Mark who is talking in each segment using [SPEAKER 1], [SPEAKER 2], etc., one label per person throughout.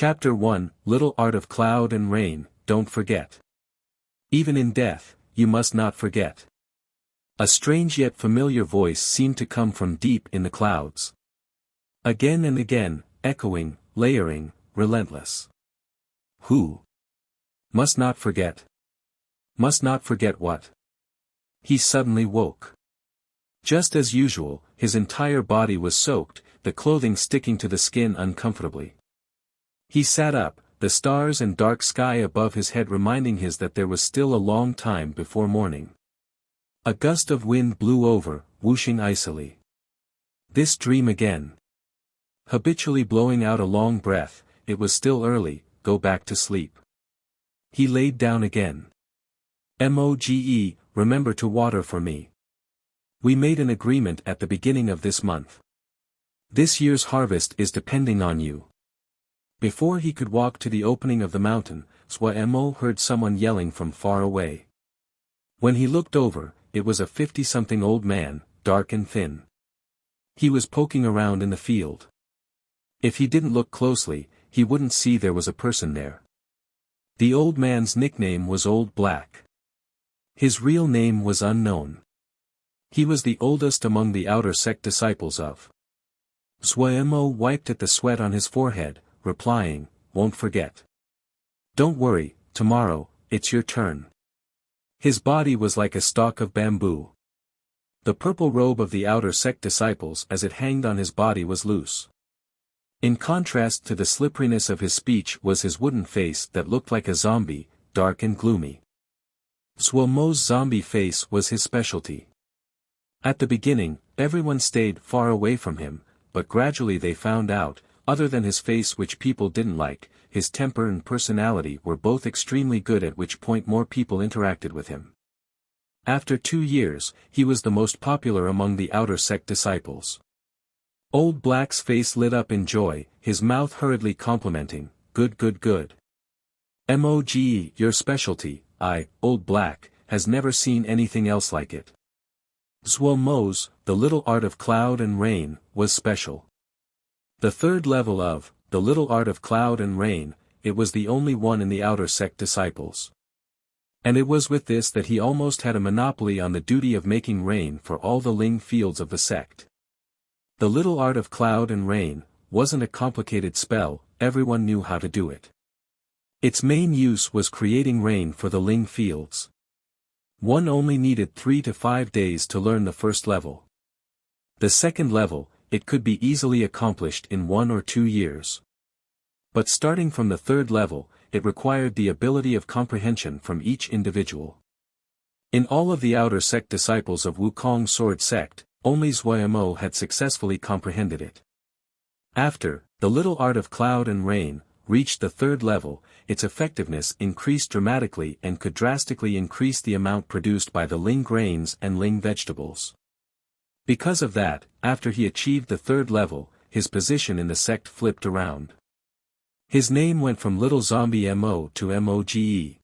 [SPEAKER 1] Chapter 1, Little Art of Cloud and Rain, Don't Forget. Even in death, you must not forget. A strange yet familiar voice seemed to come from deep in the clouds. Again and again, echoing, layering, relentless. Who? Must not forget. Must not forget what? He suddenly woke. Just as usual, his entire body was soaked, the clothing sticking to the skin uncomfortably. He sat up, the stars and dark sky above his head reminding him that there was still a long time before morning. A gust of wind blew over, whooshing icily. This dream again. Habitually blowing out a long breath, it was still early, go back to sleep. He laid down again. Moge, remember to water for me. We made an agreement at the beginning of this month. This year's harvest is depending on you. Before he could walk to the opening of the mountain, Mo heard someone yelling from far away. When he looked over, it was a 50-something old man, dark and thin. He was poking around in the field. If he didn't look closely, he wouldn't see there was a person there. The old man's nickname was Old Black. His real name was unknown. He was the oldest among the outer sect disciples of. Mo wiped at the sweat on his forehead, replying, "Won't forget. Don't worry, tomorrow, it's your turn." His body was like a stalk of bamboo. The purple robe of the outer sect disciples as it hanged on his body was loose. In contrast to the slipperiness of his speech was his wooden face that looked like a zombie, dark and gloomy. Mo's zombie face was his specialty. At the beginning, everyone stayed far away from him, but gradually they found out, other than his face which people didn't like, his temper and personality were both extremely good, at which point more people interacted with him. After 2 years, he was the most popular among the outer sect disciples. Old Black's face lit up in joy, his mouth hurriedly complimenting, "Good good good. Moge, your specialty, Old Black, has never seen anything else like it." Mo's, the little art of cloud and rain, was special. The third level of, the little art of cloud and rain, it was the only one in the outer sect disciples. And it was with this that he almost had a monopoly on the duty of making rain for all the Ling fields of the sect. The little art of cloud and rain wasn't a complicated spell, everyone knew how to do it. Its main use was creating rain for the Ling fields. One only needed 3 to 5 days to learn the first level. The second level, it could be easily accomplished in 1 or 2 years. But starting from the third level, it required the ability of comprehension from each individual. In all of the outer sect disciples of Wukong Sword Sect, only Mo had successfully comprehended it. After, the little art of cloud and rain reached the third level, its effectiveness increased dramatically and could drastically increase the amount produced by the Ling grains and Ling vegetables. Because of that, after he achieved the third level, his position in the sect flipped around. His name went from Little Zombie Mo to Moge.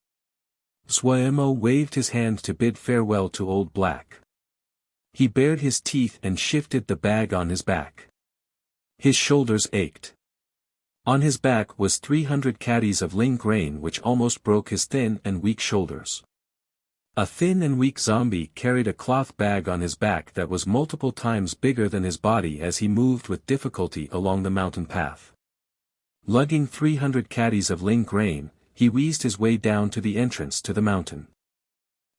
[SPEAKER 1] Mo waved his hand to bid farewell to Old Black. He bared his teeth and shifted the bag on his back. His shoulders ached. On his back was 300 caddies of Ling grain, which almost broke his thin and weak shoulders. A thin and weak zombie carried a cloth bag on his back that was multiple times bigger than his body as he moved with difficulty along the mountain path. Lugging 300 caddies of Ling grain, he wheezed his way down to the entrance to the mountain.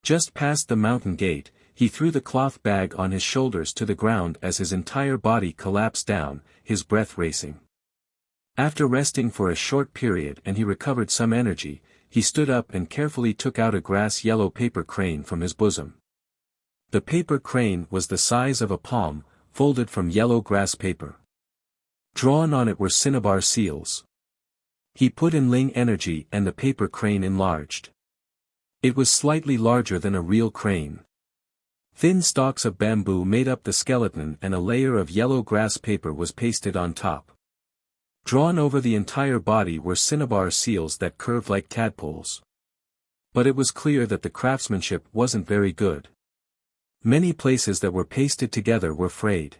[SPEAKER 1] Just past the mountain gate, he threw the cloth bag on his shoulders to the ground as his entire body collapsed down, his breath racing. After resting for a short period and he recovered some energy, he stood up and carefully took out a grass-yellow paper crane from his bosom. The paper crane was the size of a palm, folded from yellow grass paper. Drawn on it were cinnabar seals. He put in Ling energy and the paper crane enlarged. It was slightly larger than a real crane. Thin stalks of bamboo made up the skeleton and a layer of yellow grass paper was pasted on top. Drawn over the entire body were cinnabar seals that curved like tadpoles. But it was clear that the craftsmanship wasn't very good. Many places that were pasted together were frayed.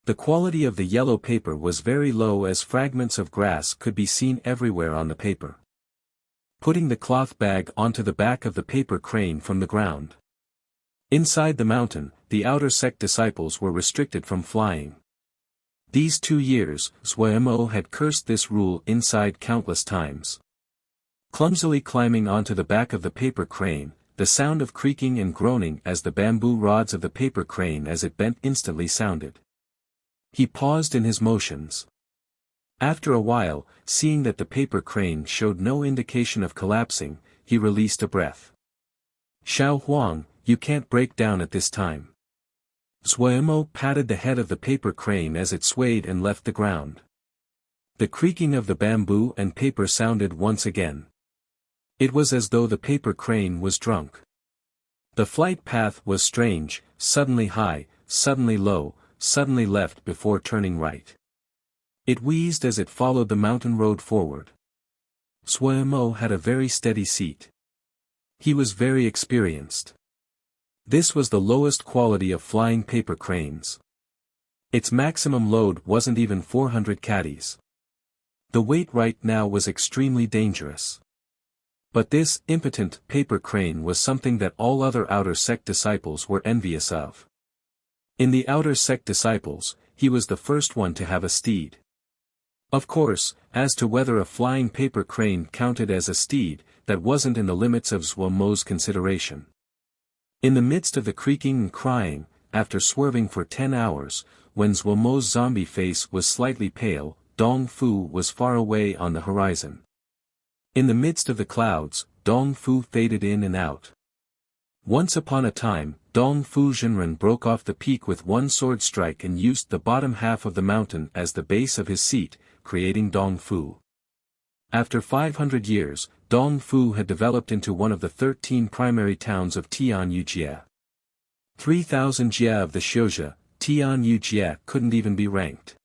[SPEAKER 1] The quality of the yellow paper was very low as fragments of grass could be seen everywhere on the paper. Putting the cloth bag onto the back of the paper crane from the ground. Inside the mountain, the outer sect disciples were restricted from flying. These 2 years, Zhuemo had cursed this rule inside countless times. Clumsily climbing onto the back of the paper crane, the sound of creaking and groaning as the bamboo rods of the paper crane as it bent instantly sounded. He paused in his motions. After a while, seeing that the paper crane showed no indication of collapsing, he released a breath. "Xiao Huang, you can't break down at this time." Zhuemo patted the head of the paper crane as it swayed and left the ground. The creaking of the bamboo and paper sounded once again. It was as though the paper crane was drunk. The flight path was strange, suddenly high, suddenly low, suddenly left before turning right. It wheezed as it followed the mountain road forward. Zhuemo had a very steady seat. He was very experienced. This was the lowest quality of flying paper cranes. Its maximum load wasn't even 400 caddies. The weight right now was extremely dangerous. But this impotent paper crane was something that all other outer sect disciples were envious of. In the outer sect disciples, he was the first one to have a steed. Of course, as to whether a flying paper crane counted as a steed, that wasn't in the limits of Zhuemo's consideration. In the midst of the creaking and crying, after swerving for 10 hours, when Zhuemo's zombie face was slightly pale, Dong Fu was far away on the horizon. In the midst of the clouds, Dong Fu faded in and out. Once upon a time, Dong Fu Jinren broke off the peak with one sword strike and used the bottom half of the mountain as the base of his seat, creating Dong Fu. After 500 years, Dong Fu had developed into one of the 13 primary towns of Tianyu Jie. 3,000 jie of the Xiuzhe, Tianyu Jie couldn't even be ranked.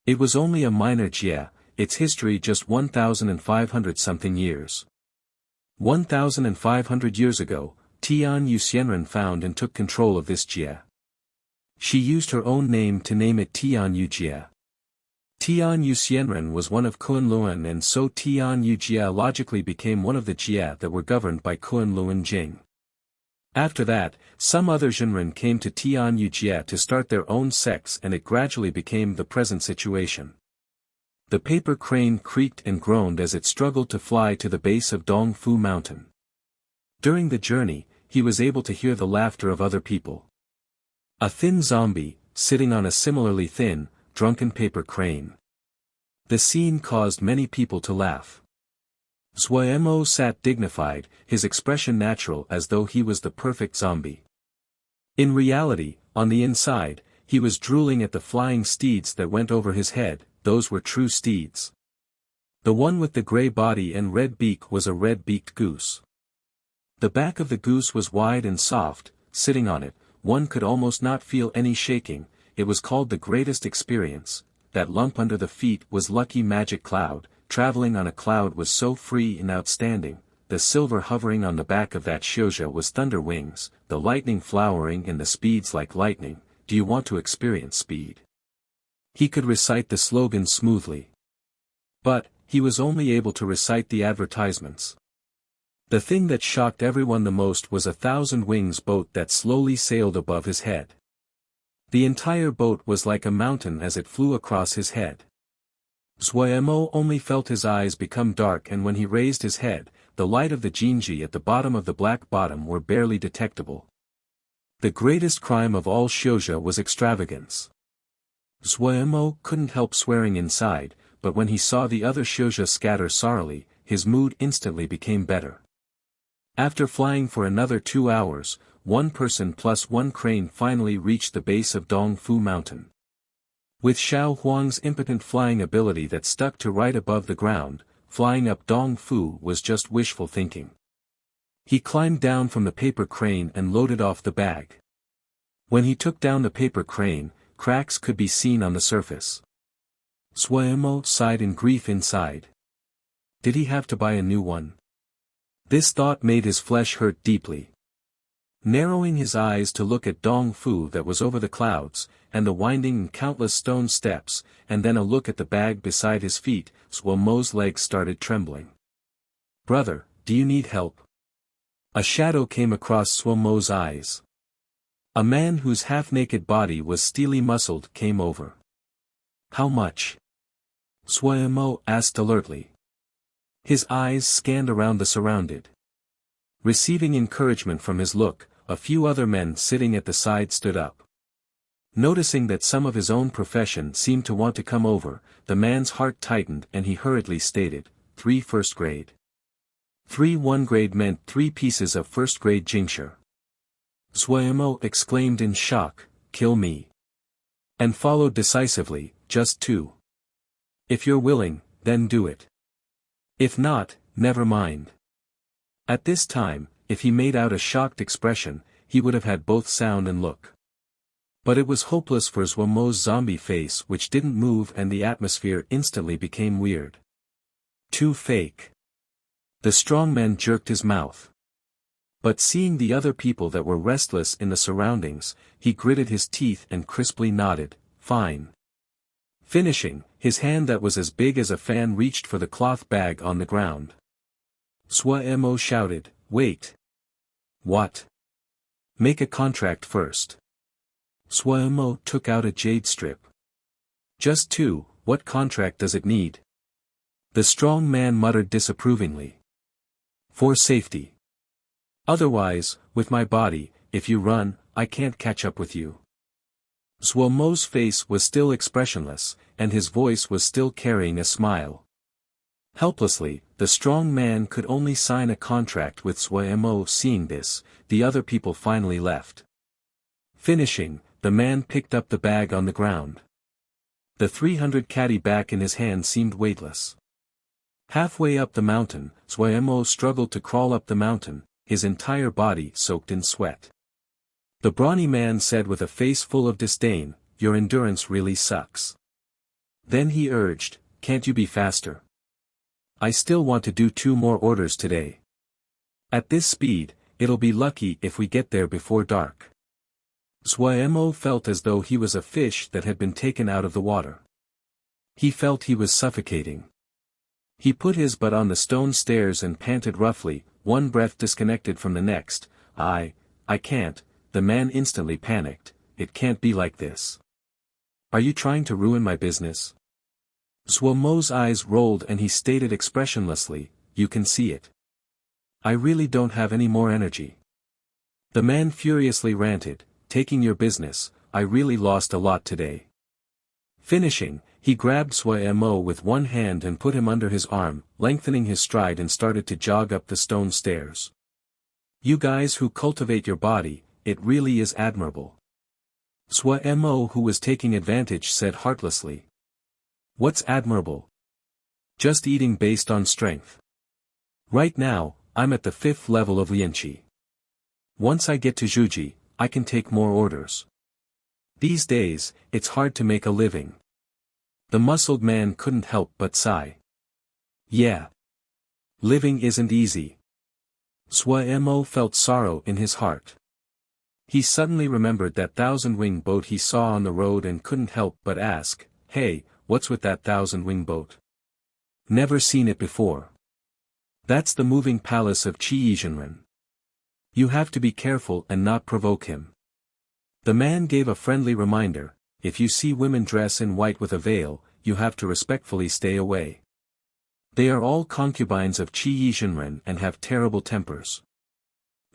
[SPEAKER 1] It was only a minor jie, its history just 1,500-something years. 1,500 years ago, Tianyu Xianren found and took control of this jie. She used her own name to name it Tianyu Jie. Tianyu Xianren was one of Kunlun, and so Tianyu Jie logically became one of the jie that were governed by Kunlun Jing. After that, some other Jinren came to Tianyu Jie to start their own sects, and it gradually became the present situation. The paper crane creaked and groaned as it struggled to fly to the base of Dong Fu Mountain. During the journey, he was able to hear the laughter of other people. A thin zombie, sitting on a similarly thin, drunken paper crane. The scene caused many people to laugh. Zhuemo sat dignified, his expression natural as though he was the perfect zombie. In reality, on the inside, he was drooling at the flying steeds that went over his head. Those were true steeds. The one with the gray body and red beak was a red-beaked goose. The back of the goose was wide and soft, sitting on it, one could almost not feel any shaking. It was called the greatest experience. That lump under the feet was lucky magic cloud. Traveling on a cloud was so free and outstanding. The silver hovering on the back of that Xiuzhe was thunder wings, the lightning flowering and the speeds like lightning. Do you want to experience speed? He could recite the slogan smoothly. But, he was only able to recite the advertisements. The thing that shocked everyone the most was a 1,000-wings boat that slowly sailed above his head. The entire boat was like a mountain as it flew across his head. Zhuemo only felt his eyes become dark, and when he raised his head, the light of the Jinji at the bottom of the black bottom were barely detectable. The greatest crime of all Xiuzhe was extravagance. Zhuemo couldn't help swearing inside, but when he saw the other Xiuzhe scatter sorrowfully, his mood instantly became better. After flying for another 2 hours, one person plus one crane finally reached the base of Dong Fu Mountain. With Xiao Huang's impotent flying ability that stuck to right above the ground, flying up Dong Fu was just wishful thinking. He climbed down from the paper crane and loaded off the bag. When he took down the paper crane, cracks could be seen on the surface. Zhuemo sighed in grief inside. Did he have to buy a new one? This thought made his flesh hurt deeply. Narrowing his eyes to look at Dong Fu that was over the clouds, and the winding and countless stone steps, and then a look at the bag beside his feet, Suo Mo's legs started trembling. "Brother, do you need help?" A shadow came across Suo Mo's eyes. A man whose half-naked body was steely muscled came over. "How much?" Suo Mo asked alertly. His eyes scanned around the surrounded. Receiving encouragement from his look, a few other men sitting at the side stood up. Noticing that some of his own profession seemed to want to come over, the man's heart tightened and he hurriedly stated, 3 first grade. 3 1 grade meant 3 pieces of first grade jingsha. Suo Mo exclaimed in shock, "Kill me." And followed decisively, "Just 2. If you're willing, then do it. If not, never mind." At this time, if he made out a shocked expression, he would have had both sound and look. But it was hopeless for Suo Mo's zombie face which didn't move and the atmosphere instantly became weird. Too fake. The strongman jerked his mouth. But seeing the other people that were restless in the surroundings, he gritted his teeth and crisply nodded, "Fine." Finishing, his hand that was as big as a fan reached for the cloth bag on the ground. Suo Mo shouted, "Wait." "What?" "Make a contract first." Suo Mo took out a jade strip. "Just 2, what contract does it need?" The strong man muttered disapprovingly. "For safety. Otherwise, with my body, if you run, I can't catch up with you." Suo Mo's face was still expressionless, and his voice was still carrying a smile. Helplessly, the strong man could only sign a contract with Suo Mo. Seeing this, the other people finally left. Finishing, the man picked up the bag on the ground. The 300 caddy back in his hand seemed weightless. Halfway up the mountain, Suo Mo struggled to crawl up the mountain, his entire body soaked in sweat. The brawny man said with a face full of disdain, "Your endurance really sucks." Then he urged, "Can't you be faster? I still want to do 2 more orders today. At this speed, it'll be lucky if we get there before dark." Suo Mo felt as though he was a fish that had been taken out of the water. He felt he was suffocating. He put his butt on the stone stairs and panted roughly, one breath disconnected from the next. I can't." The man instantly panicked, "It can't be like this. Are you trying to ruin my business?" Suo Mo's eyes rolled and he stated expressionlessly, "You can see it. I really don't have any more energy." The man furiously ranted, "Taking your business, I really lost a lot today." Finishing, he grabbed Suo Mo with one hand and put him under his arm, lengthening his stride and started to jog up the stone stairs. "You guys who cultivate your body, it really is admirable." Suo Mo, who was taking advantage, said heartlessly. "What's admirable? Just eating based on strength. Right now, I'm at the 5th level of Lianqi. Once I get to Zhuji, I can take more orders. These days, it's hard to make a living." The muscled man couldn't help but sigh. "Yeah. Living isn't easy." Suo Mo felt sorrow in his heart. He suddenly remembered that 1,000-wing boat he saw on the road and couldn't help but ask, "Hey, what's with that 1,000-wing boat? Never seen it before." "That's the moving palace of Qi Yizhenren. You have to be careful and not provoke him." The man gave a friendly reminder, "If you see women dress in white with a veil, you have to respectfully stay away. They are all concubines of Qi Yizhenren and have terrible tempers.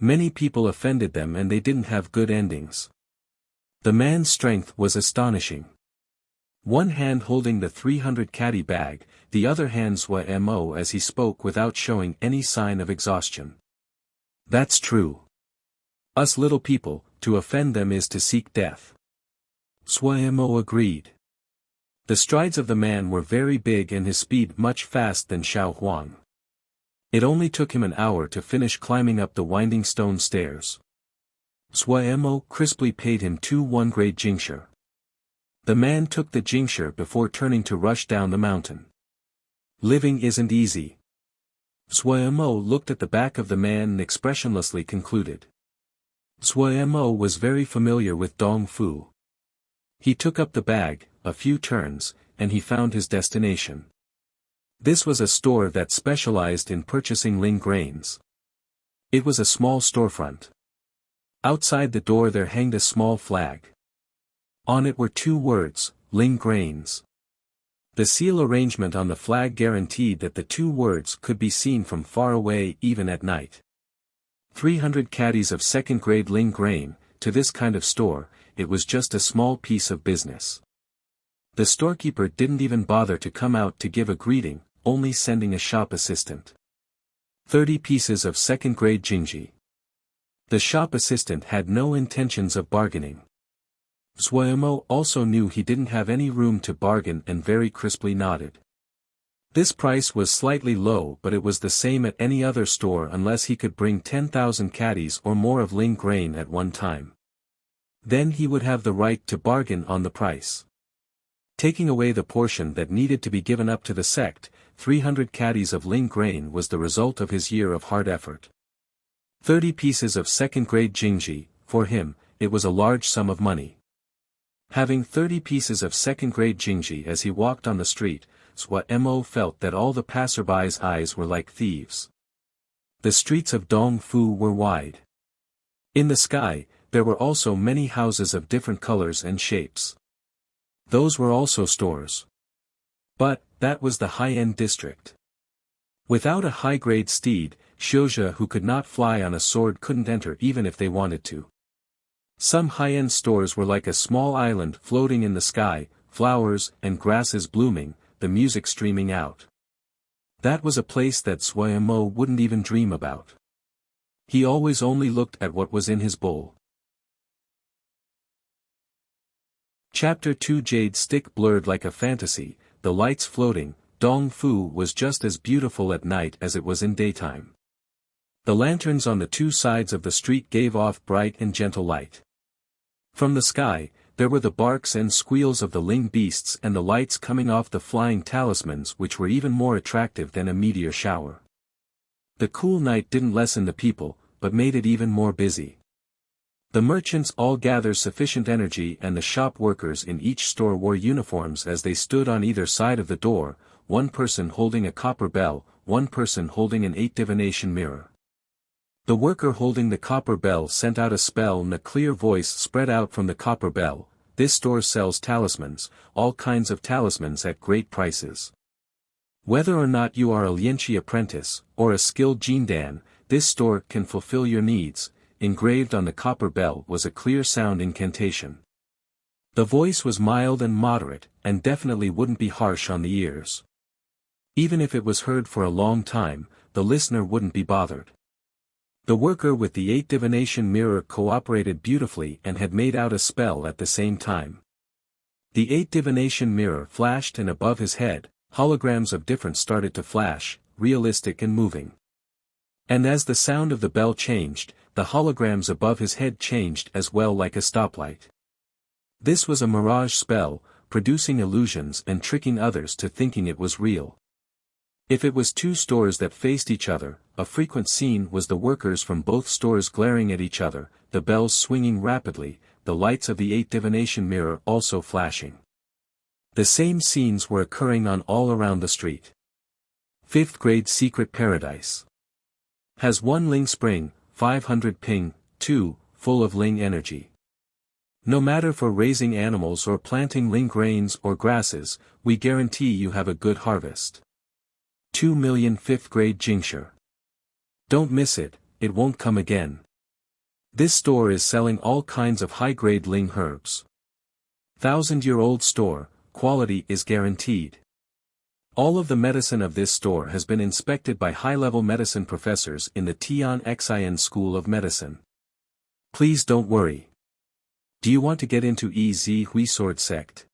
[SPEAKER 1] Many people offended them and they didn't have good endings." The man's strength was astonishing. One hand holding the 300 caddy bag, the other hand Suo Mo as he spoke without showing any sign of exhaustion. "That's true. Us little people, to offend them is to seek death." Suo Mo agreed. The strides of the man were very big and his speed much faster than Xiao Huang. It only took him an hour to finish climbing up the winding stone stairs. Suo Mo crisply paid him 2 1-grade jingsha. The man took the jingsha before turning to rush down the mountain. "Living isn't easy." Suo Mo looked at the back of the man and expressionlessly concluded. Suo Mo was very familiar with Dong Fu. He took up the bag, a few turns, and he found his destination. This was a store that specialized in purchasing Ling grains. It was a small storefront. Outside the door there hanged a small flag. On it were 2 words, Ling grains. The seal arrangement on the flag guaranteed that the 2 words could be seen from far away even at night. 300 caddies of second-grade Ling grain. To this kind of store, it was just a small piece of business. The storekeeper didn't even bother to come out to give a greeting, only sending a shop assistant. 30 pieces of second-grade jingji. The shop assistant had no intentions of bargaining. Suemo also knew he didn't have any room to bargain and very crisply nodded. This price was slightly low, but it was the same at any other store unless he could bring 10,000 caddies or more of Ling grain at one time. Then he would have the right to bargain on the price. Taking away the portion that needed to be given up to the sect, 300 caddies of Ling grain was the result of his year of hard effort. 30 pieces of second-grade jingji, for him, it was a large sum of money. Having 30 pieces of second-grade jingji as he walked on the street, Suemo felt that all the passerbys' eyes were like thieves. The streets of Dongfu were wide. In the sky, there were also many houses of different colors and shapes. Those were also stores. But, that was the high-end district. Without a high-grade steed, Xiuzhe who could not fly on a sword couldn't enter even if they wanted to. Some high-end stores were like a small island floating in the sky, flowers and grasses blooming, the music streaming out. That was a place that Suemo wouldn't even dream about. He always only looked at what was in his bowl. Chapter 2 Jade stick blurred like a fantasy, the lights floating, Dongfu was just as beautiful at night as it was in daytime. The lanterns on the 2 sides of the street gave off bright and gentle light. From the sky, there were the barks and squeals of the Ling beasts and the lights coming off the flying talismans which were even more attractive than a meteor shower. The cool night didn't lessen the people, but made it even more busy. The merchants all gathered sufficient energy and the shop workers in each store wore uniforms as they stood on either side of the door, one person holding a copper bell, one person holding an 8 divination mirror. The worker holding the copper bell sent out a spell and a clear voice spread out from the copper bell. This store sells talismans, all kinds of talismans at great prices. Whether or not you are a Lianqi apprentice, or a skilled Jindan, this store can fulfill your needs. Engraved on the copper bell was a clear sound incantation. The voice was mild and moderate, and definitely wouldn't be harsh on the ears. Even if it was heard for a long time, the listener wouldn't be bothered. The worker with the 8 divination mirror cooperated beautifully and had made out a spell at the same time. The 8 divination mirror flashed and above his head, holograms of different started to flash, realistic and moving. And as the sound of the bell changed, the holograms above his head changed as well like a stoplight. This was a mirage spell, producing illusions and tricking others to thinking it was real. If it was 2 stores that faced each other, a frequent scene was the workers from both stores glaring at each other, the bells swinging rapidly, the lights of the 8 divination mirror also flashing. The same scenes were occurring on all around the street. 5th grade secret paradise. Has 1 Ling spring, 500 ping, 2, full of Ling energy. No matter for raising animals or planting Ling grains or grasses, we guarantee you have a good harvest. 2 million 5th grade Jingshi. Don't miss it, it won't come again. This store is selling all kinds of high-grade Ling herbs. 1,000-year-old store, quality is guaranteed. All of the medicine of this store has been inspected by high-level medicine professors in the Tian Xin School of Medicine. Please don't worry. Do you want to get into Ez Hui Sword Sect?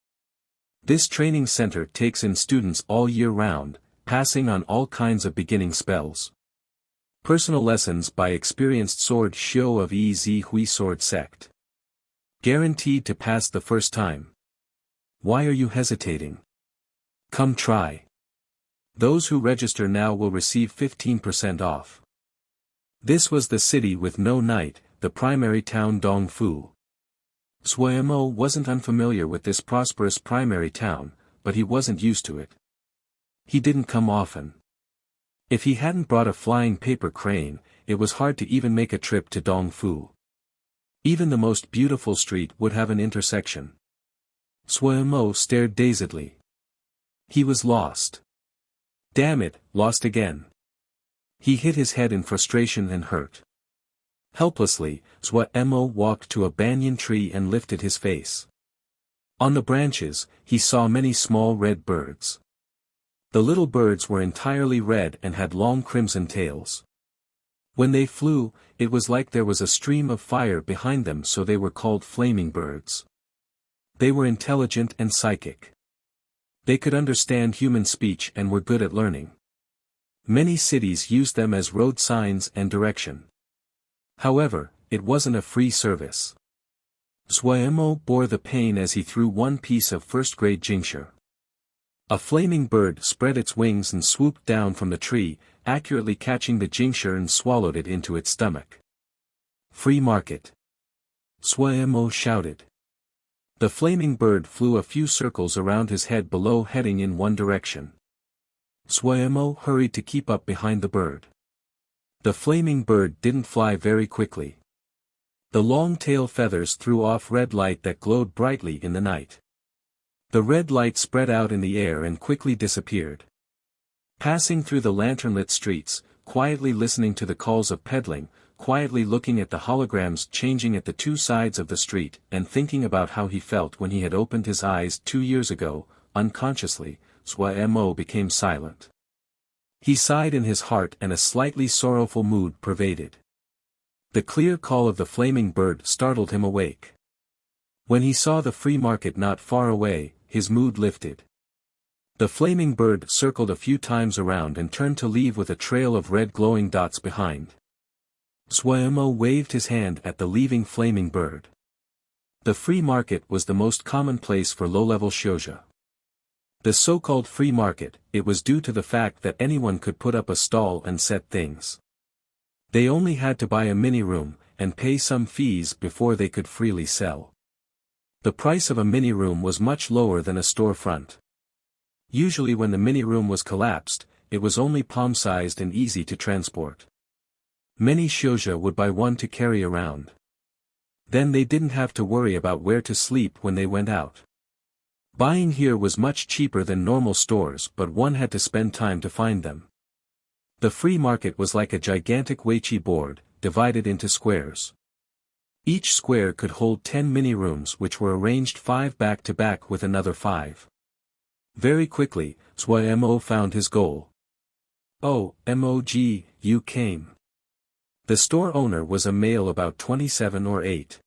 [SPEAKER 1] This training center takes in students all year round, passing on all kinds of beginning spells. Personal lessons by experienced sword shio of Ez Hui Sword Sect. Guaranteed to pass the first time. Why are you hesitating? Come try. Those who register now will receive 15% off. This was the city with no night, the primary town Dongfu. Suemo wasn't unfamiliar with this prosperous primary town, but he wasn't used to it. He didn't come often. If he hadn't brought a flying paper crane, it was hard to even make a trip to Dongfu. Even the most beautiful street would have an intersection. Suemo stared dazedly. He was lost. Damn it, lost again. He hit his head in frustration and hurt. Helplessly, Suemo walked to a banyan tree and lifted his face. On the branches, he saw many small red birds. The little birds were entirely red and had long crimson tails. When they flew, it was like there was a stream of fire behind them, so they were called flaming birds. They were intelligent and psychic. They could understand human speech and were good at learning. Many cities used them as road signs and direction. However, it wasn't a free service. Suemo bore the pain as he threw one piece of first-grade jingsha. A flaming bird spread its wings and swooped down from the tree, accurately catching the jingsha and swallowed it into its stomach. Free market! Suemo shouted. The flaming bird flew a few circles around his head below, heading in one direction. Suemo hurried to keep up behind the bird. The flaming bird didn't fly very quickly. The long tail feathers threw off red light that glowed brightly in the night. The red light spread out in the air and quickly disappeared. Passing through the lantern-lit streets, quietly listening to the calls of peddling, quietly looking at the holograms changing at the two sides of the street, and thinking about how he felt when he had opened his eyes 2 years ago, unconsciously, Suemo became silent. He sighed in his heart and a slightly sorrowful mood pervaded. The clear call of the flaming bird startled him awake. When he saw the free market not far away, his mood lifted. The flaming bird circled a few times around and turned to leave with a trail of red glowing dots behind. Suemo waved his hand at the leaving flaming bird. The free market was the most common place for low-level shoujo. The so-called free market, it was due to the fact that anyone could put up a stall and set things. They only had to buy a mini-room, and pay some fees before they could freely sell. The price of a mini-room was much lower than a storefront. Usually when the mini-room was collapsed, it was only palm-sized and easy to transport. Many shoujo would buy one to carry around. Then they didn't have to worry about where to sleep when they went out. Buying here was much cheaper than normal stores, but one had to spend time to find them. The free market was like a gigantic weiqi board, divided into squares. Each square could hold 10 mini-rooms which were arranged 5 back-to-back with another 5. Very quickly, Suemo found his goal. "Oh, Mog, you came." The store owner was a male about 27 or 8.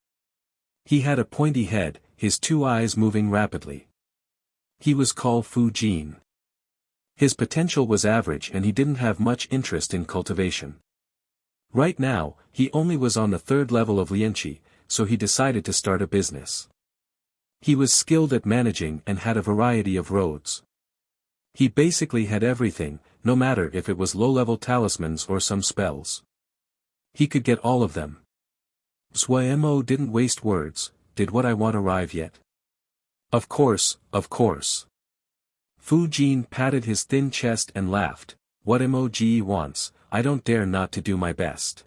[SPEAKER 1] He had a pointy head, his 2 eyes moving rapidly. He was called Fujin. His potential was average and he didn't have much interest in cultivation. Right now, he only was on the 3rd level of lianqi, so he decided to start a business. He was skilled at managing and had a variety of roads. He basically had everything, no matter if it was low-level talismans or some spells. He could get all of them. Suemo didn't waste words. "Did what I want arrive yet?" Of course, of course." Fujin patted his thin chest and laughed. "What Mog wants, I don't dare not to do my best."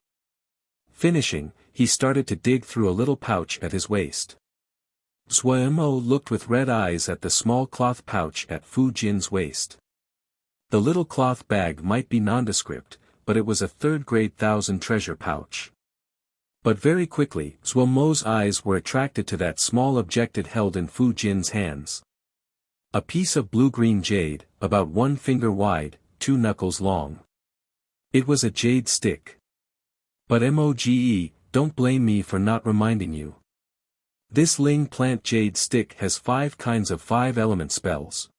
[SPEAKER 1] Finishing, he started to dig through a little pouch at his waist. Suemo looked with red eyes at the small cloth pouch at Fujin's waist. The little cloth bag might be nondescript, but it was a 3rd-grade 1,000 treasure pouch. But very quickly, Suemo's eyes were attracted to that small object it held in Fujin's hands. A piece of blue-green jade, about 1 finger wide, 2 knuckles long. It was a jade stick. "But Moge, don't blame me for not reminding you. This Ling plant jade stick has 5 kinds of 5-element spells.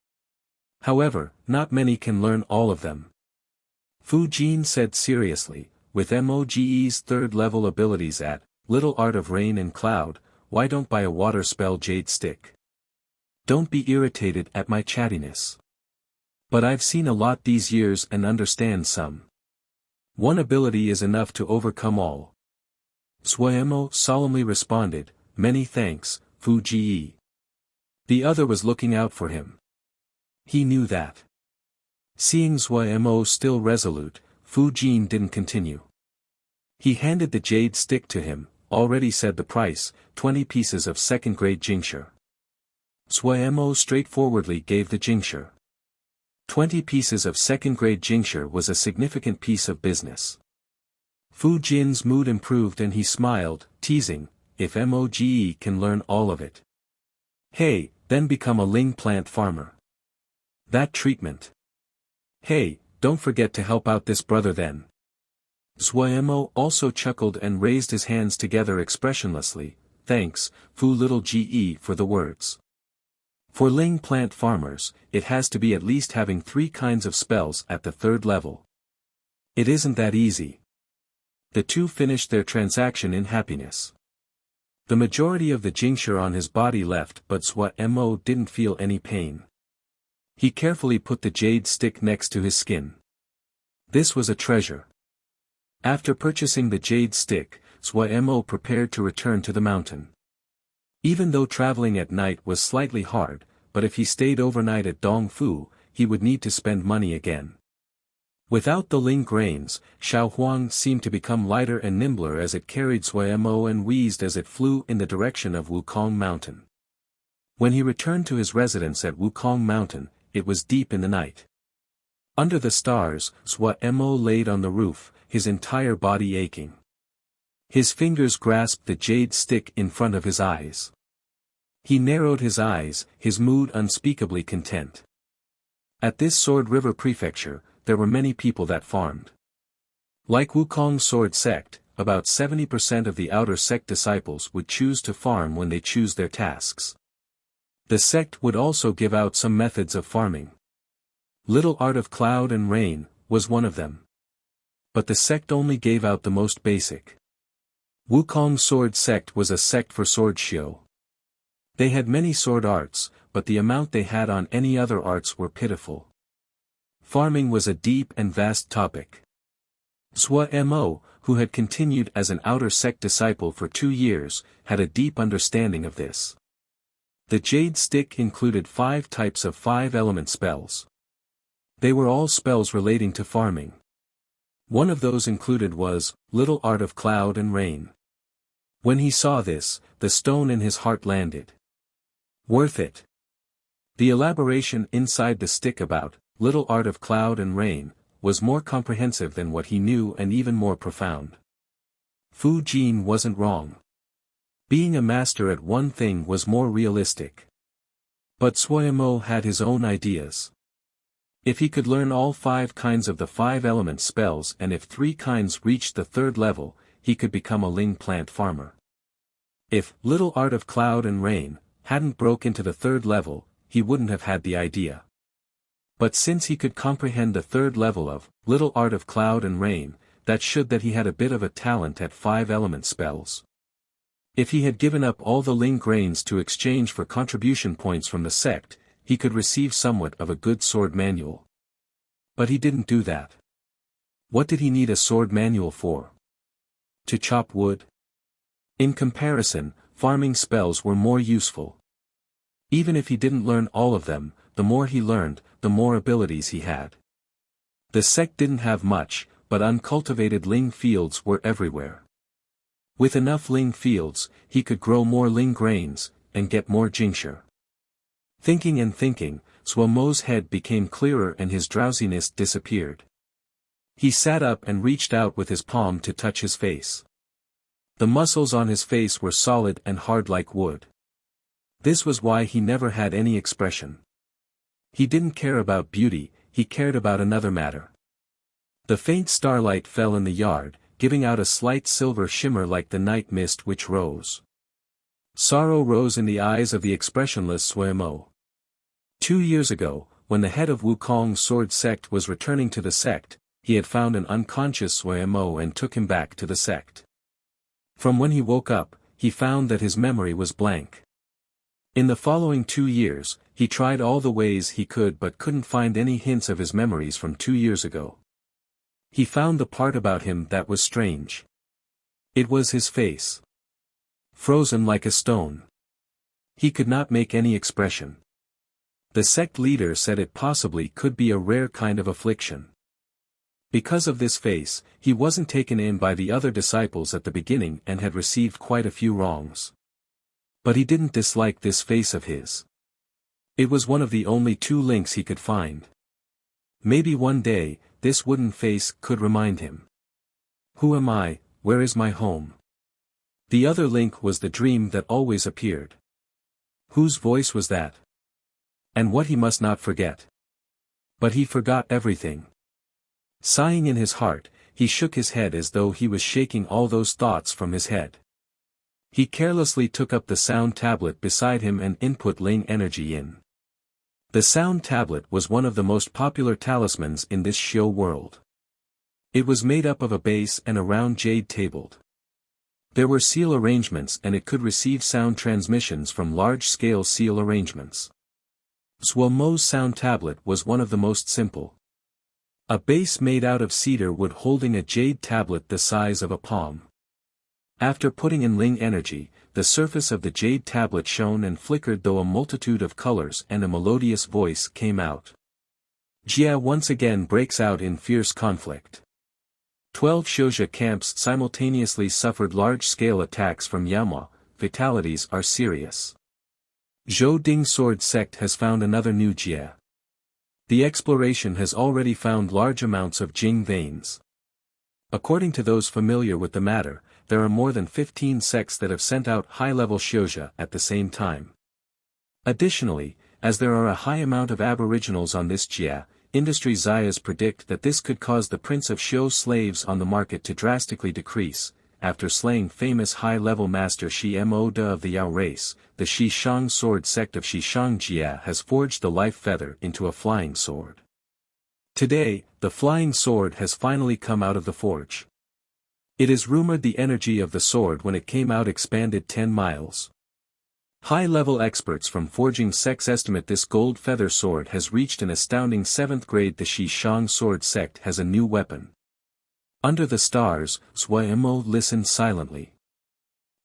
[SPEAKER 1] However, not many can learn all of them." Fujin said seriously, "With Moge's 3rd-level abilities at Little Art of Rain and Cloud, why don't buy a water spell jade stick? Don't be irritated at my chattiness. But I've seen a lot these years and understand some. One ability is enough to overcome all." Suemo solemnly responded, "Many thanks, Fu Ji." The other was looking out for him. He knew that. Seeing Zhuo Mo still resolute, Fu Jin didn't continue. He handed the jade stick to him, already said the price, 20 pieces of second-grade jingshe. Zhuo Mo straightforwardly gave the jingshe. 20 pieces of second-grade jingshe was a significant piece of business. Fu Jin's mood improved and he smiled, teasing, "If Moge can learn all of it. Hey, then become a ling plant farmer. That treatment. Hey, don't forget to help out this brother then." Zhuo Mo also chuckled and raised his hands together expressionlessly, "Thanks, Fu little Ge for the words. For ling plant farmers, it has to be at least having 3 kinds of spells at the 3rd level. It isn't that easy." The two finished their transaction in happiness. The majority of the jingshe on his body left, but Zhuo Mo didn't feel any pain. He carefully put the jade stick next to his skin. This was a treasure. After purchasing the jade stick, Zhuo Mo prepared to return to the mountain. Even though traveling at night was slightly hard, but if he stayed overnight at Dongfu, he would need to spend money again. Without the ling grains, Xiao Huang seemed to become lighter and nimbler as it carried Zhuo Mo and wheezed as it flew in the direction of Wukong Mountain. When he returned to his residence at Wukong Mountain, it was deep in the night. Under the stars, Zhuo Mo laid on the roof, his entire body aching. His fingers grasped the jade stick in front of his eyes. He narrowed his eyes, his mood unspeakably content. At this Sword River Prefecture, there were many people that farmed. Like Wukong Sword Sect, about 70% of the outer sect disciples would choose to farm when they choose their tasks. The sect would also give out some methods of farming. Little Art of Cloud and Rain was one of them. But the sect only gave out the most basic. Wukong Sword Sect was a sect for sword shio. They had many sword arts, but the amount they had on any other arts were pitiful. Farming was a deep and vast topic. Zhuo Mo, who had continued as an outer sect disciple for 2 years, had a deep understanding of this. The jade stick included 5 types of 5-element spells. They were all spells relating to farming. One of those included was, Little Art of Cloud and Rain. When he saw this, the stone in his heart landed. Worth it. The elaboration inside the stick about, Little Art of Cloud and Rain, was more comprehensive than what he knew and even more profound. Fu Jin wasn't wrong. Being a master at one thing was more realistic. But Zhuo Mo had his own ideas. If he could learn all 5 kinds of the 5-element spells and if 3 kinds reached the 3rd level, he could become a ling plant farmer. If Little Art of Cloud and Rain hadn't broke into the 3rd level, he wouldn't have had the idea. But since he could comprehend the 3rd level of Little Art of Cloud and Rain, that showed that he had a bit of a talent at 5-element spells. If he had given up all the ling grains to exchange for contribution points from the sect, he could receive somewhat of a good sword manual. But he didn't do that. What did he need a sword manual for? To chop wood? In comparison, farming spells were more useful. Even if he didn't learn all of them, the more he learned, the more abilities he had. The sect didn't have much, but uncultivated ling fields were everywhere. With enough ling fields, he could grow more ling grains, and get more jingshe. Thinking and thinking, Zhuo Mo's head became clearer and his drowsiness disappeared. He sat up and reached out with his palm to touch his face. The muscles on his face were solid and hard like wood. This was why he never had any expression. He didn't care about beauty, he cared about another matter. The faint starlight fell in the yard, giving out a slight silver shimmer like the night mist which rose. Sorrow rose in the eyes of the expressionless Zhuo Mo. 2 years ago, when the head of Wukong Sword Sect was returning to the sect, he had found an unconscious Zhuo Mo and took him back to the sect. From when he woke up, he found that his memory was blank. In the following 2 years, he tried all the ways he could but couldn't find any hints of his memories from 2 years ago. He found the part about him that was strange. It was his face. frozen like a stone. He could not make any expression. The sect leader said it possibly could be a rare kind of affliction. Because of this face, he wasn't taken in by the other disciples at the beginning and had received quite a few wrongs. But he didn't dislike this face of his. It was one of the only two links he could find. Maybe one day, this wooden face could remind him. Who am I, where is my home? The other link was the dream that always appeared. Whose voice was that? And what he must not forget. But he forgot everything. Sighing in his heart, he shook his head as though he was shaking all those thoughts from his head. He carelessly took up the sound tablet beside him and input Ling energy in. The sound tablet was one of the most popular talismans in this Shio world. It was made up of a base and a round jade tabled. There were seal arrangements and it could receive sound transmissions from large-scale seal arrangements. Suomo's sound tablet was one of the most simple. A base made out of cedar wood holding a jade tablet the size of a palm. After putting in Ling energy, the surface of the jade tablet shone and flickered though a multitude of colors and a melodious voice came out. Jia once again breaks out in fierce conflict. 12 Shouja camps simultaneously suffered large-scale attacks from Yaoma. Fatalities are serious. Zhou Ding Sword Sect has found another new Jia. The exploration has already found large amounts of Jing veins. According to those familiar with the matter, there are more than 15 sects that have sent out high-level Shouja at the same time. Additionally, as there are a high amount of aboriginals on this Jia, industry Zayas predict that this could cause the prince of Shou slaves on the market to drastically decrease. After slaying famous high-level master Shi Mo Da of the Yao race, the Shi Shang sword sect of Shi Shang Jia has forged the life feather into a flying sword. Today, the flying sword has finally come out of the forge. It is rumored the energy of the sword when it came out expanded 10 miles. High-level experts from forging sects estimate this gold feather sword has reached an astounding 7th grade. The Shi Shang sword sect has a new weapon. Under the stars, Suomo listened silently.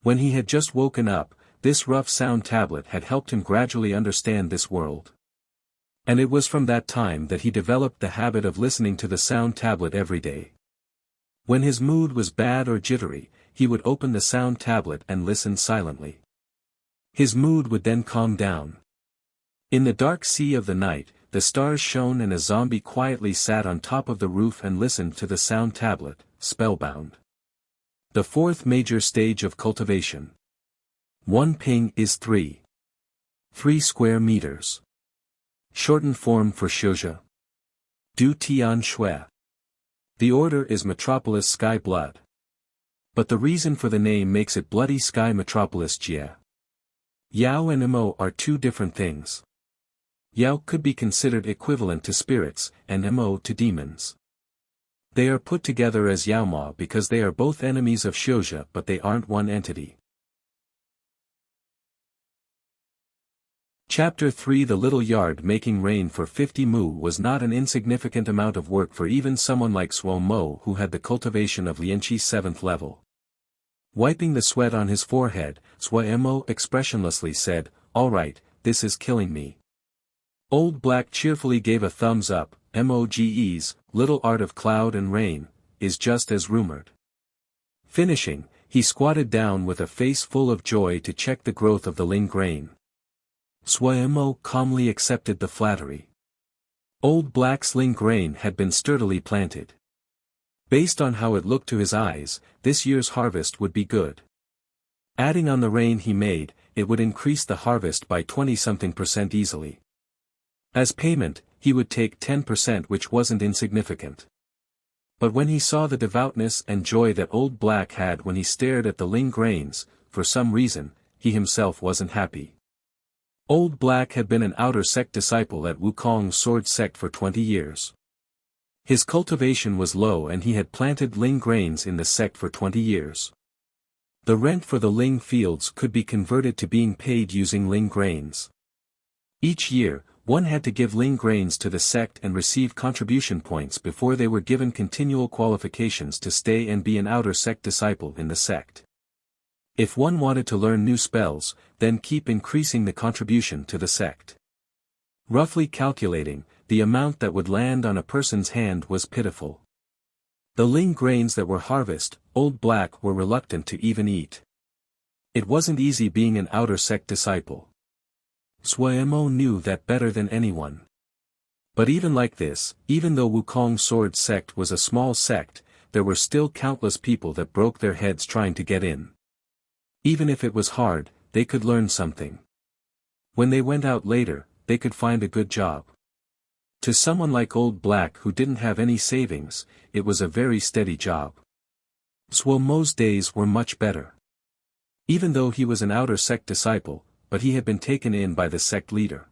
[SPEAKER 1] When he had just woken up, this rough sound tablet had helped him gradually understand this world. And it was from that time that he developed the habit of listening to the sound tablet every day. When his mood was bad or jittery, he would open the sound tablet and listen silently. His mood would then calm down. In the dark sea of the night, the stars shone and a zombie quietly sat on top of the roof and listened to the sound tablet, spellbound. The fourth major stage of cultivation. 1 ping is 3 square meters. Shortened form for Shouja. Du Tian Shui. The order is Metropolis Sky Blood. But the reason for the name makes it Bloody Sky Metropolis Jia. Yao and Mo are two different things. Yao could be considered equivalent to spirits, and Mo to demons. They are put together as Yaoma because they are both enemies of Shouja but they aren't one entity. Chapter 3 The little yard making rain for 50 mu was not an insignificant amount of work for even someone like Suomo who had the cultivation of Lianqi's 7th level. Wiping the sweat on his forehead, Suomo expressionlessly said, "All right, this is killing me." Old Black cheerfully gave a thumbs up. Moge's little art of cloud and rain is just as rumored. Finishing, he squatted down with a face full of joy to check the growth of the Ling grain. Suomo calmly accepted the flattery. Old Black's Ling grain had been sturdily planted. Based on how it looked to his eyes, this year's harvest would be good. Adding on the rain he made, it would increase the harvest by 20-something% easily. As payment, he would take 10%, which wasn't insignificant. But when he saw the devoutness and joy that Old Black had when he stared at the Ling grains, for some reason, he himself wasn't happy. Old Black had been an outer sect disciple at Wukong's sword sect for 20 years. His cultivation was low and he had planted Ling grains in the sect for 20 years. The rent for the Ling fields could be converted to being paid using Ling grains. Each year, one had to give Ling grains to the sect and receive contribution points before they were given continual qualifications to stay and be an outer sect disciple in the sect. If one wanted to learn new spells, then keep increasing the contribution to the sect. Roughly calculating, the amount that would land on a person's hand was pitiful. The ling grains that were harvested, Old Black were reluctant to even eat. It wasn't easy being an outer sect disciple. Suemo knew that better than anyone. But even like this, even though Wukong Sword Sect was a small sect, there were still countless people that broke their heads trying to get in. Even if it was hard, they could learn something. When they went out later, they could find a good job. To someone like Old Black who didn't have any savings, it was a very steady job. Suemo's days were much better. Even though he was an outer sect disciple, but he had been taken in by the sect leader.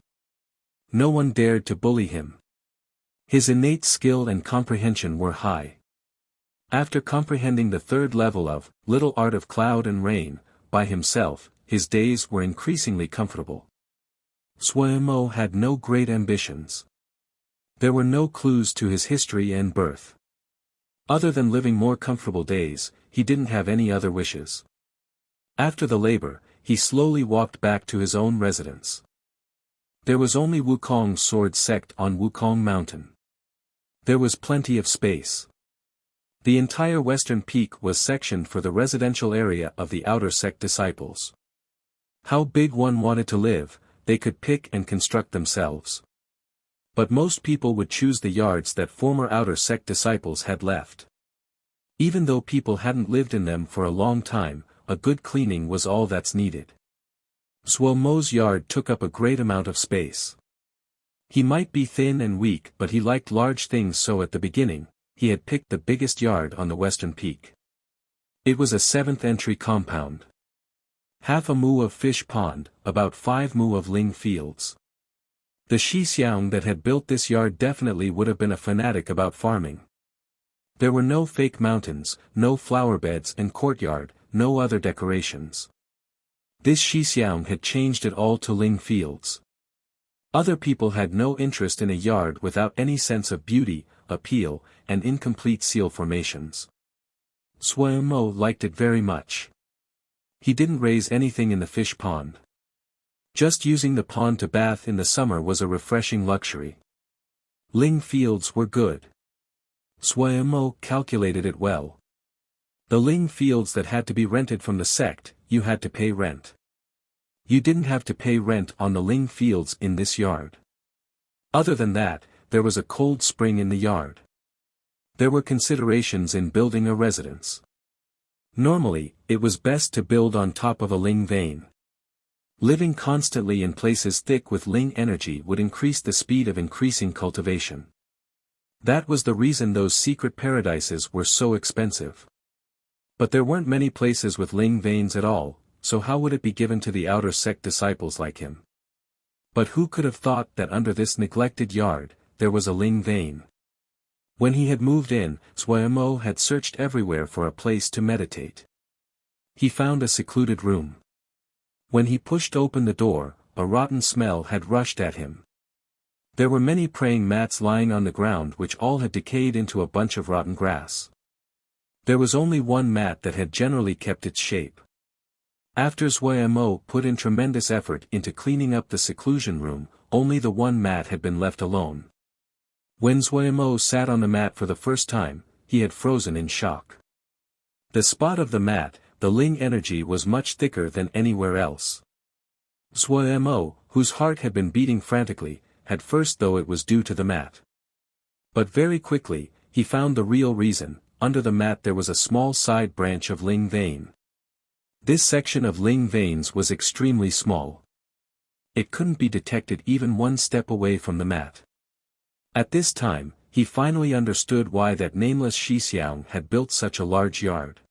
[SPEAKER 1] No one dared to bully him. His innate skill and comprehension were high. After comprehending the third level of Little Art of Cloud and Rain, by himself, his days were increasingly comfortable. Suemo had no great ambitions. There were no clues to his history and birth. Other than living more comfortable days, he didn't have any other wishes. After the labor, he slowly walked back to his own residence. There was only Wukong Sword Sect on Wukong Mountain. There was plenty of space. The entire western peak was sectioned for the residential area of the outer sect disciples. How big one wanted to live, they could pick and construct themselves. But most people would choose the yards that former outer sect disciples had left. Even though people hadn't lived in them for a long time, a good cleaning was all that's needed. Suemo's yard took up a great amount of space. He might be thin and weak, but he liked large things, so at the beginning, he had picked the biggest yard on the western peak. It was a 7th entry compound. Half a mu of fish pond, about 5 mu of ling fields. The Shixiang that had built this yard definitely would have been a fanatic about farming. There were no fake mountains, no flower beds and courtyard, no other decorations. This Shixiang had changed it all to ling fields. Other people had no interest in a yard without any sense of beauty, appeal, and incomplete seal formations. Suemo liked it very much. He didn't raise anything in the fish pond. Just using the pond to bath in the summer was a refreshing luxury. Ling fields were good. Suemo calculated it well. The ling fields that had to be rented from the sect, you had to pay rent. You didn't have to pay rent on the ling fields in this yard. Other than that, there was a cold spring in the yard. There were considerations in building a residence. Normally, it was best to build on top of a ling vein. Living constantly in places thick with ling energy would increase the speed of increasing cultivation. That was the reason those secret paradises were so expensive. But there weren't many places with ling veins at all, so how would it be given to the outer sect disciples like him? But who could have thought that under this neglected yard, there was a ling vein? When he had moved in, Suemo had searched everywhere for a place to meditate. He found a secluded room. When he pushed open the door, a rotten smell had rushed at him. There were many praying mats lying on the ground which all had decayed into a bunch of rotten grass. There was only one mat that had generally kept its shape. After Suemo put in tremendous effort into cleaning up the seclusion room, only the one mat had been left alone. When Suemo sat on the mat for the first time, he had frozen in shock. The spot of the mat, the ling energy was much thicker than anywhere else. Suemo, whose heart had been beating frantically, had first thought it was due to the mat. But very quickly, he found the real reason. Under the mat there was a small side branch of ling vein. This section of ling veins was extremely small. It couldn't be detected even one step away from the mat. At this time, he finally understood why that nameless Shixiang had built such a large yard.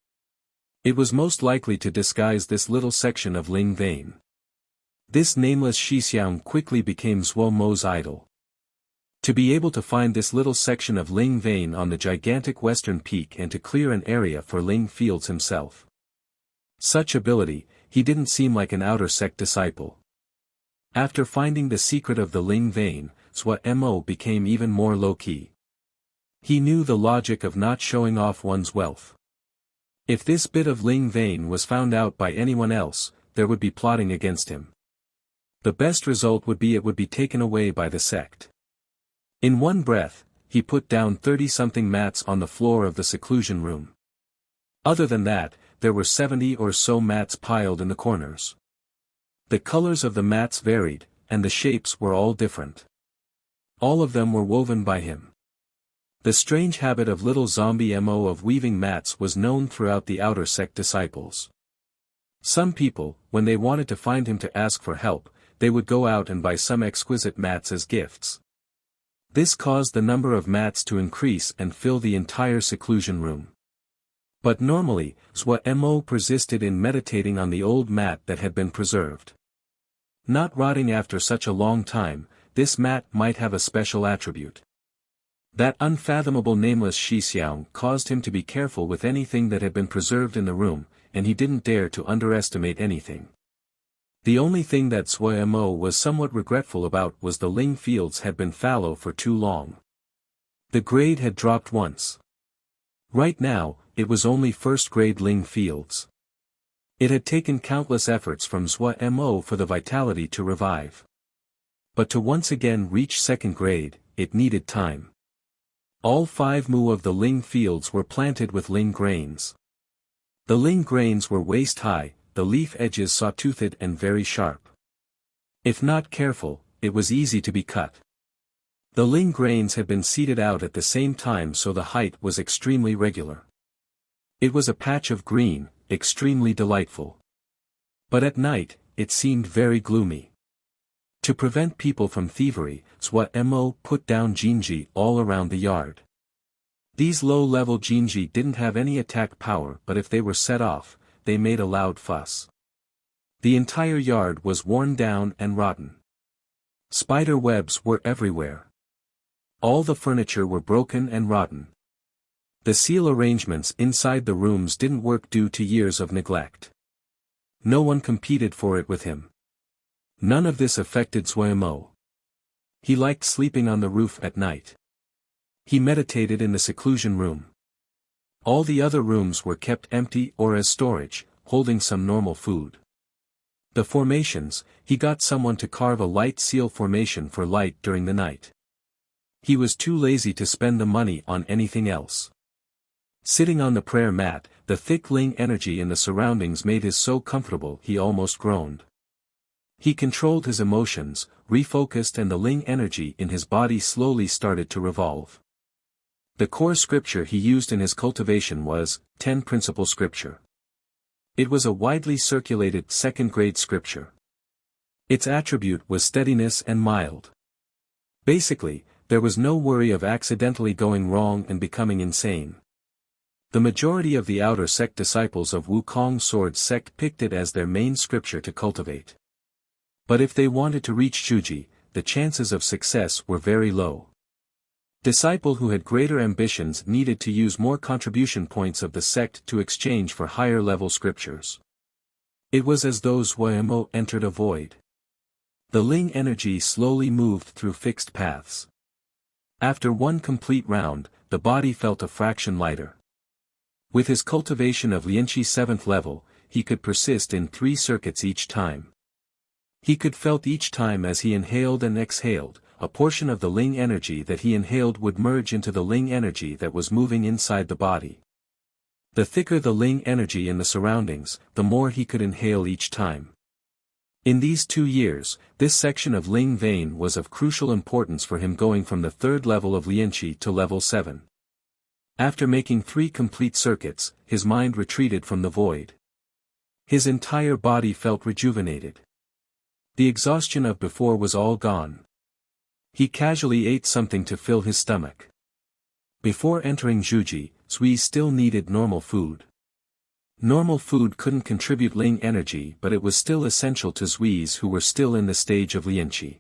[SPEAKER 1] It was most likely to disguise this little section of ling vein. This nameless Shixiang quickly became Suemo's idol. To be able to find this little section of ling vein on the gigantic western peak and to clear an area for ling fields himself. Such ability, he didn't seem like an outer sect disciple. After finding the secret of the ling vein, Suemo became even more low-key. He knew the logic of not showing off one's wealth. If this bit of Ling vein was found out by anyone else, there would be plotting against him. The best result would be it would be taken away by the sect. In one breath, he put down 30-something mats on the floor of the seclusion room. Other than that, there were 70 or so mats piled in the corners. The colors of the mats varied, and the shapes were all different. All of them were woven by him. The strange habit of little zombie Mo of weaving mats was known throughout the outer sect disciples. Some people, when they wanted to find him to ask for help, they would go out and buy some exquisite mats as gifts. This caused the number of mats to increase and fill the entire seclusion room. But normally, Zwa Mo persisted in meditating on the old mat that had been preserved. Not rotting after such a long time, this mat might have a special attribute. That unfathomable nameless Shixiang caused him to be careful with anything that had been preserved in the room, and he didn't dare to underestimate anything. The only thing that Zwa Mo was somewhat regretful about was the Ling fields had been fallow for too long. The grade had dropped once. Right now, it was only first-grade Ling fields. It had taken countless efforts from Zwa Mo for the vitality to revive. But to once again reach second grade, it needed time. All 5 mu of the Ling fields were planted with Ling grains. The Ling grains were waist-high, the leaf edges saw-toothed and very sharp. If not careful, it was easy to be cut. The Ling grains had been seeded out at the same time, so the height was extremely regular. It was a patch of green, extremely delightful. But at night, it seemed very gloomy. To prevent people from thievery, Zwa Mo put down Jinji all around the yard. These low-level Jinji didn't have any attack power, but if they were set off, they made a loud fuss. The entire yard was worn down and rotten. Spider webs were everywhere. All the furniture were broken and rotten. The seal arrangements inside the rooms didn't work due to years of neglect. No one competed for it with him. None of this affected Zwa Mo. He liked sleeping on the roof at night. He meditated in the seclusion room. All the other rooms were kept empty or as storage, holding some normal food. The formations, he got someone to carve a light seal formation for light during the night. He was too lazy to spend the money on anything else. Sitting on the prayer mat, the thick Ling energy in the surroundings made his so comfortable he almost groaned. He controlled his emotions, refocused, and the Ling energy in his body slowly started to revolve. The core scripture he used in his cultivation was 10 Principle Scripture. It was a widely circulated second-grade scripture. Its attribute was steadiness and mild. Basically, there was no worry of accidentally going wrong and becoming insane. The majority of the outer sect disciples of Wukong Sword sect picked it as their main scripture to cultivate. But if they wanted to reach Shuji, the chances of success were very low. Disciple who had greater ambitions needed to use more contribution points of the sect to exchange for higher-level scriptures. It was as though Zwa Mo entered a void. The Ling energy slowly moved through fixed paths. After one complete round, the body felt a fraction lighter. With his cultivation of Lianqi 7th level, he could persist in 3 circuits each time. He could felt each time as he inhaled and exhaled, a portion of the Ling energy that he inhaled would merge into the Ling energy that was moving inside the body. The thicker the Ling energy in the surroundings, the more he could inhale each time. In these 2 years, this section of Ling vein was of crucial importance for him, going from the 3rd level of Lianqi to level 7. After making 3 complete circuits, his mind retreated from the void. His entire body felt rejuvenated. The exhaustion of before was all gone. He casually ate something to fill his stomach. Before entering Zhuji, Zui still needed normal food. Normal food couldn't contribute Ling energy, but it was still essential to Zuis who were still in the stage of Lianqi.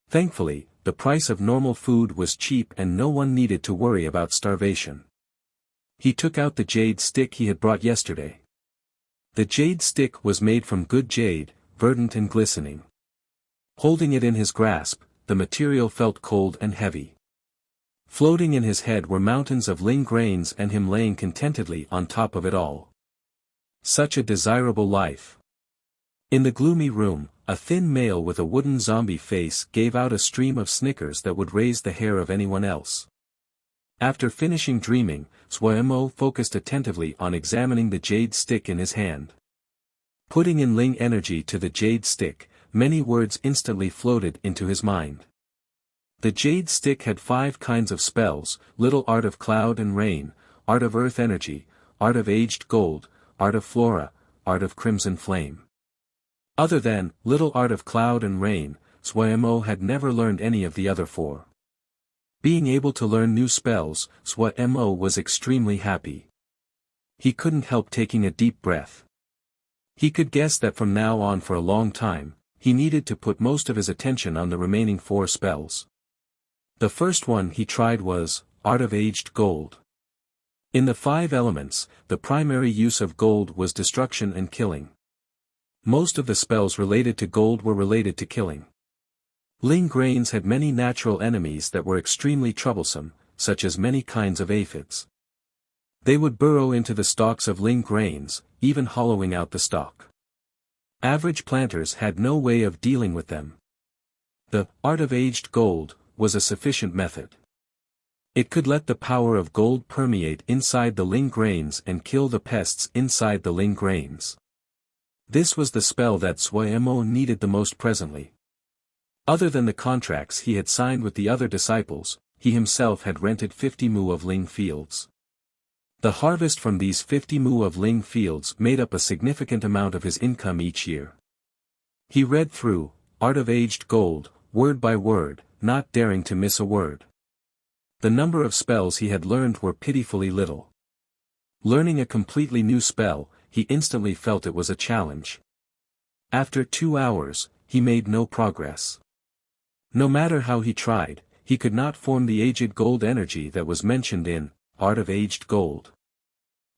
[SPEAKER 1] Thankfully, the price of normal food was cheap and no one needed to worry about starvation. He took out the jade stick he had brought yesterday. The jade stick was made from good jade, verdant and glistening. Holding it in his grasp, the material felt cold and heavy. Floating in his head were mountains of ling grains and him laying contentedly on top of it all. Such a desirable life. In the gloomy room, a thin male with a wooden zombie face gave out a stream of snickers that would raise the hair of anyone else. After finishing dreaming, Suemo focused attentively on examining the jade stick in his hand. Putting in ling energy to the jade stick, many words instantly floated into his mind. The jade stick had 5 kinds of spells: Little Art of Cloud and Rain, Art of Earth Energy, Art of Aged Gold, Art of Flora, Art of Crimson Flame. Other than Little Art of Cloud and Rain, Suemo had never learned any of the other 4. Being able to learn new spells, Suemo was extremely happy. He couldn't help taking a deep breath. He could guess that from now on for a long time, he needed to put most of his attention on the remaining 4 spells. The first one he tried was Art of Aged Gold. In the 5 elements, the primary use of gold was destruction and killing. Most of the spells related to gold were related to killing. Ling grains had many natural enemies that were extremely troublesome, such as many kinds of aphids. They would burrow into the stalks of ling grains, even hollowing out the stalk. Average planters had no way of dealing with them. The Art of Aged Gold was a sufficient method. It could let the power of gold permeate inside the ling grains and kill the pests inside the ling grains. This was the spell that Suemo needed the most presently. Other than the contracts he had signed with the other disciples, he himself had rented 50 mu of ling fields. The harvest from these 50 mu of ling fields made up a significant amount of his income each year. He read through Art of Aged Gold, word by word, not daring to miss a word. The number of spells he had learned were pitifully little. Learning a completely new spell, he instantly felt it was a challenge. After 2 hours, he made no progress. No matter how he tried, he could not form the aged gold energy that was mentioned in Art of Aged Gold.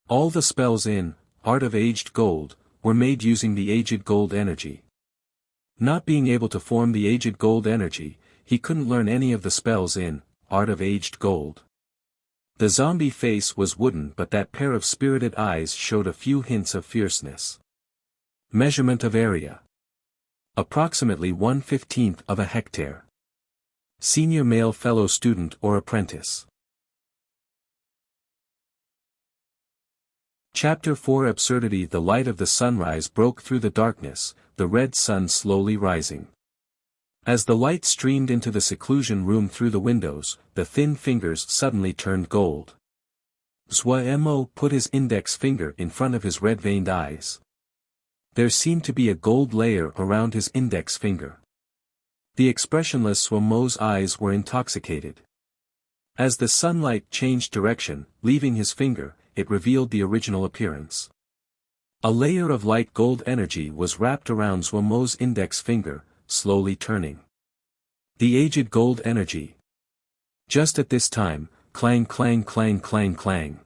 [SPEAKER 1] All the spells in Art of Aged Gold were made using the aged gold energy. Not being able to form the aged gold energy, he couldn't learn any of the spells in Art of Aged Gold. The zombie face was wooden, but that pair of spirited eyes showed a few hints of fierceness. Measurement of area. Approximately 1/15 of a hectare. Senior male fellow student or apprentice. Chapter 4 Absurdity. The light of the sunrise broke through the darkness, the red sun slowly rising. As the light streamed into the seclusion room through the windows, the thin fingers suddenly turned gold. Suemo put his index finger in front of his red-veined eyes. There seemed to be a gold layer around his index finger. The expressionless Suemo's eyes were intoxicated. As the sunlight changed direction, leaving his finger, it revealed the original appearance. A layer of light gold energy was wrapped around Suemo's index finger, slowly turning. The aged gold energy. Just at this time, clang clang clang clang clang.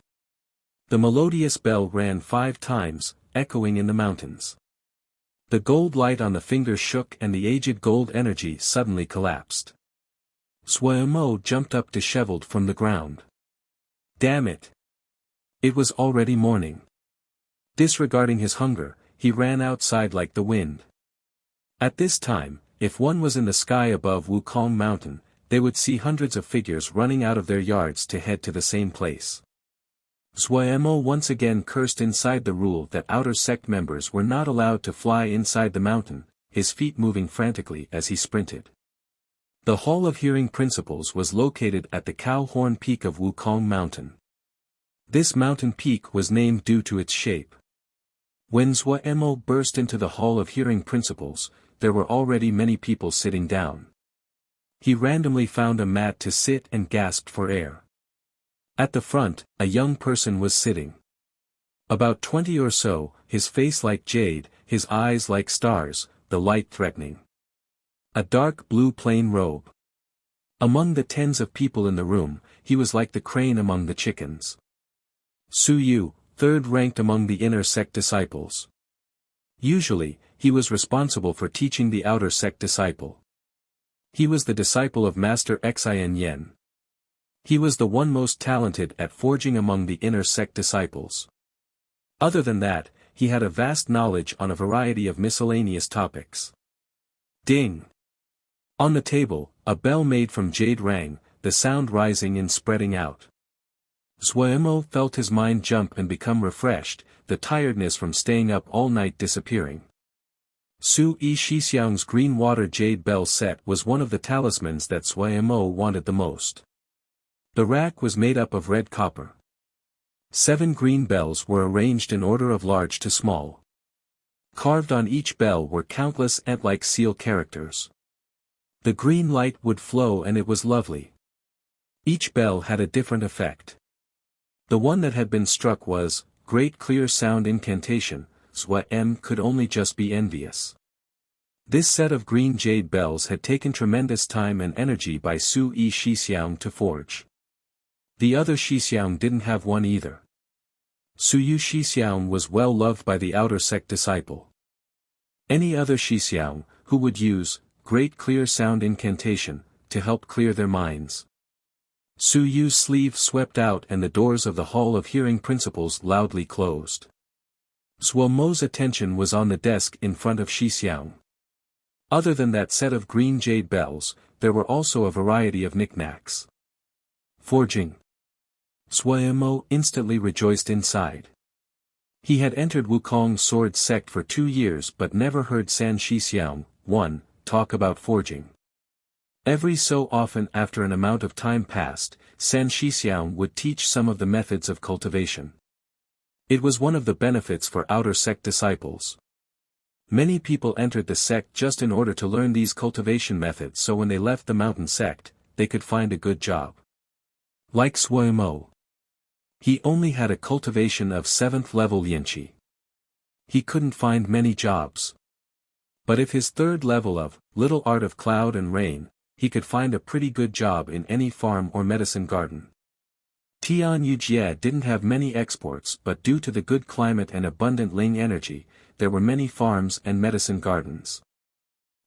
[SPEAKER 1] The melodious bell rang 5 times, echoing in the mountains. The gold light on the finger shook and the aged gold energy suddenly collapsed. Suemo jumped up disheveled from the ground. Damn it! It was already morning. Disregarding his hunger, he ran outside like the wind. At this time, if one was in the sky above Wukong Mountain, they would see hundreds of figures running out of their yards to head to the same place. Suemo once again cursed inside the rule that outer sect members were not allowed to fly inside the mountain, his feet moving frantically as he sprinted. The Hall of Hearing Principles was located at the Cow Horn Peak of Wukong Mountain. This mountain peak was named due to its shape. When Suemo burst into the Hall of Hearing Principles, there were already many people sitting down. He randomly found a mat to sit and gasped for air. At the front, a young person was sitting. About 20 or so, his face like jade, his eyes like stars, the light threatening. A dark blue plain robe. Among the tens of people in the room, he was like the crane among the chickens. Suyu, third ranked among the inner sect disciples. Usually, he was responsible for teaching the outer sect disciple. He was the disciple of Master Xin Yen. He was the one most talented at forging among the inner sect disciples. Other than that, he had a vast knowledge on a variety of miscellaneous topics. Ding! On the table, a bell made from jade rang, the sound rising and spreading out. Zhuemo felt his mind jump and become refreshed, the tiredness from staying up all night disappearing. Su-yi Shixiang's green water jade bell set was one of the talismans that Zhuemo wanted the most. The rack was made up of red copper. 7 green bells were arranged in order of large to small. Carved on each bell were countless ant-like seal characters. The green light would flow and it was lovely. Each bell had a different effect. The one that had been struck was, Great Clear Sound Incantation. Zhuem could only just be envious. This set of green jade bells had taken tremendous time and energy by Su-yi Shixiang to forge. The other Shixiang didn't have one either. Su-yi Shixiang was well loved by the outer sect disciple. Any other Shixiang, who would use, Great Clear Sound Incantation, to help clear their minds. Su-yu's sleeve swept out and the doors of the Hall of Hearing Principles loudly closed. Zhuemo's attention was on the desk in front of Shixiang. Other than that set of green jade bells, there were also a variety of knickknacks. Forging. Zhuemo instantly rejoiced inside. He had entered Wukong's sword sect for 2 years but never heard San Shixiang, 1, talk about forging. Every so often after an amount of time passed, San Shixiang would teach some of the methods of cultivation. It was one of the benefits for outer sect disciples. Many people entered the sect just in order to learn these cultivation methods so when they left the mountain sect, they could find a good job. Like Zhuemo. He only had a cultivation of 7th level Yanqi. He couldn't find many jobs. But if his 3rd level of Little Art of Cloud and Rain, he could find a pretty good job in any farm or medicine garden. Tian Yujie didn't have many exports but due to the good climate and abundant Ling energy, there were many farms and medicine gardens.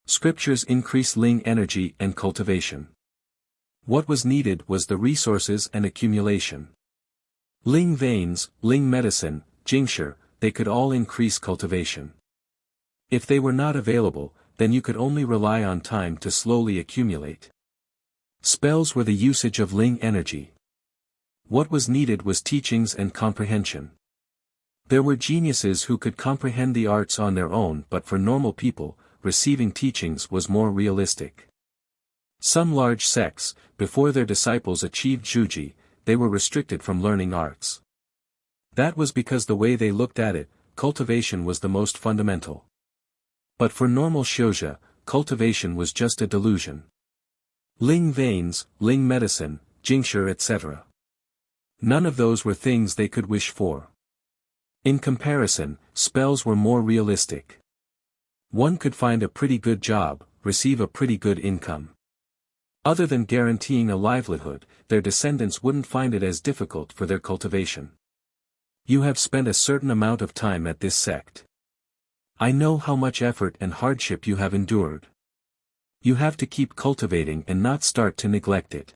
[SPEAKER 1] Scriptures increase Ling energy and cultivation. What was needed was the resources and accumulation. Ling veins, Ling medicine, Jingshi, they could all increase cultivation. If they were not available, then you could only rely on time to slowly accumulate. Spells were the usage of Ling energy. What was needed was teachings and comprehension. There were geniuses who could comprehend the arts on their own but for normal people, receiving teachings was more realistic. Some large sects, before their disciples achieved Zhuji, they were restricted from learning arts. That was because the way they looked at it, cultivation was the most fundamental. But for normal Shouja, cultivation was just a delusion. Ling veins, Ling medicine, Jingshi etc. None of those were things they could wish for. In comparison, spells were more realistic. One could find a pretty good job, receive a pretty good income. Other than guaranteeing a livelihood, their descendants wouldn't find it as difficult for their cultivation. You have spent a certain amount of time at this sect. I know how much effort and hardship you have endured. You have to keep cultivating and not start to neglect it.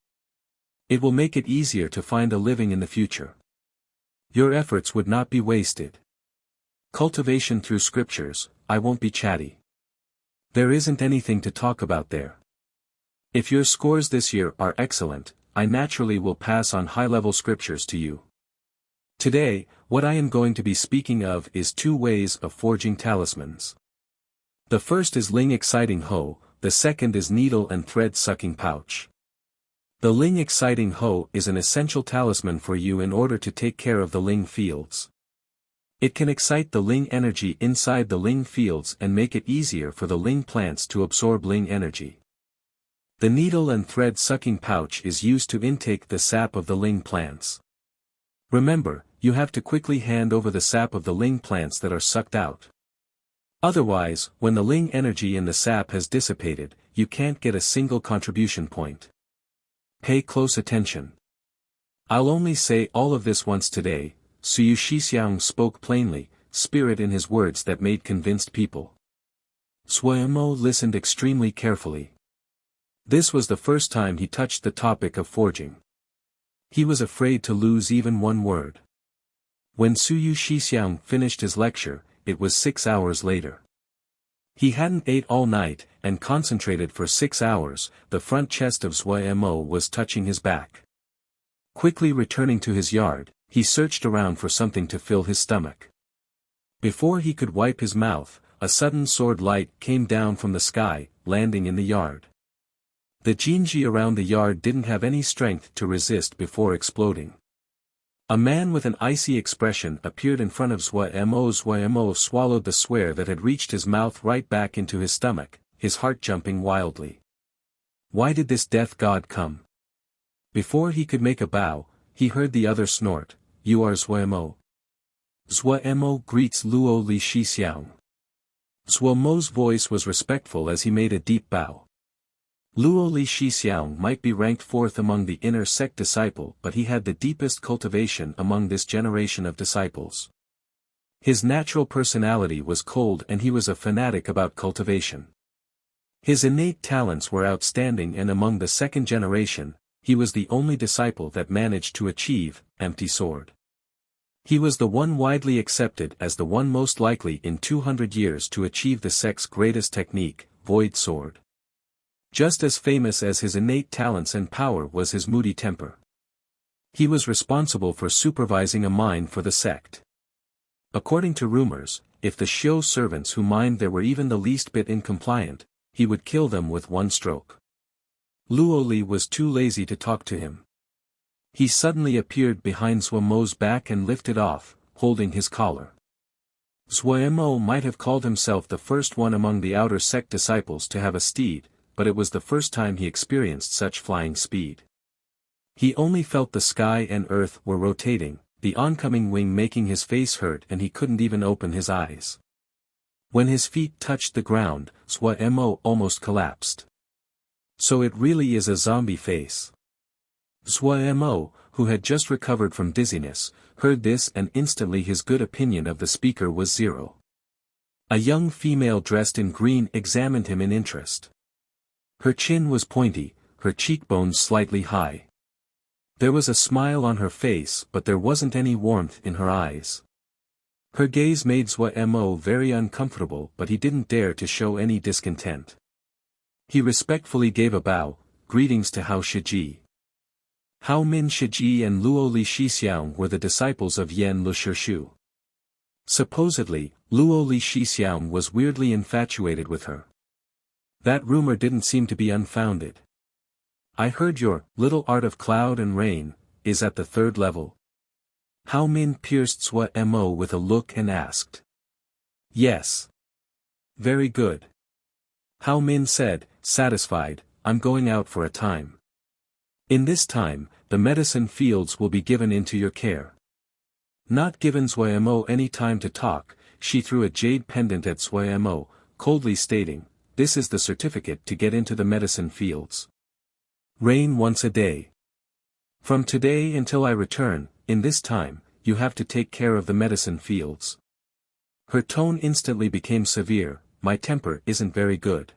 [SPEAKER 1] It will make it easier to find a living in the future. Your efforts would not be wasted. Cultivation through scriptures, I won't be chatty. There isn't anything to talk about there. If your scores this year are excellent, I naturally will pass on high-level scriptures to you. Today, what I am going to be speaking of is 2 ways of forging talismans. The first is Ling Exciting Hoe, the second is Needle and Thread Sucking Pouch. The Ling Exciting Hoe is an essential talisman for you in order to take care of the Ling fields. It can excite the Ling energy inside the Ling fields and make it easier for the Ling plants to absorb Ling energy. The Needle and Thread Sucking Pouch is used to intake the sap of the Ling plants. Remember, you have to quickly hand over the sap of the Ling plants that are sucked out. Otherwise, when the Ling energy in the sap has dissipated, you can't get a single contribution point. Pay close attention. I'll only say all of this once today. Su-yi Shixiang spoke plainly, spirit in his words that made convinced people. Zhuemo listened extremely carefully. This was the first time he touched the topic of forging. He was afraid to lose even one word. When Suyu Shixiang finished his lecture, it was 6 hours later. He hadn't ate all night, and concentrated for 6 hours. The front chest of Zhuo Mo was touching his back. Quickly returning to his yard, he searched around for something to fill his stomach. Before he could wipe his mouth, a sudden sword light came down from the sky, landing in the yard. The Jinji around the yard didn't have any strength to resist before exploding. A man with an icy expression appeared in front of Zhuo Mo. Zhuo Mo swallowed the swear that had reached his mouth right back into his stomach, his heart jumping wildly. Why did this death god come? Before he could make a bow, he heard the other snort, "You are Zhuo Mo." Zhuo Mo greets Luo Li Shixiang. Zhuo Mo's voice was respectful as he made a deep bow. Luo Li Shixiang might be ranked fourth among the inner sect disciple, but he had the deepest cultivation among this generation of disciples. His natural personality was cold and he was a fanatic about cultivation. His innate talents were outstanding, and among the second generation, he was the only disciple that managed to achieve empty sword. He was the one widely accepted as the one most likely in 200 years to achieve the sect's greatest technique, void sword. Just as famous as his innate talents and power was his moody temper. He was responsible for supervising a mine for the sect. According to rumors, if the Xiu servants who mined there were even the least bit incompliant, he would kill them with one stroke. Luo Li was too lazy to talk to him. He suddenly appeared behind Zhuo Mo's back and lifted off, holding his collar. Zhuo Mo might have called himself the first one among the outer sect disciples to have a steed, but it was the first time he experienced such flying speed. He only felt the sky and earth were rotating, the oncoming wing making his face hurt, and he couldn't even open his eyes. When his feet touched the ground, Zhuo Mo almost collapsed. So it really is a zombie face. Zhuo Mo, who had just recovered from dizziness, heard this, and instantly his good opinion of the speaker was zero. A young female dressed in green examined him in interest. Her chin was pointy, her cheekbones slightly high. There was a smile on her face, but there wasn't any warmth in her eyes. Her gaze made Zhuo Mo very uncomfortable, but he didn't dare to show any discontent. He respectfully gave a bow, "Greetings to Hao Shiji." Hao Min Shiji and Luo Li Shixiang were the disciples of Yan Lushirshu. Supposedly, Luo Li Shixiang was weirdly infatuated with her. That rumor didn't seem to be unfounded. "I heard your little art of cloud and rain is at the 3rd level." Hao Min pierced Zhuo Mo with a look and asked. "Yes." "Very good." Hao Min said, satisfied, "I'm going out for a time. In this time, the medicine fields will be given into your care." Not given Zhuo Mo any time to talk, she threw a jade pendant at Zhuo Mo, coldly stating, "This is the certificate to get into the medicine fields. Rain once a day. From today until I return, in this time, you have to take care of the medicine fields." Her tone instantly became severe. "My temper isn't very good.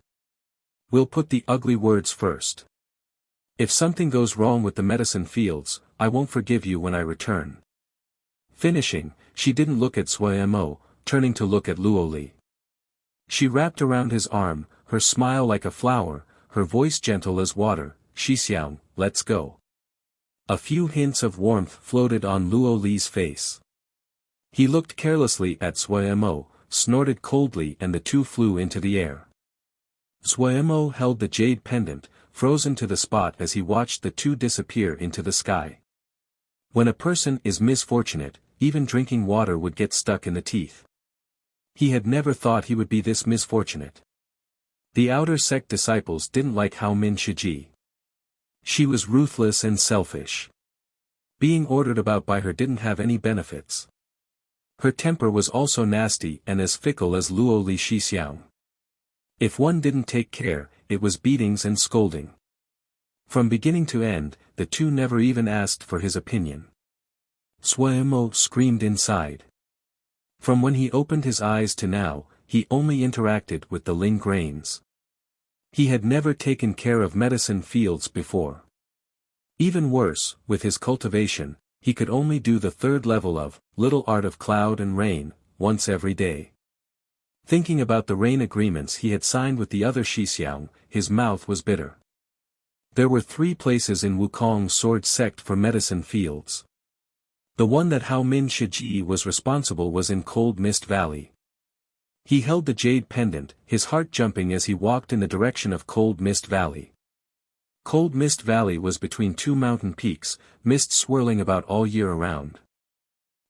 [SPEAKER 1] We'll put the ugly words first. If something goes wrong with the medicine fields, I won't forgive you when I return." Finishing, she didn't look at Zhuo Mo, turning to look at Luo Li. She wrapped around his arm, her smile like a flower, her voice gentle as water, "Shixiang, let's go." A few hints of warmth floated on Luo Li's face. He looked carelessly at Zhuo Mo, snorted coldly, and the two flew into the air. Zhuo Mo held the jade pendant, frozen to the spot as he watched the two disappear into the sky. When a person is misfortunate, even drinking water would get stuck in the teeth. He had never thought he would be this misfortunate. The outer sect disciples didn't like Hao Min Shiji. She was ruthless and selfish. Being ordered about by her didn't have any benefits. Her temper was also nasty and as fickle as Luo Li Shixiang. If one didn't take care, it was beatings and scolding. From beginning to end, the two never even asked for his opinion. Zhuo Mo screamed inside. From when he opened his eyes to now, he only interacted with the Ling grains. He had never taken care of medicine fields before. Even worse, with his cultivation, he could only do the third level of Little Art of Cloud and Rain, once every day. Thinking about the rain agreements he had signed with the other Shixiang, his mouth was bitter. There were 3 places in Wukong's sword sect for medicine fields. The one that Hao Min Shiji was responsible was in Cold Mist Valley. He held the jade pendant, his heart jumping as he walked in the direction of Cold Mist Valley. Cold Mist Valley was between 2 mountain peaks, mist swirling about all year around.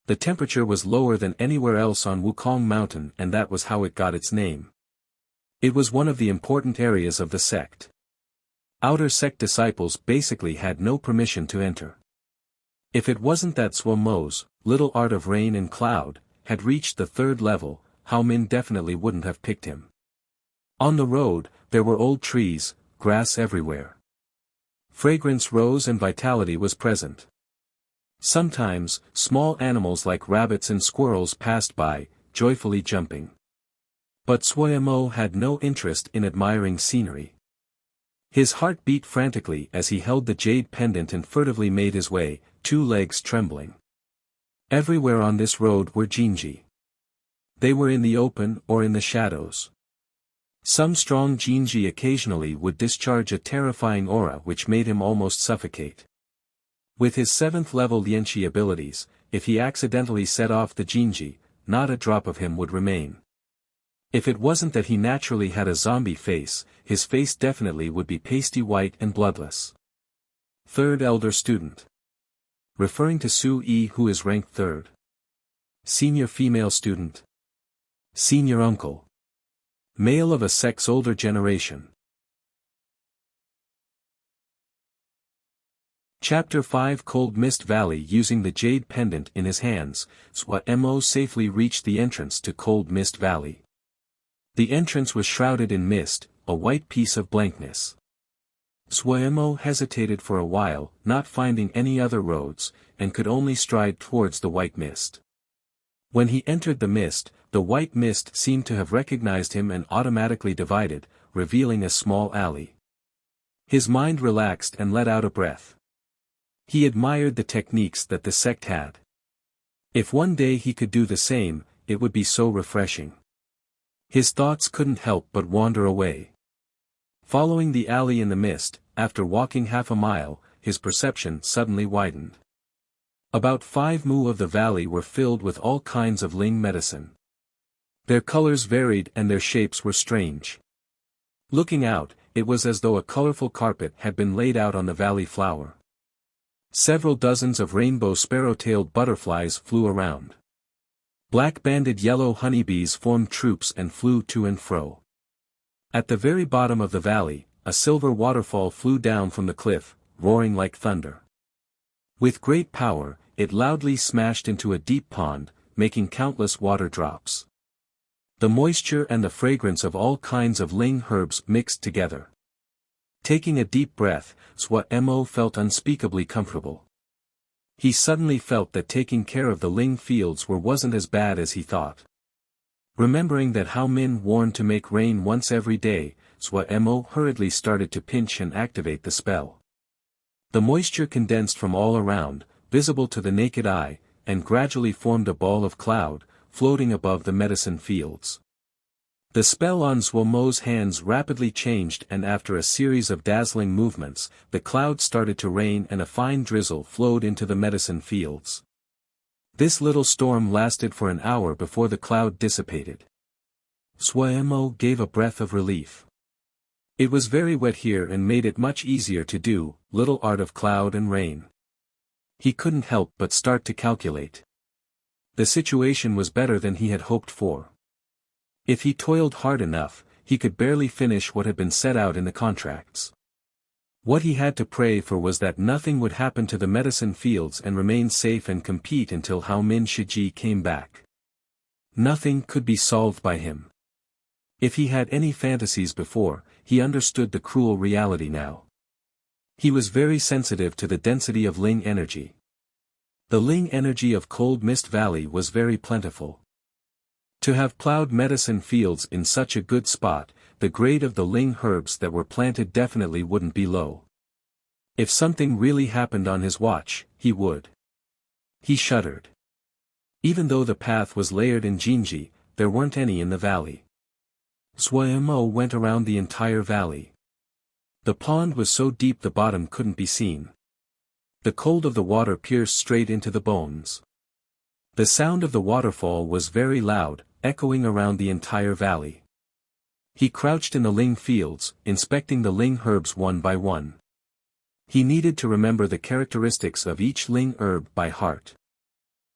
[SPEAKER 1] The temperature was lower than anywhere else on Wukong Mountain, and that was how it got its name. It was one of the important areas of the sect. Outer sect disciples basically had no permission to enter. If it wasn't that Suo Mo's Little Art of Rain and Cloud had reached the 3rd level, Hao Min definitely wouldn't have picked him. On the road, there were old trees, grass everywhere. Fragrance rose and vitality was present. Sometimes, small animals like rabbits and squirrels passed by, joyfully jumping. But Suo Mo had no interest in admiring scenery. His heart beat frantically as he held the jade pendant and furtively made his way, 2 legs trembling. Everywhere on this road were Jinji. They were in the open or in the shadows. Some strong Jinji occasionally would discharge a terrifying aura which made him almost suffocate. With his 7th level Lianqi abilities, if he accidentally set off the Jinji, not a drop of him would remain. If it wasn't that he naturally had a zombie face, his face definitely would be pasty white and bloodless. 3rd Elder Student. Referring to Su Yi, who is ranked 3rd. Senior Female Student. Senior Uncle. Male of a sex older generation. Chapter 5 Cold Mist Valley. Using the jade pendant in his hands, Suo Mo safely reached the entrance to Cold Mist Valley. The entrance was shrouded in mist, a white piece of blankness. Suo Mo hesitated for a while, not finding any other roads, and could only stride towards the white mist. When he entered the mist, the white mist seemed to have recognized him and automatically divided, revealing a small alley. His mind relaxed and let out a breath. He admired the techniques that the sect had. If one day he could do the same, it would be so refreshing. His thoughts couldn't help but wander away. Following the alley in the mist, after walking half a mile, his perception suddenly widened. About 5 mu of the valley were filled with all kinds of Ling medicine. Their colors varied and their shapes were strange. Looking out, it was as though a colorful carpet had been laid out on the valley floor. Several dozens of rainbow sparrow-tailed butterflies flew around. Black-banded yellow honeybees formed troops and flew to and fro. At the very bottom of the valley, a silver waterfall flew down from the cliff, roaring like thunder. With great power, it loudly smashed into a deep pond, making countless water drops. The moisture and the fragrance of all kinds of Ling herbs mixed together. Taking a deep breath, Suo Mo felt unspeakably comfortable. He suddenly felt that taking care of the Ling fields wasn't as bad as he thought. Remembering that Hao Min warned to make rain once every day, Suo Mo hurriedly started to pinch and activate the spell. The moisture condensed from all around, visible to the naked eye, and gradually formed a ball of cloud, floating above the medicine fields. The spell on Suo Mo's hands rapidly changed, and after a series of dazzling movements, the cloud started to rain and a fine drizzle flowed into the medicine fields. This little storm lasted for an hour before the cloud dissipated. Suo Mo gave a breath of relief. It was very wet here and made it much easier to do Little Art of Cloud and Rain. He couldn't help but start to calculate. The situation was better than he had hoped for. If he toiled hard enough, he could barely finish what had been set out in the contracts. What he had to pray for was that nothing would happen to the medicine fields and remain safe and compete until Hao Min Shiji came back. Nothing could be solved by him. If he had any fantasies before, he understood the cruel reality now. He was very sensitive to the density of Ling energy. The Ling energy of Cold Mist Valley was very plentiful. To have plowed medicine fields in such a good spot, the grade of the Ling herbs that were planted definitely wouldn't be low. If something really happened on his watch, he would. He shuddered. Even though the path was layered in Jinji, there weren't any in the valley. Zhuemo went around the entire valley. The pond was so deep the bottom couldn't be seen. The cold of the water pierced straight into the bones. The sound of the waterfall was very loud, echoing around the entire valley. He crouched in the ling fields, inspecting the ling herbs one by one. He needed to remember the characteristics of each ling herb by heart.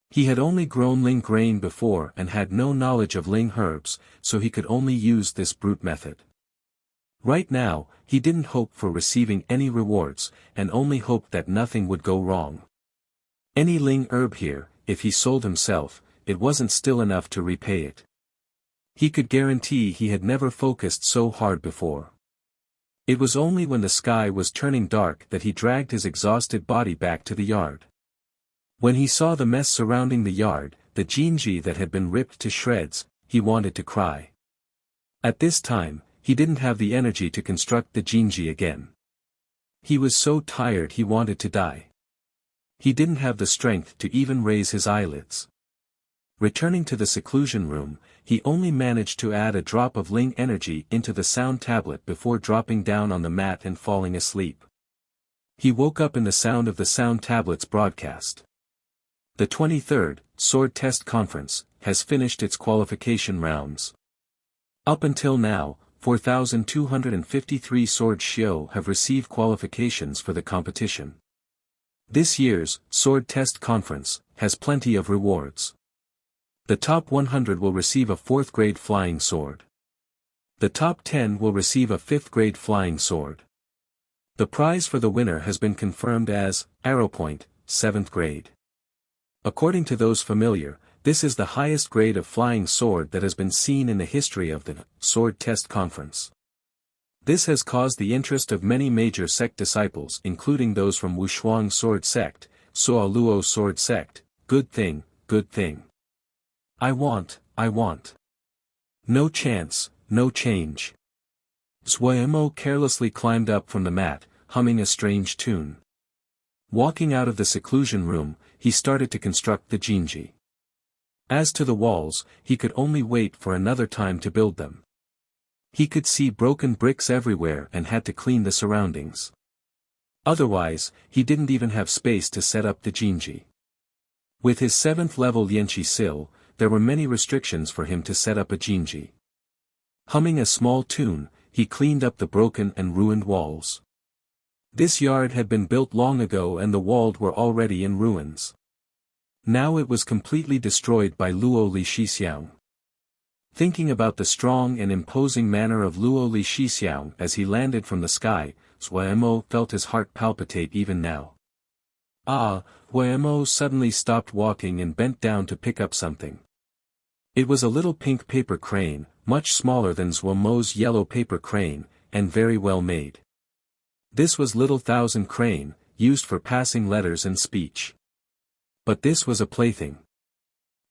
[SPEAKER 1] He had only grown ling grain before and had no knowledge of ling herbs, so he could only use this brute method. Right now, he didn't hope for receiving any rewards, and only hoped that nothing would go wrong. Any ling herb here, if he sold himself, it wasn't still enough to repay it. He could guarantee he had never focused so hard before. It was only when the sky was turning dark that he dragged his exhausted body back to the yard. When he saw the mess surrounding the yard, the Jinji that had been ripped to shreds, he wanted to cry. At this time, he didn't have the energy to construct the Jinji again. He was so tired he wanted to die. He didn't have the strength to even raise his eyelids. Returning to the seclusion room, he only managed to add a drop of ling energy into the sound tablet before dropping down on the mat and falling asleep. He woke up in the sound of the sound tablet's broadcast. The 23rd Sword Test Conference has finished its qualification rounds. Up until now, 4,253 sword shio have received qualifications for the competition. This year's Sword Test Conference has plenty of rewards. The top 100 will receive a 4th grade flying sword. The top 10 will receive a 5th grade flying sword. The prize for the winner has been confirmed as Arrow Point, 7th grade. According to those familiar, this is the highest grade of flying sword that has been seen in the history of the Sword Test Conference. This has caused the interest of many major sect disciples, including those from Wushuang Sword Sect, Soaluo Sword Sect. Good thing, good thing. I want. No chance, no change. Zhuemo carelessly climbed up from the mat, humming a strange tune. Walking out of the seclusion room, he started to construct the Jinji. As to the walls, he could only wait for another time to build them. He could see broken bricks everywhere and had to clean the surroundings. Otherwise, he didn't even have space to set up the Jinji. With his 7th level Yanqi Sil, there were many restrictions for him to set up a Jinji. Humming a small tune, he cleaned up the broken and ruined walls. This yard had been built long ago and the walls were already in ruins. Now it was completely destroyed by Luo Li Shixiang. Thinking about the strong and imposing manner of Luo Li Shixiang as he landed from the sky, Zhuemo felt his heart palpitate even now. Zhuemo suddenly stopped walking and bent down to pick up something. It was a little pink paper crane, much smaller than Zhuemo's yellow paper crane, and very well made. This was Little Thousand Crane, used for passing letters and speech. But this was a plaything.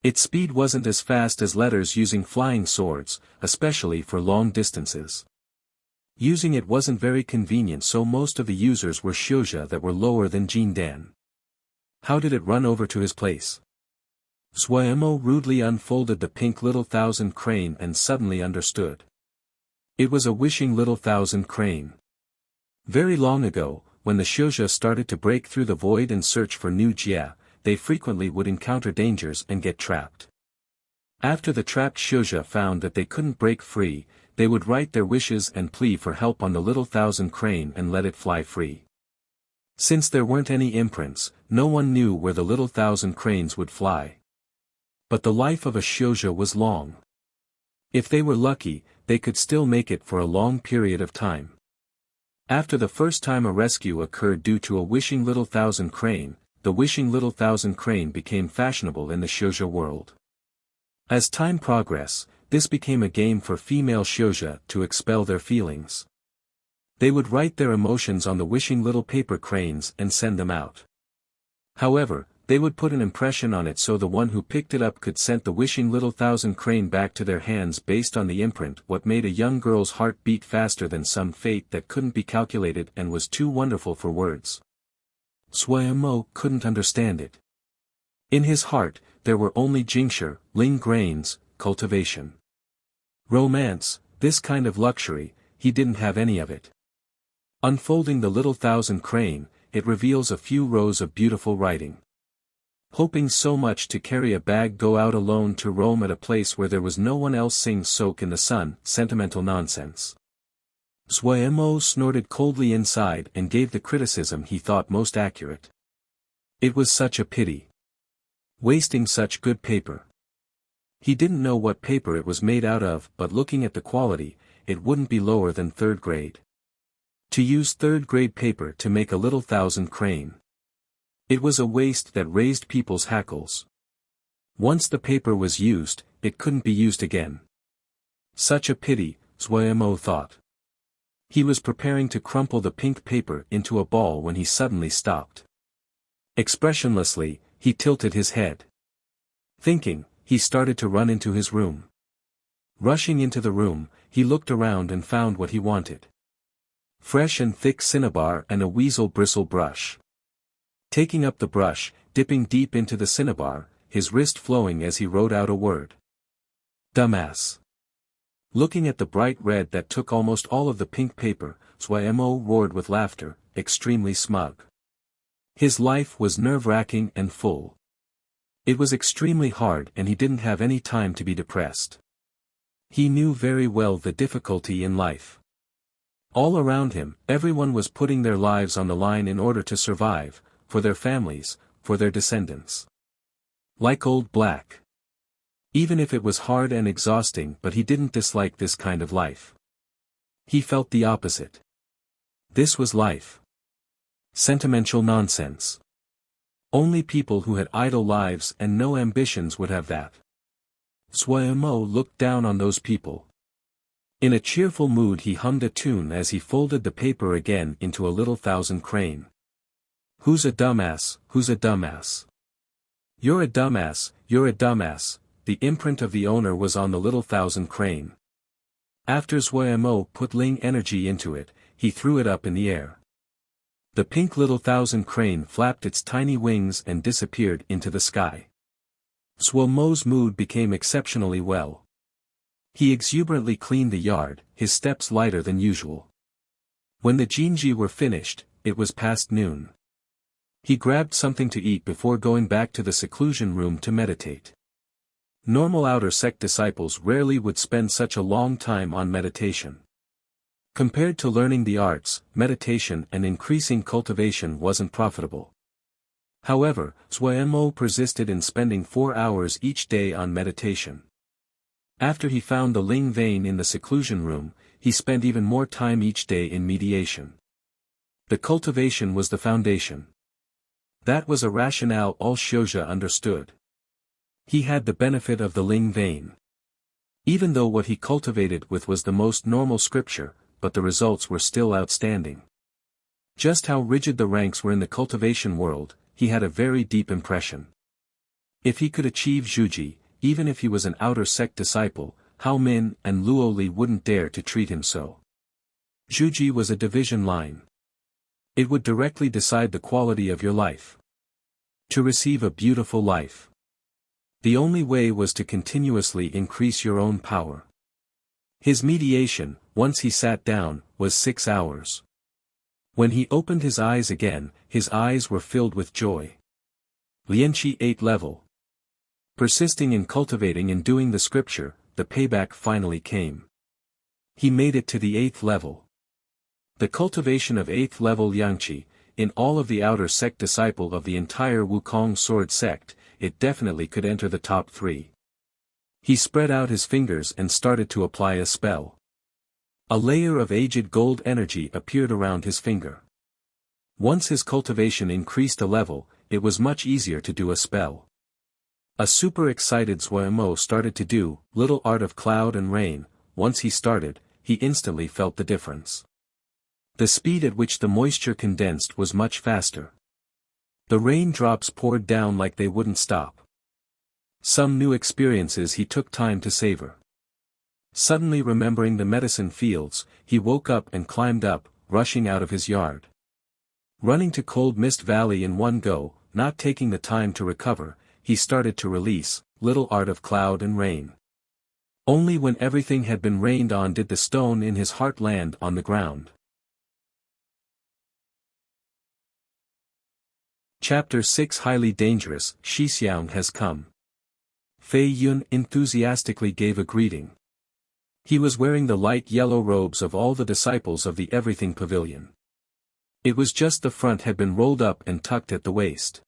[SPEAKER 1] Its speed wasn't as fast as letters using flying swords, especially for long distances. Using it wasn't very convenient, so most of the users were Xiuzha that were lower than Jindan. How did it run over to his place? Zhuemo rudely unfolded the pink Little Thousand Crane and suddenly understood. It was a wishing Little Thousand Crane. Very long ago, when the Xiuzha started to break through the void and search for new Jia, they frequently would encounter dangers and get trapped. After the trapped Xiuzha found that they couldn't break free, they would write their wishes and plea for help on the Little Thousand Crane and let it fly free. Since there weren't any imprints, no one knew where the Little Thousand Cranes would fly. But the life of a Xiuzha was long. If they were lucky, they could still make it for a long period of time. After the first time a rescue occurred due to a wishing Little Thousand Crane, the wishing Little Thousand Crane became fashionable in the Xiuzha world. As time progressed, this became a game for female Xiuzha to expel their feelings. They would write their emotions on the wishing little paper cranes and send them out. However, they would put an impression on it so the one who picked it up could send the wishing little thousand crane back to their hands based on the imprint. What made a young girl's heart beat faster than some fate that couldn't be calculated and was too wonderful for words. Mo couldn't understand it. In his heart, there were only Jingshi, Ling grains, cultivation. Romance, this kind of luxury, he didn't have any of it. Unfolding the little thousand crane, it reveals a few rows of beautiful writing. Hoping so much to carry a bag, go out alone to roam at a place where there was no one else, sing soak in the sun, sentimental nonsense. Mo snorted coldly inside and gave the criticism he thought most accurate. It was such a pity. Wasting such good paper. He didn't know what paper it was made out of, but looking at the quality, it wouldn't be lower than third grade. To use third-grade paper to make a little thousand crane. It was a waste that raised people's hackles. Once the paper was used, it couldn't be used again. Such a pity, Mo thought. He was preparing to crumple the pink paper into a ball when he suddenly stopped. Expressionlessly, he tilted his head. Thinking, he started to run into his room. Rushing into the room, he looked around and found what he wanted. Fresh and thick cinnabar and a weasel bristle brush. Taking up the brush, dipping deep into the cinnabar, his wrist flowing as he wrote out a word. Dumbass. Looking at the bright red that took almost all of the pink paper, Mo roared with laughter, extremely smug. His life was nerve-wracking and full. It was extremely hard and he didn't have any time to be depressed. He knew very well the difficulty in life. All around him, everyone was putting their lives on the line in order to survive, for their families, for their descendants. Like old Black. Even if it was hard and exhausting, but he didn't dislike this kind of life. He felt the opposite. This was life. Sentimental nonsense. Only people who had idle lives and no ambitions would have that. Mo looked down on those people. In a cheerful mood he hummed a tune as he folded the paper again into a little thousand crane. Who's a dumbass, who's a dumbass? You're a dumbass, you're a dumbass, the imprint of the owner was on the little thousand crane. After Mo put Ling energy into it, he threw it up in the air. The pink little thousand crane flapped its tiny wings and disappeared into the sky. Mo's mood became exceptionally well. He exuberantly cleaned the yard, his steps lighter than usual. When the Jinji were finished, it was past noon. He grabbed something to eat before going back to the seclusion room to meditate. Normal outer sect disciples rarely would spend such a long time on meditation. Compared to learning the arts, meditation and increasing cultivation wasn't profitable. However, Mo persisted in spending 4 hours each day on meditation. After he found the Ling vein in the seclusion room, he spent even more time each day in mediation. The cultivation was the foundation. That was a rationale all Shouja understood. He had the benefit of the Ling vein. Even though what he cultivated with was the most normal scripture, but the results were still outstanding. Just how rigid the ranks were in the cultivation world, he had a very deep impression. If he could achieve Zhuji, even if he was an outer sect disciple, Hao Min and Luo Li wouldn't dare to treat him so. Zhuji was a division line. It would directly decide the quality of your life. To receive a beautiful life. The only way was to continuously increase your own power. His mediation, once he sat down, was 6 hours. When he opened his eyes again, his eyes were filled with joy. Lianqi 8 level. Persisting in cultivating and doing the scripture, the payback finally came. He made it to the 8th level. The cultivation of 8th level Liangqi, in all of the outer sect disciple of the entire Wukong sword sect, it definitely could enter the top 3. He spread out his fingers and started to apply a spell. A layer of aged gold energy appeared around his finger. Once his cultivation increased a level, it was much easier to do a spell. A super excited Mo started to do little art of cloud and rain. Once he started, he instantly felt the difference. The speed at which the moisture condensed was much faster. The raindrops poured down like they wouldn't stop. Some new experiences he took time to savor. Suddenly remembering the medicine fields, he woke up and climbed up, rushing out of his yard. Running to Cold Mist Valley in one go, not taking the time to recover, he started to release, little art of cloud and rain. Only when everything had been rained on did the stone in his heart land on the ground. Chapter 6 Highly Dangerous, Shixiang has come. Fei Yun enthusiastically gave a greeting. He was wearing the light yellow robes of all the disciples of the Everything Pavilion. It was just the front had been rolled up and tucked at the waist.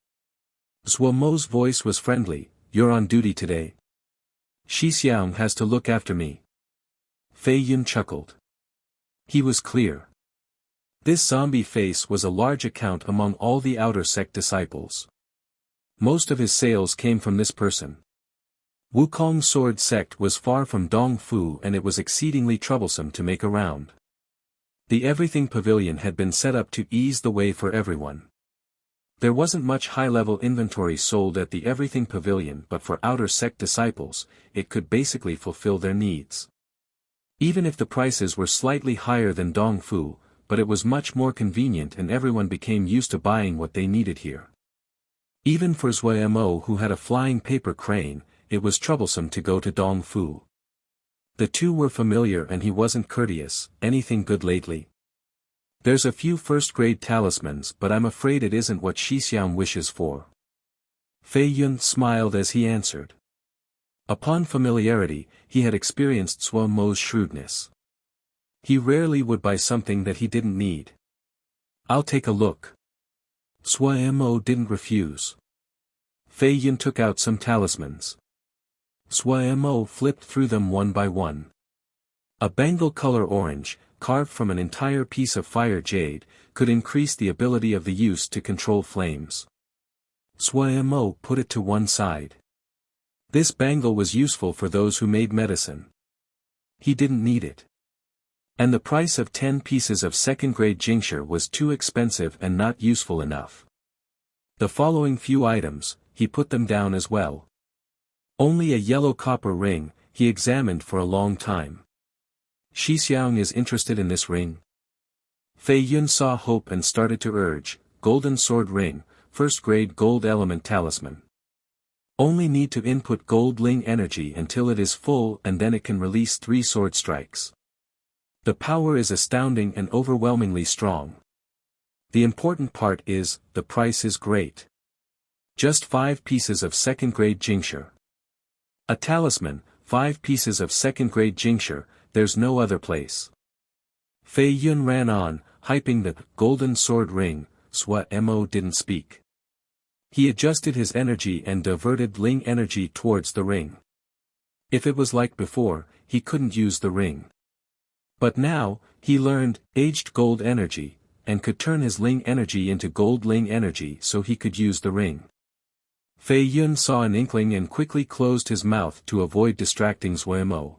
[SPEAKER 1] Zhuo Mo's voice was friendly. "You're on duty today. Shixiang has to look after me." Fei Yun chuckled. He was clear. This zombie face was a large account among all the outer sect disciples. Most of his sales came from this person. Wukong's sword sect was far from Dong Fu and it was exceedingly troublesome to make around. The Everything Pavilion had been set up to ease the way for everyone. There wasn't much high-level inventory sold at the Everything Pavilion, but for outer sect disciples, it could basically fulfill their needs. Even if the prices were slightly higher than Dong Fu, but it was much more convenient and everyone became used to buying what they needed here. Even for Zhuo Mo who had a flying paper crane, it was troublesome to go to Dong Fu. The two were familiar and he wasn't courteous. "Anything good lately?" "There's a few first-grade talismans but I'm afraid it isn't what Shixiang wishes for." Fei Yun smiled as he answered. Upon familiarity, he had experienced Zhuo Mo's shrewdness. He rarely would buy something that he didn't need. "I'll take a look." Zhuo Mo didn't refuse. Fei Yun took out some talismans. Zhuo Mo flipped through them one by one. A bangle color orange, carved from an entire piece of fire jade, could increase the ability of the use to control flames. Zhuo Mo put it to one side. This bangle was useful for those who made medicine. He didn't need it. And the price of 10 pieces of second-grade jingsha was too expensive and not useful enough. The following few items, he put them down as well. Only a yellow copper ring, he examined for a long time. "Shixiang is interested in this ring?" Fei Yun saw hope and started to urge, "Golden sword ring, first-grade gold element talisman. Only need to input gold ling energy until it is full and then it can release 3 sword strikes. The power is astounding and overwhelmingly strong. The important part is, the price is great. Just 5 pieces of second-grade jingsha. A talisman, 5 pieces of second-grade jingsha, there's no other place." Fei Yun ran on, hyping the golden sword ring. Zhuo Mo didn't speak. He adjusted his energy and diverted ling energy towards the ring. If it was like before, he couldn't use the ring. But now, he learned, aged gold energy, and could turn his ling energy into gold ling energy so he could use the ring. Fei Yun saw an inkling and quickly closed his mouth to avoid distracting Zhuo Mo.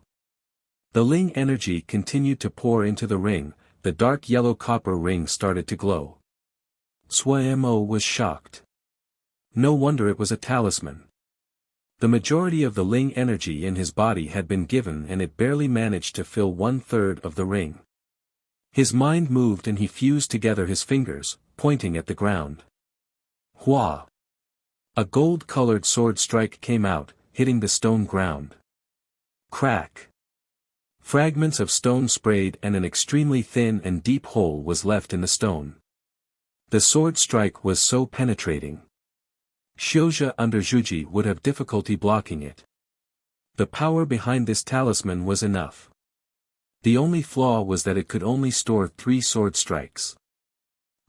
[SPEAKER 1] The ling energy continued to pour into the ring, the dark yellow copper ring started to glow. Zhuo Mo was shocked. No wonder it was a talisman. The majority of the ling energy in his body had been given and it barely managed to fill 1/3 of the ring. His mind moved and he fused together his fingers, pointing at the ground. Hua! A gold-colored sword strike came out, hitting the stone ground. Crack! Fragments of stone sprayed and an extremely thin and deep hole was left in the stone. The sword strike was so penetrating. Xiuzhe under Zhuji would have difficulty blocking it. The power behind this talisman was enough. The only flaw was that it could only store 3 sword strikes.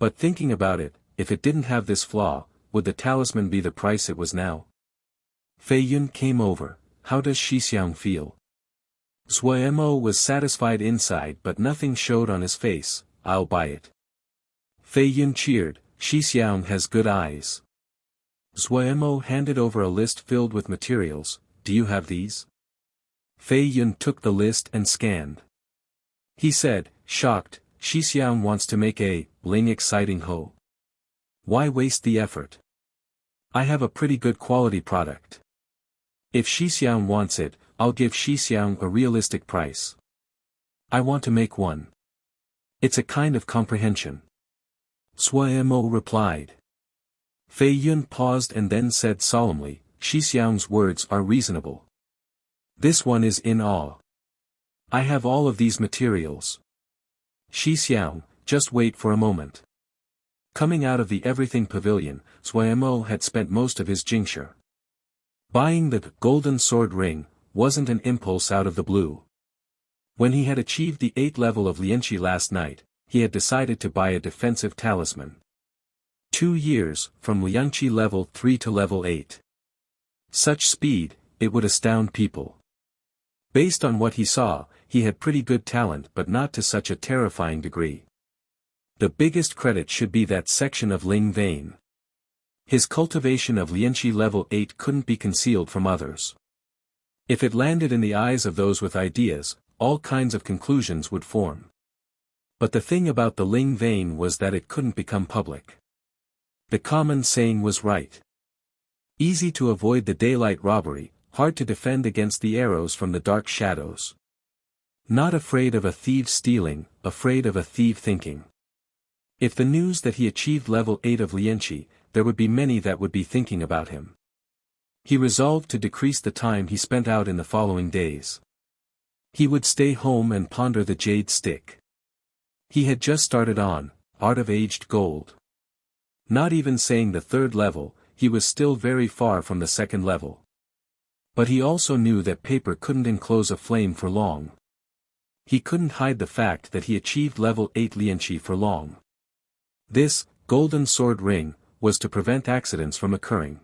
[SPEAKER 1] But thinking about it, if it didn't have this flaw, would the talisman be the price it was now? Fei Yun came over. "How does Shixiang feel?" Zhuo Mo was satisfied inside but nothing showed on his face. "I'll buy it." Fei Yun cheered. "Shixiang has good eyes." Zhuo Mo handed over a list filled with materials. "Do you have these?" Fei Yun took the list and scanned. He said, shocked, "Shixiang wants to make a ling exciting ho." Why waste the effort? I have a pretty good quality product. If Shixiang wants it, I'll give Shixiang a realistic price. I want to make one. It's a kind of comprehension. Suemo replied. Fei Yun paused and then said solemnly, Shixiang's words are reasonable. This one is in awe. I have all of these materials. Shixiang, just wait for a moment. Coming out of the Everything Pavilion, Suemo had spent most of his jingsha. Buying the golden sword ring wasn't an impulse out of the blue. When he had achieved the 8th level of Lianqi last night, he had decided to buy a defensive talisman. 2 years, from Lianqi level 3 to level 8. Such speed, it would astound people. Based on what he saw, he had pretty good talent but not to such a terrifying degree. The biggest credit should be that section of Ling vein. His cultivation of Lianqi level 8 couldn't be concealed from others. If it landed in the eyes of those with ideas, all kinds of conclusions would form. But the thing about the Ling vein was that it couldn't become public. The common saying was right. Easy to avoid the daylight robbery, hard to defend against the arrows from the dark shadows. Not afraid of a thief stealing, afraid of a thief thinking. If the news that he achieved level 8 of Lianqi, there would be many that would be thinking about him. He resolved to decrease the time he spent out in the following days. He would stay home and ponder the jade stick. He had just started on, Art of Aged Gold. Not even saying the 3rd level, he was still very far from the 2nd level. But he also knew that paper couldn't enclose a flame for long. He couldn't hide the fact that he achieved level 8 Lianqi for long. This, golden sword ring, was to prevent accidents from occurring.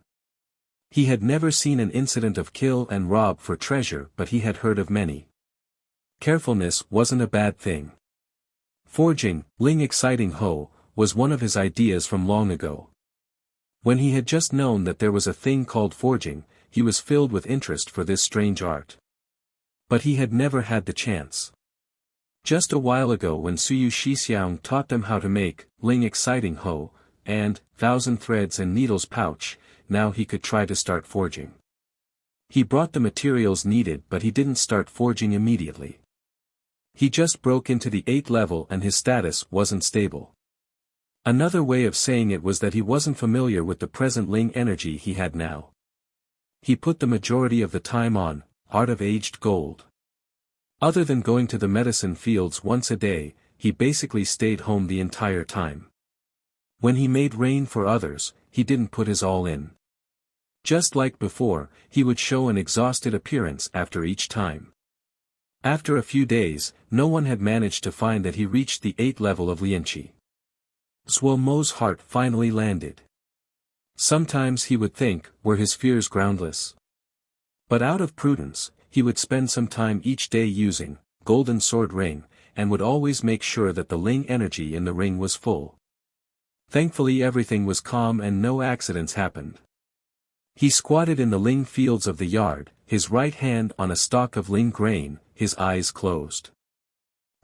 [SPEAKER 1] He had never seen an incident of kill and rob for treasure, but he had heard of many. Carefulness wasn't a bad thing. Forging, Ling Exciting Ho, was one of his ideas from long ago. When he had just known that there was a thing called forging, he was filled with interest for this strange art. But he had never had the chance. Just a while ago when Suyu Shixiang taught them how to make Ling Exciting Ho, and 1,000 threads and needles pouch, now he could try to start forging. He brought the materials needed but he didn't start forging immediately. He just broke into the 8th level and his status wasn't stable. Another way of saying it was that he wasn't familiar with the present Ling energy he had now. He put the majority of the time on Art of Aged Gold. Other than going to the medicine fields once a day, he basically stayed home the entire time. When he made rain for others, he didn't put his all in. Just like before, he would show an exhausted appearance after each time. After a few days, no one had managed to find that he reached the 8th level of Lianqi. Suomo's heart finally landed. Sometimes he would think, were his fears groundless? But out of prudence, he would spend some time each day using golden sword ring, and would always make sure that the Ling energy in the ring was full. Thankfully everything was calm and no accidents happened. He squatted in the Ling fields of the yard, his right hand on a stalk of Ling grain, his eyes closed.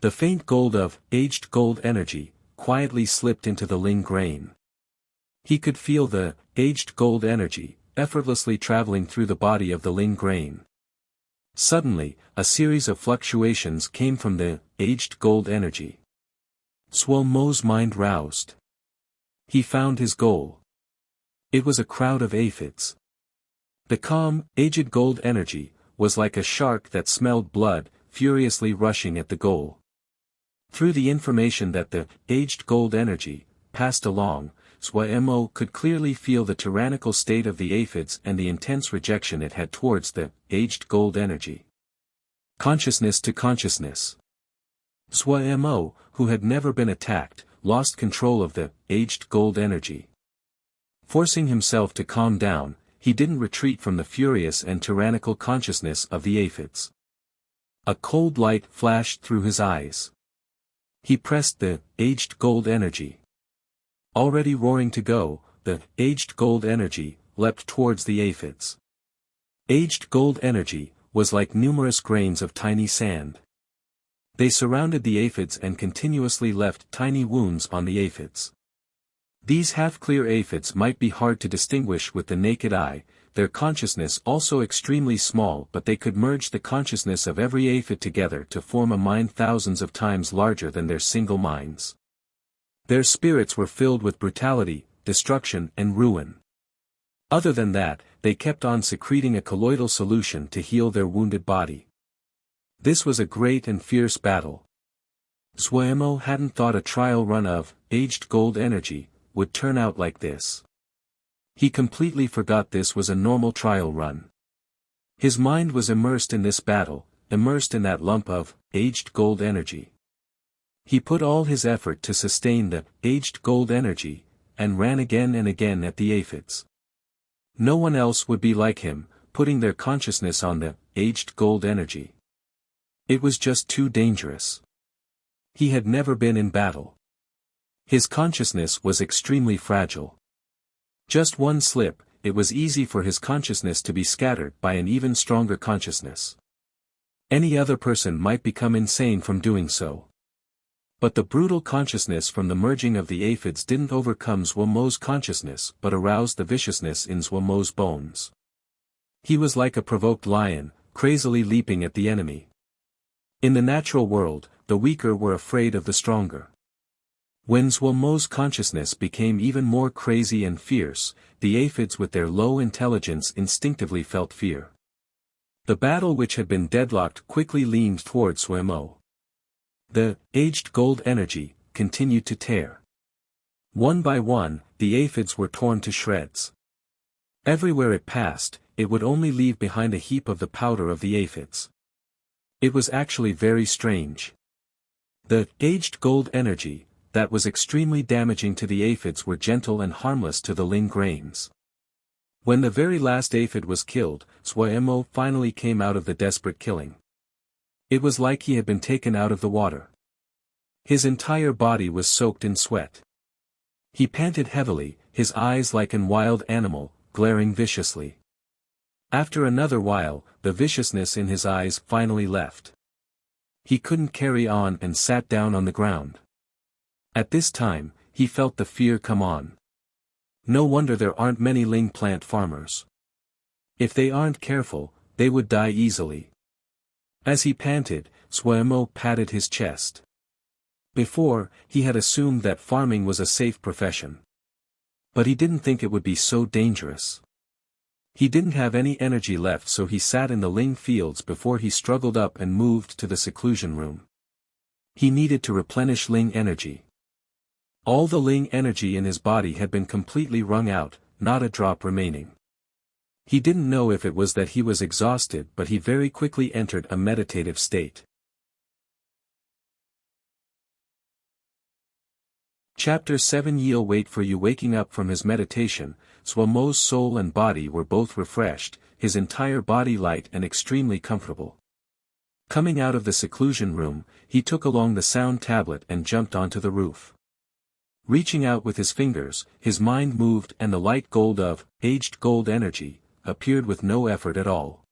[SPEAKER 1] The faint gold of aged gold energy quietly slipped into the Ling grain. He could feel the aged gold energy effortlessly traveling through the body of the Ling grain. Suddenly, a series of fluctuations came from the aged gold energy. Suomo's mind roused. He found his goal. It was a crowd of aphids. The calm, aged gold energy was like a shark that smelled blood, furiously rushing at the goal. Through the information that the aged gold energy passed along, Suemo could clearly feel the tyrannical state of the aphids and the intense rejection it had towards the aged gold energy. Consciousness to consciousness. Suemo, who had never been attacked, lost control of the aged gold energy. Forcing himself to calm down, he didn't retreat from the furious and tyrannical consciousness of the aphids. A cold light flashed through his eyes. He pressed the aged gold energy. Already roaring to go, the aged gold energy leapt towards the aphids. Aged gold energy was like numerous grains of tiny sand. They surrounded the aphids and continuously left tiny wounds on the aphids. These half-clear aphids might be hard to distinguish with the naked eye, their consciousness also extremely small, but they could merge the consciousness of every aphid together to form a mind thousands of times larger than their single minds. Their spirits were filled with brutality, destruction and ruin. Other than that, they kept on secreting a colloidal solution to heal their wounded body. This was a great and fierce battle. Zuemo hadn't thought a trial run of aged gold energy would turn out like this. He completely forgot this was a normal trial run. His mind was immersed in this battle, immersed in that lump of aged gold energy. He put all his effort to sustain the aged gold energy, and ran again and again at the aphids. No one else would be like him, putting their consciousness on the aged gold energy. It was just too dangerous. He had never been in battle. His consciousness was extremely fragile. Just one slip, it was easy for his consciousness to be scattered by an even stronger consciousness. Any other person might become insane from doing so. But the brutal consciousness from the merging of the aphids didn't overcome Zuomo's consciousness but aroused the viciousness in Zuomo's bones. He was like a provoked lion, crazily leaping at the enemy. In the natural world, the weaker were afraid of the stronger. When Zuomo's consciousness became even more crazy and fierce, the aphids with their low intelligence instinctively felt fear. The battle which had been deadlocked quickly leaned toward Zuomo. The aged gold energy continued to tear. One by one, the aphids were torn to shreds. Everywhere it passed, it would only leave behind a heap of the powder of the aphids. It was actually very strange. The aged gold energy that was extremely damaging to the aphids were gentle and harmless to the Ling grains. When the very last aphid was killed, Zuomo finally came out of the desperate killing. It was like he had been taken out of the water. His entire body was soaked in sweat. He panted heavily, his eyes like an wild animal, glaring viciously. After another while, the viciousness in his eyes finally left. He couldn't carry on and sat down on the ground. At this time, he felt the fear come on. No wonder there aren't many Ling plant farmers. If they aren't careful, they would die easily. As he panted, Zuomo patted his chest. Before, he had assumed that farming was a safe profession. But he didn't think it would be so dangerous. He didn't have any energy left, so he sat in the Ling fields before he struggled up and moved to the seclusion room. He needed to replenish Ling energy. All the Ling energy in his body had been completely wrung out, not a drop remaining. He didn't know if it was that he was exhausted, but he very quickly entered a meditative state. Chapter 7 Ye'll wait for you. Waking up from his meditation, Zuomo's soul and body were both refreshed, his entire body light and extremely comfortable. Coming out of the seclusion room, he took along the sound tablet and jumped onto the roof. Reaching out with his fingers, his mind moved and the light gold of aged gold energy appeared with no effort at all.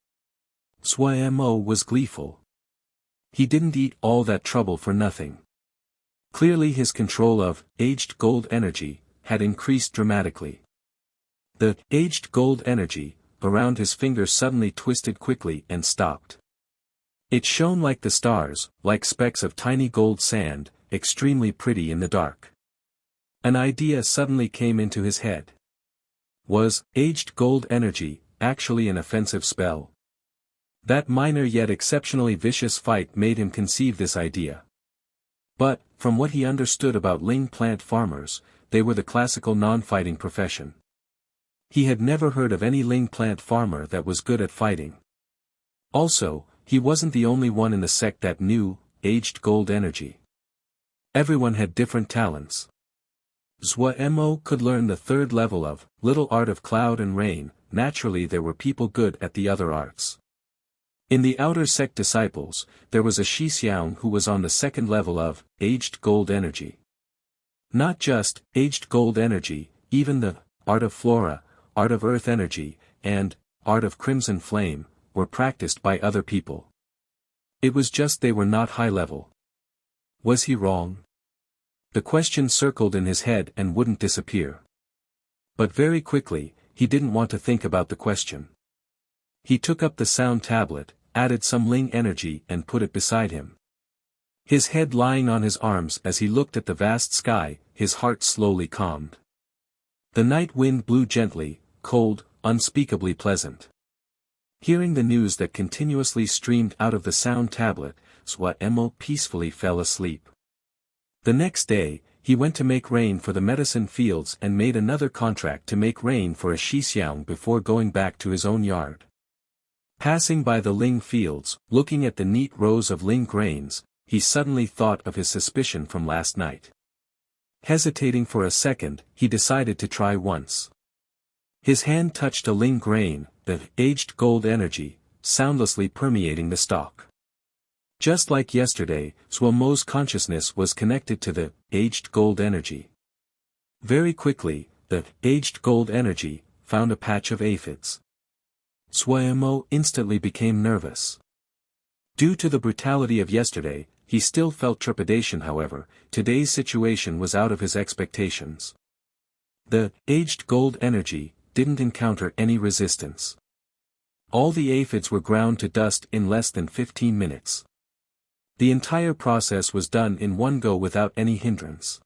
[SPEAKER 1] Zuomo was gleeful. He didn't eat all that trouble for nothing. Clearly his control of aged gold energy had increased dramatically. The aged gold energy around his fingers suddenly twisted quickly and stopped. It shone like the stars, like specks of tiny gold sand, extremely pretty in the dark. An idea suddenly came into his head. Was aged gold energy actually an offensive spell? That minor yet exceptionally vicious fight made him conceive this idea. But, from what he understood about Ling plant farmers, they were the classical non-fighting profession. He had never heard of any Ling plant farmer that was good at fighting. Also, he wasn't the only one in the sect that knew aged gold energy. Everyone had different talents. Zuomo could learn the third level of little art of cloud and rain. Naturally there were people good at the other arts. In the outer sect disciples, there was a Shixiang who was on the second level of aged gold energy. Not just aged gold energy, even the art of flora, art of earth energy, and art of crimson flame were practiced by other people. It was just they were not high level. Was he wrong? The question circled in his head and wouldn't disappear. But very quickly, he didn't want to think about the question. He took up the sound tablet, added some Ling energy and put it beside him. His head lying on his arms as he looked at the vast sky, his heart slowly calmed. The night wind blew gently, cold, unspeakably pleasant. Hearing the news that continuously streamed out of the sound tablet, Suemo peacefully fell asleep. The next day, he went to make rain for the medicine fields and made another contract to make rain for a Shixiang before going back to his own yard. Passing by the Ling fields, looking at the neat rows of Ling grains, he suddenly thought of his suspicion from last night. Hesitating for a second, he decided to try once. His hand touched a Ling grain, the aged gold energy, soundlessly permeating the stalk. Just like yesterday, Suomo's consciousness was connected to the aged gold energy. Very quickly, the aged gold energy found a patch of aphids. Suemo instantly became nervous. Due to the brutality of yesterday, he still felt trepidation. However, today's situation was out of his expectations. The aged gold energy didn't encounter any resistance. All the aphids were ground to dust in less than 15 minutes. The entire process was done in one go without any hindrance.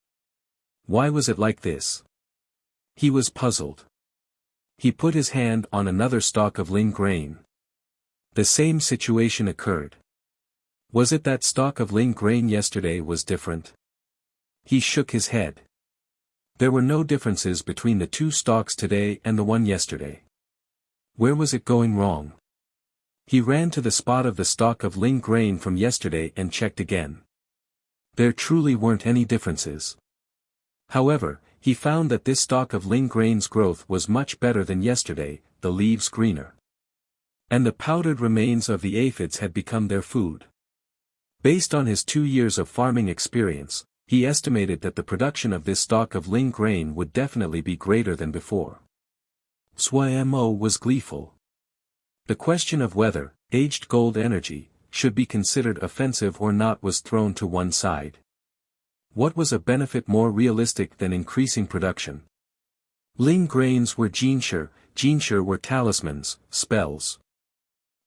[SPEAKER 1] Why was it like this? He was puzzled. He put his hand on another stalk of Ling grain. The same situation occurred. Was it that stalk of Ling grain yesterday was different? He shook his head. There were no differences between the two stalks today and the one yesterday. Where was it going wrong? He ran to the spot of the stalk of Ling grain from yesterday and checked again. There truly weren't any differences. However, he found that this stalk of Ling grain's growth was much better than yesterday, the leaves greener. And the powdered remains of the aphids had become their food. Based on his 2 years of farming experience, he estimated that the production of this stalk of Ling grain would definitely be greater than before. Suemo was gleeful. The question of whether aged gold energy should be considered offensive or not was thrown to one side. What was a benefit more realistic than increasing production? Ling grains were Jinshi were talismans, spells.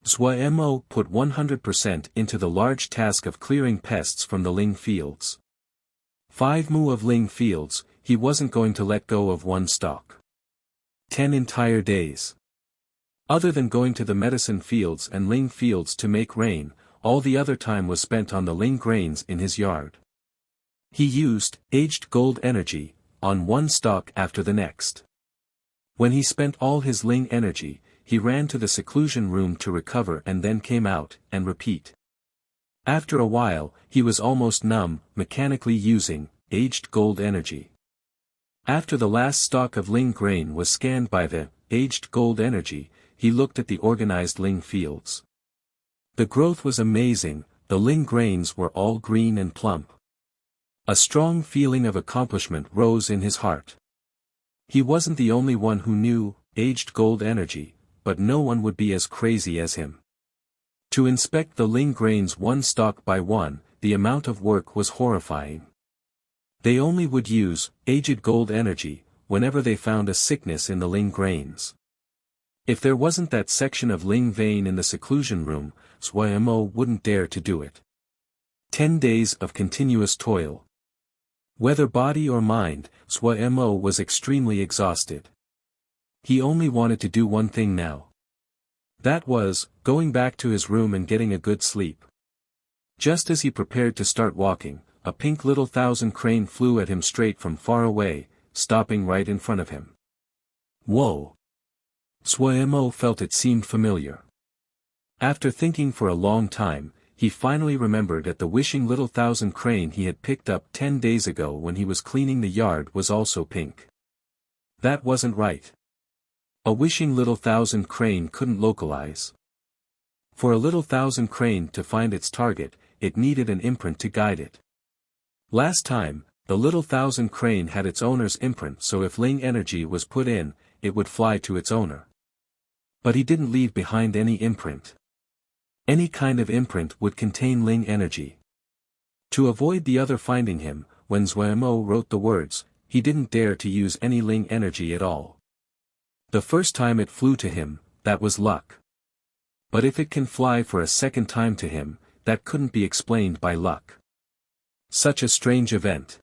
[SPEAKER 1] Suemo put 100% into the large task of clearing pests from the Ling fields. 5 mu of Ling fields, he wasn't going to let go of one stalk. 10 entire days. Other than going to the medicine fields and Ling fields to make rain, all the other time was spent on the Ling grains in his yard. He used aged gold energy on one stalk after the next. When he spent all his Ling energy, he ran to the seclusion room to recover and then came out, and repeat. After a while, he was almost numb, mechanically using aged gold energy. After the last stalk of Ling grain was scanned by the aged gold energy, he looked at the organized Ling fields. The growth was amazing, the Ling grains were all green and plump. A strong feeling of accomplishment rose in his heart. He wasn't the only one who knew aged gold energy, but no one would be as crazy as him. To inspect the Ling grains one stalk by one, the amount of work was horrifying. They only would use aged gold energy whenever they found a sickness in the Ling grains. If there wasn't that section of Ling vein in the seclusion room, Suemo wouldn't dare to do it. 10 days of continuous toil. Whether body or mind, Suemo was extremely exhausted. He only wanted to do one thing now. That was, going back to his room and getting a good sleep. Just as he prepared to start walking, a pink little thousand crane flew at him straight from far away, stopping right in front of him. Whoa! Suemo felt it seemed familiar. After thinking for a long time, he finally remembered that the wishing little thousand crane he had picked up 10 days ago when he was cleaning the yard was also pink. That wasn't right. A wishing little thousand crane couldn't localize. For a little thousand crane to find its target, it needed an imprint to guide it. Last time, the little thousand crane had its owner's imprint, so if Ling energy was put in, it would fly to its owner. But he didn't leave behind any imprint. Any kind of imprint would contain Ling energy. To avoid the other finding him, when Zuemo wrote the words, he didn't dare to use any Ling energy at all. The first time it flew to him, that was luck. But if it can fly for a second time to him, that couldn't be explained by luck. Such a strange event.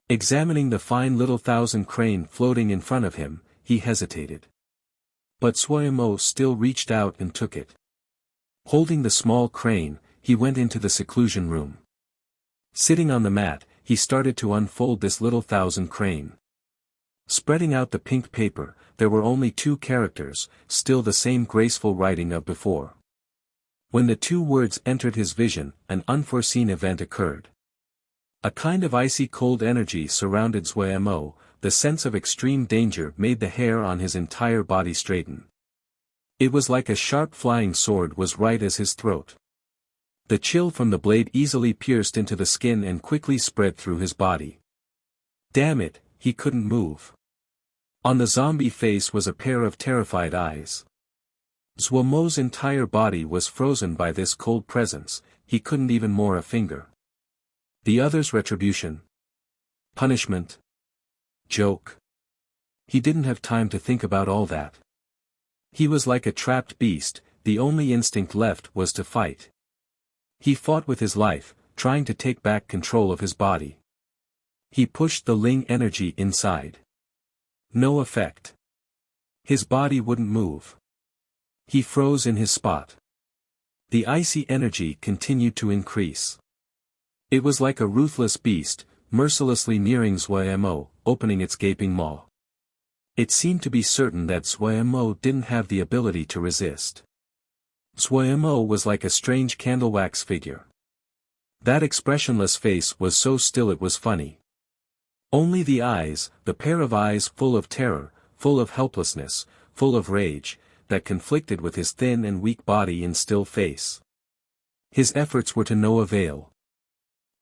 [SPEAKER 1] Examining the fine little thousand crane floating in front of him, he hesitated. But Zuemo still reached out and took it. Holding the small crane, he went into the seclusion room. Sitting on the mat, he started to unfold this little thousand crane. Spreading out the pink paper, there were only 2 characters, still the same graceful writing of before. When the 2 words entered his vision, an unforeseen event occurred. A kind of icy cold energy surrounded Zuemo, the sense of extreme danger made the hair on his entire body straighten. It was like a sharp flying sword was right at his throat. The chill from the blade easily pierced into the skin and quickly spread through his body. Damn it, he couldn't move. On the zombie face was a pair of terrified eyes. Zuemo's entire body was frozen by this cold presence, he couldn't even move a finger. The other's retribution? Punishment? Joke? He didn't have time to think about all that. He was like a trapped beast, the only instinct left was to fight. He fought with his life, trying to take back control of his body. He pushed the Ling energy inside. No effect. His body wouldn't move. He froze in his spot. The icy energy continued to increase. It was like a ruthless beast, mercilessly nearing Zuemo, opening its gaping maw. It seemed to be certain that Zuemo didn't have the ability to resist. Zuemo was like a strange candlewax figure. That expressionless face was so still it was funny. Only the eyes, the pair of eyes full of terror, full of helplessness, full of rage, that conflicted with his thin and weak body and still face. His efforts were to no avail.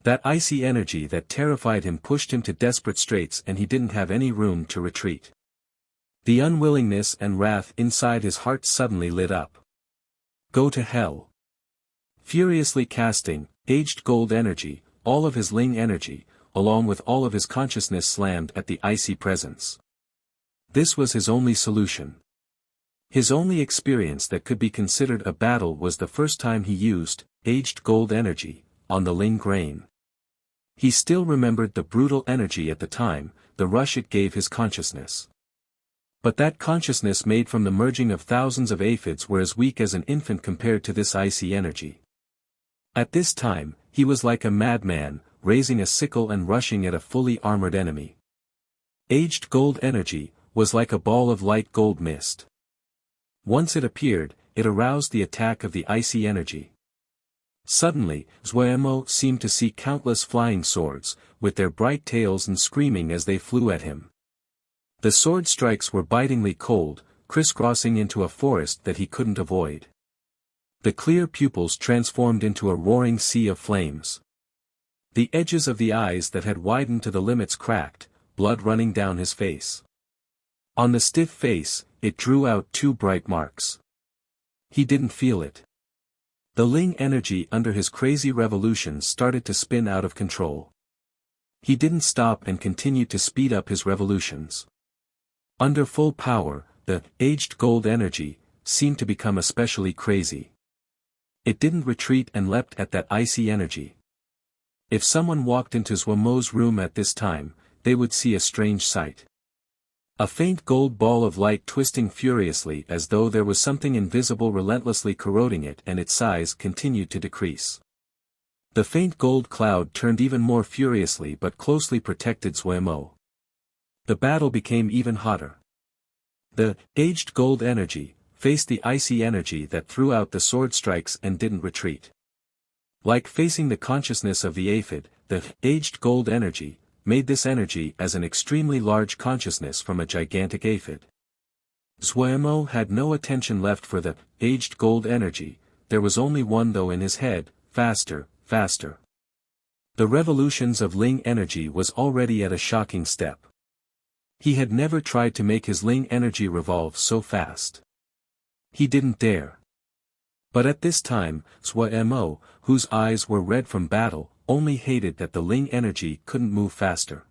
[SPEAKER 1] That icy energy that terrified him pushed him to desperate straits and he didn't have any room to retreat. The unwillingness and wrath inside his heart suddenly lit up. Go to hell. Furiously casting, aged gold energy, all of his Ling energy, along with all of his consciousness slammed at the icy presence. This was his only solution. His only experience that could be considered a battle was the first time he used, aged gold energy, on the Ling grain. He still remembered the brutal energy at the time, the rush it gave his consciousness. But that consciousness made from the merging of thousands of aphids were as weak as an infant compared to this icy energy. At this time, he was like a madman, raising a sickle and rushing at a fully armored enemy. Aged gold energy was like a ball of light gold mist. Once it appeared, it aroused the attack of the icy energy. Suddenly, Zuemo seemed to see countless flying swords, with their bright tails and screaming as they flew at him. The sword strikes were bitingly cold, crisscrossing into a forest that he couldn't avoid. The clear pupils transformed into a roaring sea of flames. The edges of the eyes that had widened to the limits cracked, blood running down his face. On the stiff face, it drew out 2 bright marks. He didn't feel it. The Ling energy under his crazy revolutions started to spin out of control. He didn't stop and continued to speed up his revolutions. Under full power, the aged gold energy seemed to become especially crazy. It didn't retreat and leapt at that icy energy. If someone walked into Zuemo's room at this time, they would see a strange sight. A faint gold ball of light twisting furiously as though there was something invisible relentlessly corroding it, and its size continued to decrease. The faint gold cloud turned even more furiously but closely protected Zuemo. The battle became even hotter. The aged gold energy faced the icy energy that threw out the sword strikes and didn't retreat. Like facing the consciousness of the aphid, the aged gold energy made this energy as an extremely large consciousness from a gigantic aphid. Zuemo had no attention left for the aged gold energy, there was only one though in his head: faster, faster. The revolutions of Ling energy was already at a shocking step. He had never tried to make his Ling energy revolve so fast. He didn't dare. But at this time, Zuemo, whose eyes were red from battle, only hated that the Ling energy couldn't move faster.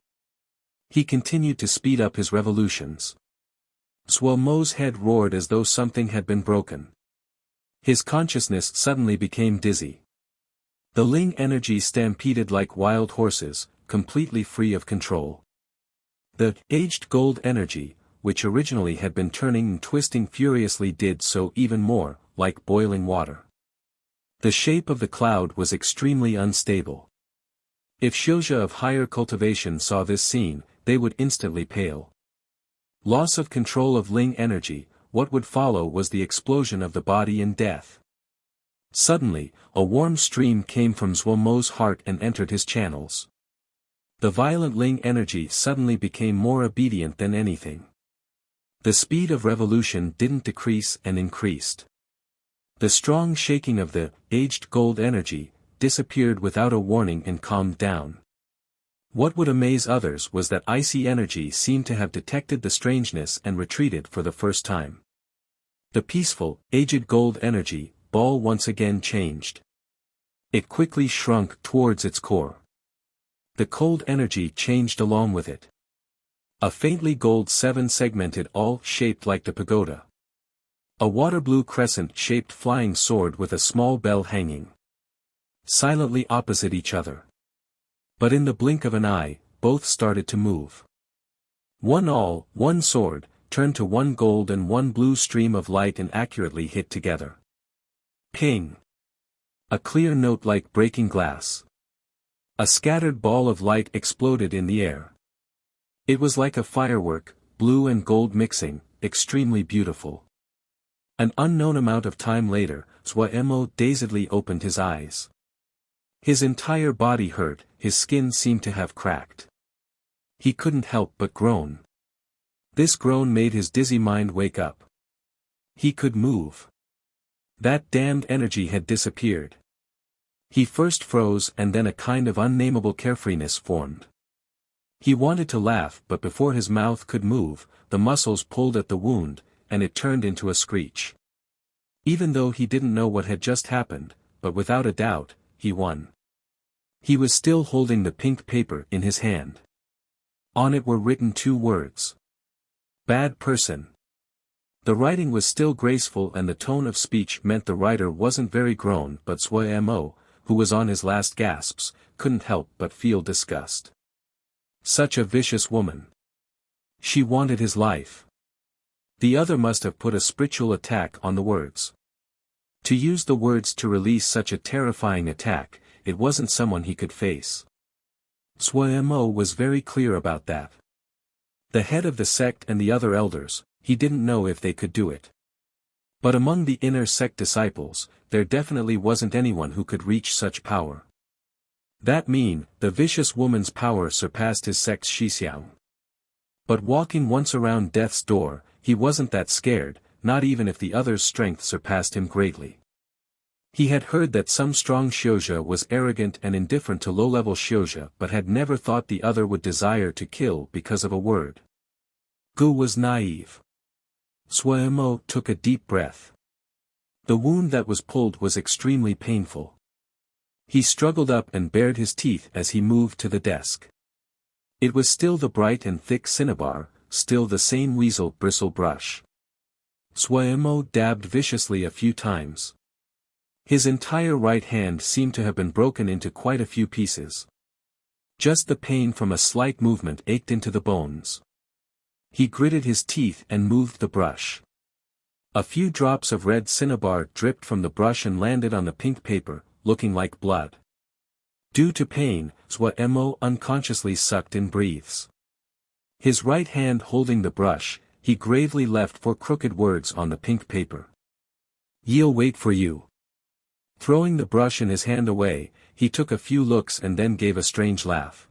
[SPEAKER 1] He continued to speed up his revolutions. Zhuo Mo's head roared as though something had been broken. His consciousness suddenly became dizzy. The Ling energy stampeded like wild horses, completely free of control. The aged gold energy, which originally had been turning and twisting furiously, did so even more, like boiling water. The shape of the cloud was extremely unstable. If Xiuzha of higher cultivation saw this scene, they would instantly pale. Loss of control of Ling energy, what would follow was the explosion of the body and death. Suddenly, a warm stream came from Zhuo Mo's heart and entered his channels. The violent Ling energy suddenly became more obedient than anything. The speed of revolution didn't decrease and increased. The strong shaking of the aged gold energy disappeared without a warning and calmed down. What would amaze others was that icy energy seemed to have detected the strangeness and retreated for the first time. The peaceful, aged gold energy ball once again changed. It quickly shrunk towards its core. The cold energy changed along with it. A faintly gold seven-segmented awl shaped like the pagoda. A water-blue crescent-shaped flying sword with a small bell hanging. Silently opposite each other. But in the blink of an eye, both started to move. One awl, one sword, turned to one gold and one blue stream of light and accurately hit together. Ping! A clear note like breaking glass. A scattered ball of light exploded in the air. It was like a firework, blue and gold mixing, extremely beautiful. An unknown amount of time later, Zhuo Mo dazedly opened his eyes. His entire body hurt, his skin seemed to have cracked. He couldn't help but groan. This groan made his dizzy mind wake up. He could move. That damned energy had disappeared. He first froze and then a kind of unnameable carefreeness formed. He wanted to laugh, but before his mouth could move, the muscles pulled at the wound, and it turned into a screech. Even though he didn't know what had just happened, but without a doubt, he won. He was still holding the pink paper in his hand. On it were written 2 words. Bad person. The writing was still graceful and the tone of speech meant the writer wasn't very grown, but Zhuo Mo, who was on his last gasps, couldn't help but feel disgust. Such a vicious woman. She wanted his life. The other must have put a spiritual attack on the words. To use the words to release such a terrifying attack, it wasn't someone he could face. Zhuo Mo was very clear about that. The head of the sect and the other elders, he didn't know if they could do it. But among the inner sect disciples, there definitely wasn't anyone who could reach such power. That mean, the vicious woman's power surpassed his sect's Shixiang. But walking once around death's door, he wasn't that scared, not even if the other's strength surpassed him greatly. He had heard that some strong Xiuzha was arrogant and indifferent to low-level Xiuzha but had never thought the other would desire to kill because of a word. Gu was naive. Zhuo Mo took a deep breath. The wound that was pulled was extremely painful. He struggled up and bared his teeth as he moved to the desk. It was still the bright and thick cinnabar, still the same weasel bristle brush. Zhuo Mo dabbed viciously a few times. His entire right hand seemed to have been broken into quite a few pieces. Just the pain from a slight movement ached into the bones. He gritted his teeth and moved the brush. A few drops of red cinnabar dripped from the brush and landed on the pink paper, looking like blood. Due to pain, Zhuo Mo unconsciously sucked in breaths. His right hand holding the brush, he gravely left 4 crooked words on the pink paper. "Ye'll wait for you." Throwing the brush in his hand away, he took a few looks and then gave a strange laugh.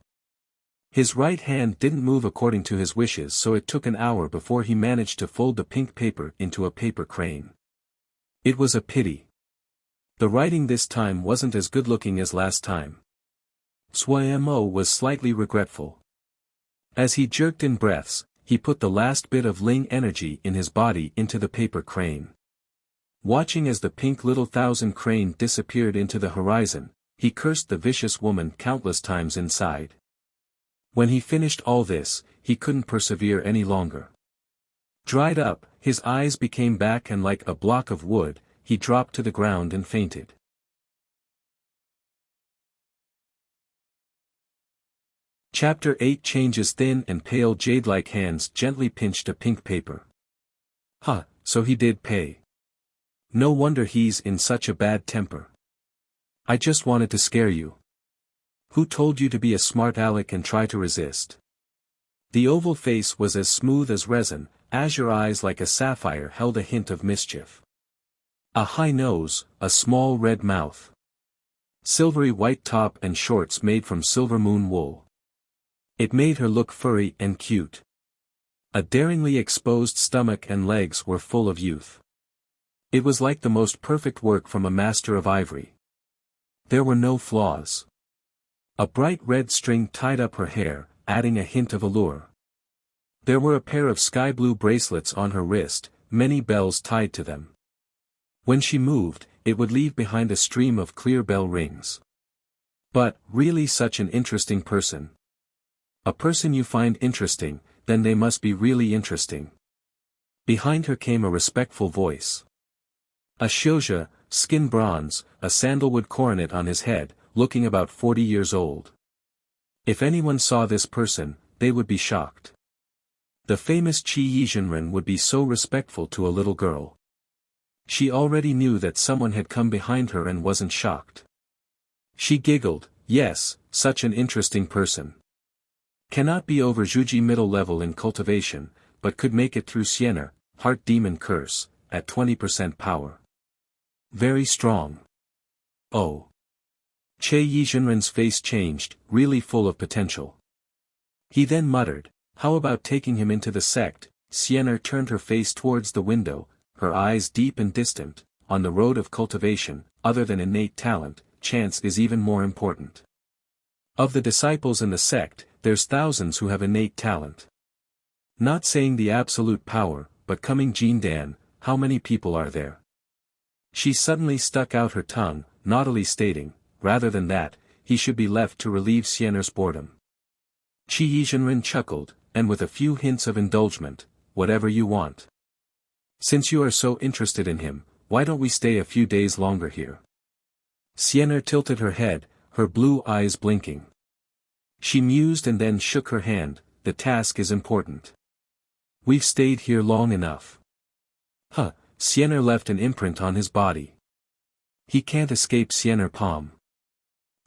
[SPEAKER 1] His right hand didn't move according to his wishes, so it took an hour before he managed to fold the pink paper into a paper crane. It was a pity. The writing this time wasn't as good-looking as last time. Zhuo Mo was slightly regretful. As he jerked in breaths, he put the last bit of Ling energy in his body into the paper crane. Watching as the pink little thousand crane disappeared into the horizon, he cursed the vicious woman countless times inside. When he finished all this, he couldn't persevere any longer. Dried up, his eyes became black and like a block of wood, he dropped to the ground and fainted. Chapter 8 Changes thin and pale jade-like hands gently pinched a pink paper. Huh, so he did pay. No wonder he's in such a bad temper. I just wanted to scare you. Who told you to be a smart aleck and try to resist? The oval face was as smooth as resin, azure eyes like a sapphire held a hint of mischief. A high nose, a small red mouth. Silvery white top and shorts made from silver moon wool. It made her look furry and cute. A daringly exposed stomach and legs were full of youth. It was like the most perfect work from a master of ivory. There were no flaws. A bright red string tied up her hair, adding a hint of allure. There were a pair of sky blue bracelets on her wrist, many bells tied to them. When she moved, it would leave behind a stream of clear bell rings. But, really such an interesting person. A person you find interesting, then they must be really interesting. Behind her came a respectful voice. A Shouja, skin bronze, a sandalwood coronet on his head, looking about 40 years old. If anyone saw this person, they would be shocked. The famous Qi Yizhenren would be so respectful to a little girl. She already knew that someone had come behind her and wasn't shocked. She giggled, yes, such an interesting person. Cannot be over Zhuji middle level in cultivation, but could make it through Siener, heart demon curse, at 20% power. Very strong. Oh. Che Yizhenren's face changed, really full of potential. He then muttered, how about taking him into the sect? Siener turned her face towards the window, her eyes deep and distant. On the road of cultivation, other than innate talent, chance is even more important. Of the disciples in the sect, there's thousands who have innate talent. Not saying the absolute power, but coming Jindan, how many people are there? She suddenly stuck out her tongue, naughtily stating, rather than that, he should be left to relieve Siener's boredom. Qi Yizhenren chuckled, and with a few hints of indulgement, whatever you want. Since you are so interested in him, why don't we stay a few days longer here? Siener tilted her head, her blue eyes blinking. She mused and then shook her hand, the task is important. We've stayed here long enough. Huh, Siener left an imprint on his body. He can't escape Siener Palm.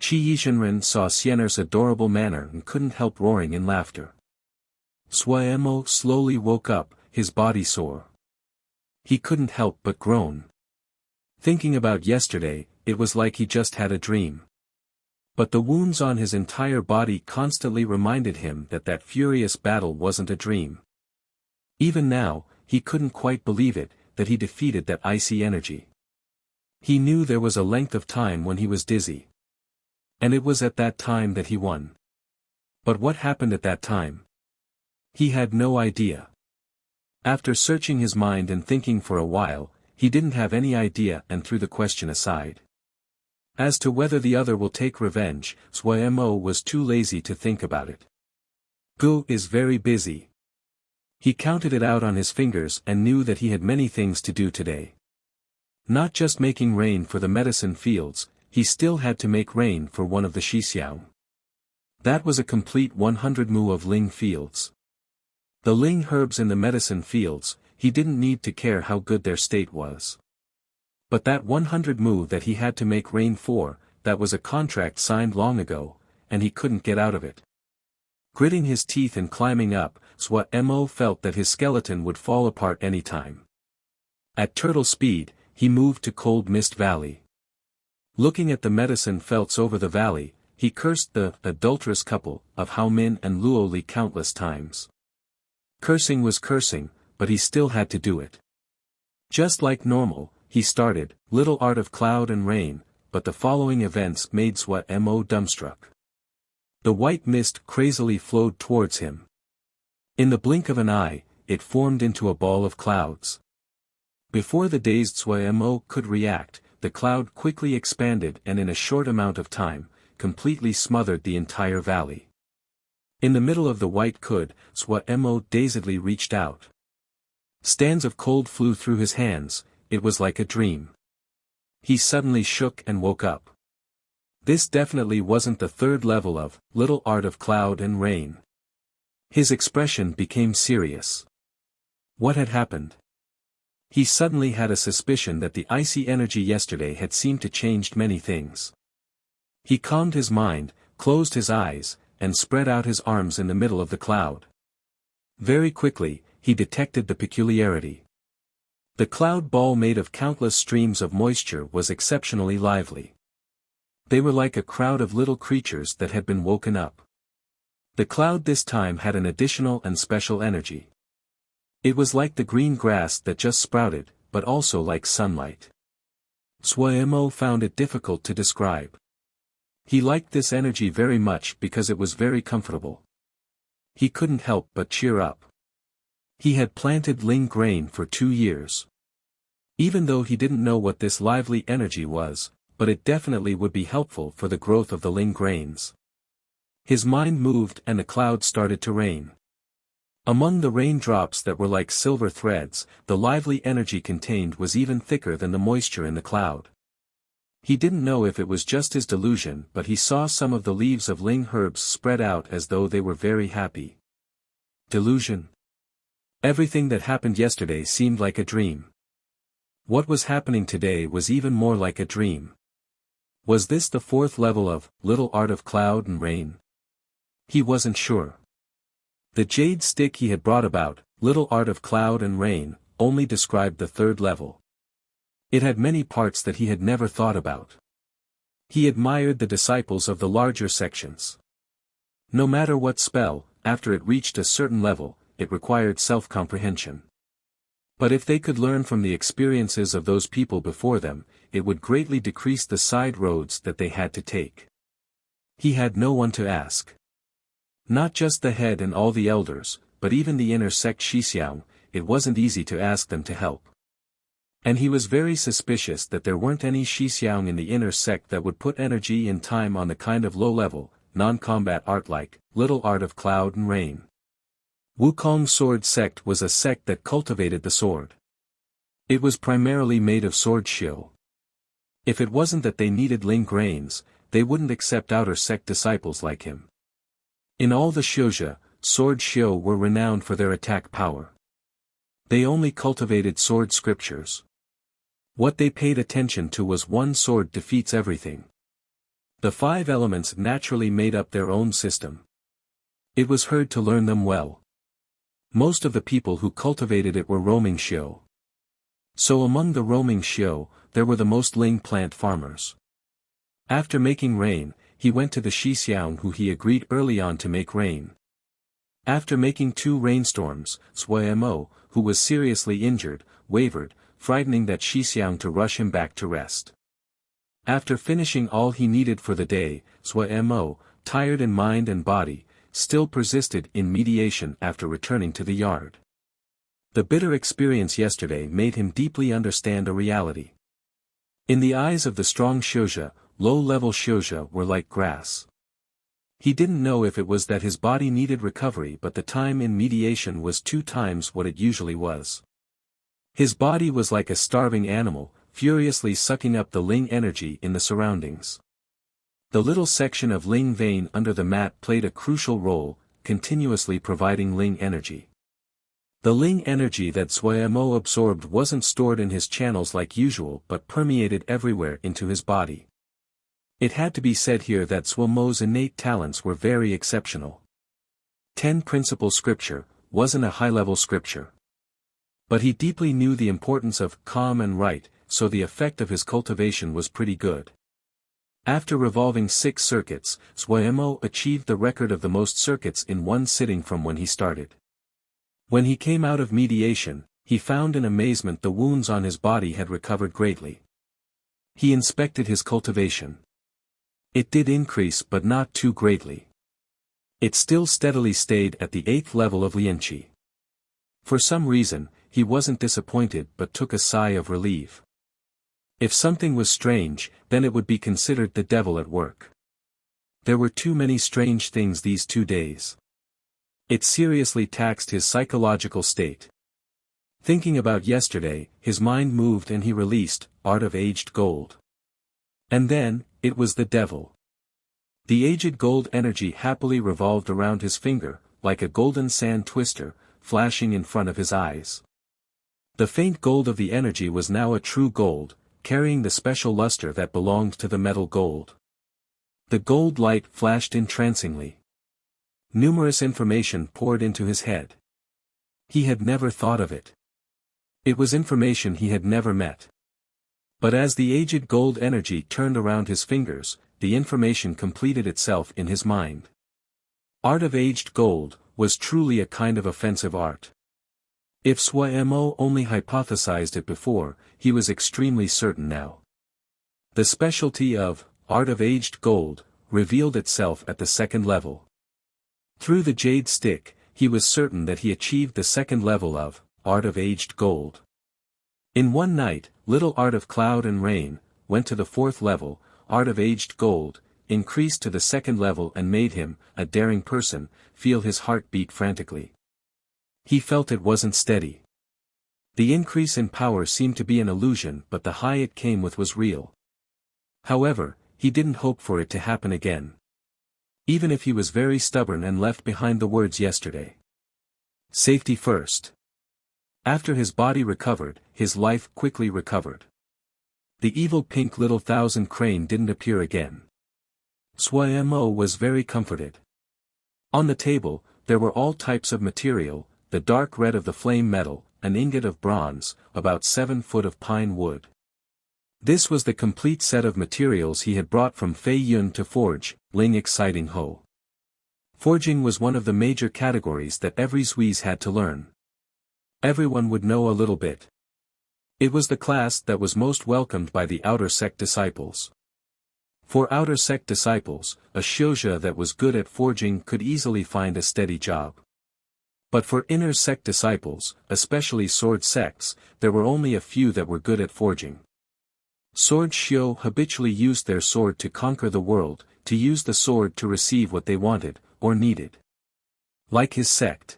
[SPEAKER 1] Qi Yizhenren saw Siener's adorable manner and couldn't help roaring in laughter. Suemo slowly woke up, his body sore. He couldn't help but groan. Thinking about yesterday, it was like he just had a dream. But the wounds on his entire body constantly reminded him that that furious battle wasn't a dream. Even now, he couldn't quite believe it, that he defeated that icy energy. He knew there was a length of time when he was dizzy. And it was at that time that he won. But what happened at that time? He had no idea. After searching his mind and thinking for a while, he didn't have any idea and threw the question aside. As to whether the other will take revenge, Suemo was too lazy to think about it. Gu is very busy. He counted it out on his fingers and knew that he had many things to do today. Not just making rain for the medicine fields, he still had to make rain for one of the Shixiao. That was a complete 100 mu of Ling fields. The Ling herbs in the medicine fields, he didn't need to care how good their state was. But that 100 mu that he had to make rain for, that was a contract signed long ago, and he couldn't get out of it. Gritting his teeth and climbing up, Suemo felt that his skeleton would fall apart any time. At turtle speed, he moved to Cold Mist Valley. Looking at the medicine felts over the valley, he cursed the adulterous couple of Hao Min and Luo Li countless times. Cursing was cursing, but he still had to do it. Just like normal, he started, little art of cloud and rain, but the following events made Suemo dumbstruck. The white mist crazily flowed towards him. In the blink of an eye, it formed into a ball of clouds. Before the dazed Suemo could react, the cloud quickly expanded and in a short amount of time, completely smothered the entire valley. In the middle of the white could, Mo dazedly reached out. Stands of cold flew through his hands, it was like a dream. He suddenly shook and woke up. This definitely wasn't the third level of Little Art of Cloud and Rain. His expression became serious. What had happened? He suddenly had a suspicion that the icy energy yesterday had seemed to change many things. He calmed his mind, closed his eyes, and spread out his arms in the middle of the cloud. Very quickly, he detected the peculiarity. The cloud ball made of countless streams of moisture was exceptionally lively. They were like a crowd of little creatures that had been woken up. The cloud this time had an additional and special energy. It was like the green grass that just sprouted, but also like sunlight. Mo found it difficult to describe. He liked this energy very much because it was very comfortable. He couldn't help but cheer up. He had planted ling grain for 2 years. Even though he didn't know what this lively energy was, but it definitely would be helpful for the growth of the ling grains. His mind moved and the cloud started to rain. Among the raindrops that were like silver threads, the lively energy contained was even thicker than the moisture in the cloud. He didn't know if it was just his delusion, but he saw some of the leaves of ling herbs spread out as though they were very happy. Delusion? Everything that happened yesterday seemed like a dream. What was happening today was even more like a dream. Was this the fourth level of Little Art of Cloud and Rain? He wasn't sure. The jade stick he had brought about, Little Art of Cloud and Rain, only described the third level. It had many parts that he had never thought about. He admired the disciples of the larger sections. No matter what spell, after it reached a certain level, it required self-comprehension. But if they could learn from the experiences of those people before them, it would greatly decrease the side roads that they had to take. He had no one to ask. Not just the head and all the elders, but even the inner sect Shixiang, it wasn't easy to ask them to help. And he was very suspicious that there weren't any Shixiang in the inner sect that would put energy and time on the kind of low-level, non-combat art like Little Art of Cloud and Rain. Wukong Sword Sect was a sect that cultivated the sword. It was primarily made of sword shio. If it wasn't that they needed ling grains, they wouldn't accept outer sect disciples like him. In all the Xiuzhi, sword shio were renowned for their attack power. They only cultivated sword scriptures. What they paid attention to was one sword defeats everything. The 5 elements naturally made up their own system. It was hard to learn them well. Most of the people who cultivated it were roaming shio. So among the roaming shio, there were the most ling plant farmers. After making rain, he went to the Shixiang who he agreed early on to make rain. After making 2 rainstorms, Mo, who was seriously injured, wavered, frightening that Shixiang to rush him back to rest. After finishing all he needed for the day, Mo, tired in mind and body, still persisted in mediation after returning to the yard. The bitter experience yesterday made him deeply understand a reality. In the eyes of the strong Xiuzhi, low-level Xiuzhi were like grass. He didn't know if it was that his body needed recovery, but the time in mediation was 2 times what it usually was. His body was like a starving animal, furiously sucking up the ling energy in the surroundings. The little section of ling vein under the mat played a crucial role, continuously providing ling energy. The ling energy that Mo absorbed wasn't stored in his channels like usual but permeated everywhere into his body. It had to be said here that Mo's innate talents were very exceptional. 10 Principle Scripture wasn't a high-level scripture. But he deeply knew the importance of calm and right, so the effect of his cultivation was pretty good. After revolving 6 circuits, Mo achieved the record of the most circuits in one sitting from when he started. When he came out of mediation, he found in amazement the wounds on his body had recovered greatly. He inspected his cultivation. It did increase but not too greatly. It still steadily stayed at the 8th level of Lianqi. For some reason, he wasn't disappointed but took a sigh of relief. If something was strange, then it would be considered the devil at work. There were too many strange things these 2 days. It seriously taxed his psychological state. Thinking about yesterday, his mind moved and he released, Art of Aged Gold. And then, it was the devil. The aged gold energy happily revolved around his finger, like a golden sand twister, flashing in front of his eyes. The faint gold of the energy was now a true gold, carrying the special luster that belonged to the metal gold. The gold light flashed entrancingly. Numerous information poured into his head. He had never thought of it. It was information he had never met. But as the aged gold energy turned around his fingers, the information completed itself in his mind. Art of Aged Gold was truly a kind of offensive art. If Suemo only hypothesized it before, he was extremely certain now. The specialty of Art of Aged Gold revealed itself at the second level. Through the jade stick, he was certain that he achieved the second level of Art of Aged Gold. In one night, little Art of Cloud and Rain went to the fourth level. Art of Aged Gold increased to the second level and made him, a daring person, feel his heart beat frantically. He felt it wasn't steady. The increase in power seemed to be an illusion, but the high it came with was real. However, he didn't hope for it to happen again. Even if he was very stubborn and left behind the words yesterday. Safety first. After his body recovered, his life quickly recovered. The evil pink little thousand crane didn't appear again. Suemo was very comforted. On the table, there were all types of material, the dark red of the flame metal, an ingot of bronze, about 7 foot of pine wood. This was the complete set of materials he had brought from Fei Yun to forge, Ling Exciting Ho. Forging was one of the major categories that every Swiss had to learn. Everyone would know a little bit. It was the class that was most welcomed by the outer sect disciples. For outer sect disciples, a shouja that was good at forging could easily find a steady job. But for inner sect disciples, especially sword sects, there were only a few that were good at forging. Sword shio habitually used their sword to conquer the world, to use the sword to receive what they wanted, or needed. Like his sect.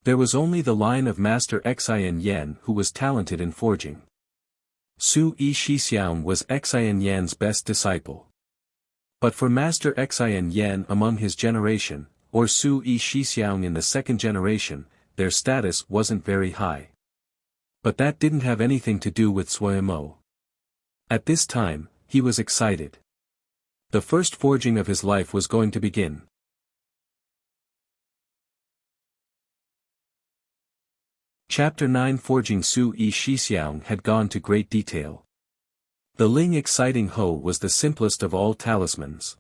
[SPEAKER 1] There was only the line of Master Xin Yan who was talented in forging. Su Yi Shixiang was Xin Yan's best disciple. But for Master Xin Yan among his generation, or Su Yi Shixiang in the second generation, their status wasn't very high. But that didn't have anything to do with Suemo. At this time, he was excited. The first forging of his life was going to begin. Chapter 9 Forging. Su Yi Shixiang had gone to great detail. The Ling Exciting Ho was the simplest of all talismans.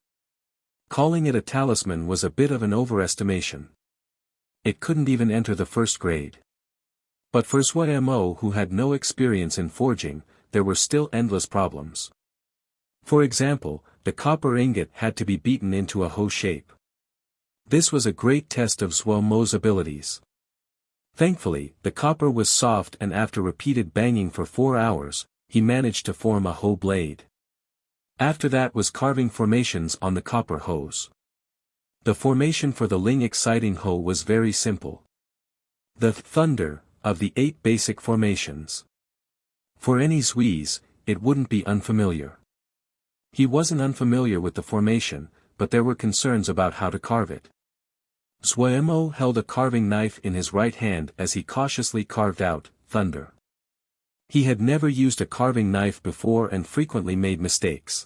[SPEAKER 1] Calling it a talisman was a bit of an overestimation. It couldn't even enter the first grade. But for Suemo, who had no experience in forging, there were still endless problems. For example, the copper ingot had to be beaten into a Ho shape. This was a great test of Suemo's abilities. Thankfully, the copper was soft, and after repeated banging for 4 hours, he managed to form a Ho blade. After that was carving formations on the copper hose. The formation for the Ling Exciting Ho was very simple. The thunder of the 8 basic formations. For any Swiss, it wouldn't be unfamiliar. He wasn't unfamiliar with the formation, but there were concerns about how to carve it. Suemo held a carving knife in his right hand as he cautiously carved out thunder. He had never used a carving knife before and frequently made mistakes.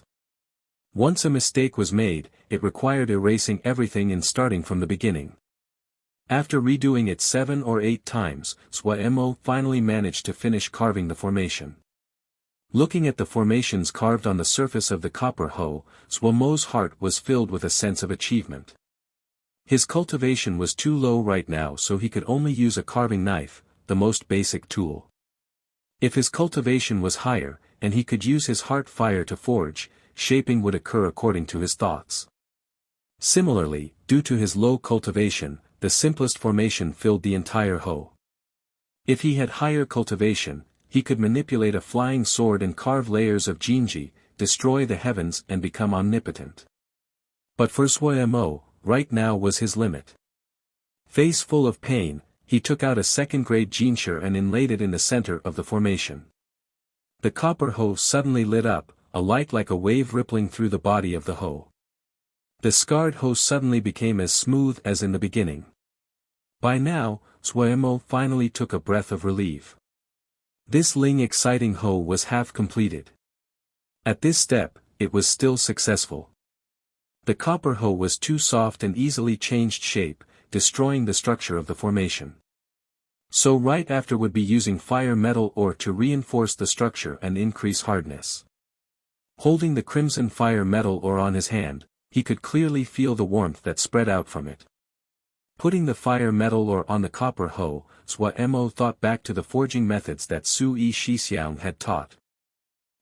[SPEAKER 1] Once a mistake was made, it required erasing everything and starting from the beginning. After redoing it 7 or 8 times, Suemo finally managed to finish carving the formation. Looking at the formations carved on the surface of the copper Ho, Suemo's heart was filled with a sense of achievement. His cultivation was too low right now, so he could only use a carving knife, the most basic tool. If his cultivation was higher, and he could use his heart fire to forge, shaping would occur according to his thoughts. Similarly, due to his low cultivation, the simplest formation filled the entire Ho. If he had higher cultivation, he could manipulate a flying sword and carve layers of Jinji, destroy the heavens and become omnipotent. But for Zhuo, right now was his limit. Face full of pain, he took out a second-grade Jinsher and inlaid it in the center of the formation. The copper hoe suddenly lit up, a light like a wave rippling through the body of the hoe. The scarred hoe suddenly became as smooth as in the beginning. By now, Zhuo finally took a breath of relief. This Ling exciting hoe was half completed. At this step, it was still successful. The copper hoe was too soft and easily changed shape, destroying the structure of the formation. So right after would be using fire metal ore to reinforce the structure and increase hardness. Holding the crimson fire metal ore on his hand, he could clearly feel the warmth that spread out from it. Putting the fire metal ore on the copper hoe, Zhuo thought back to the forging methods that Sui Shixiang had taught.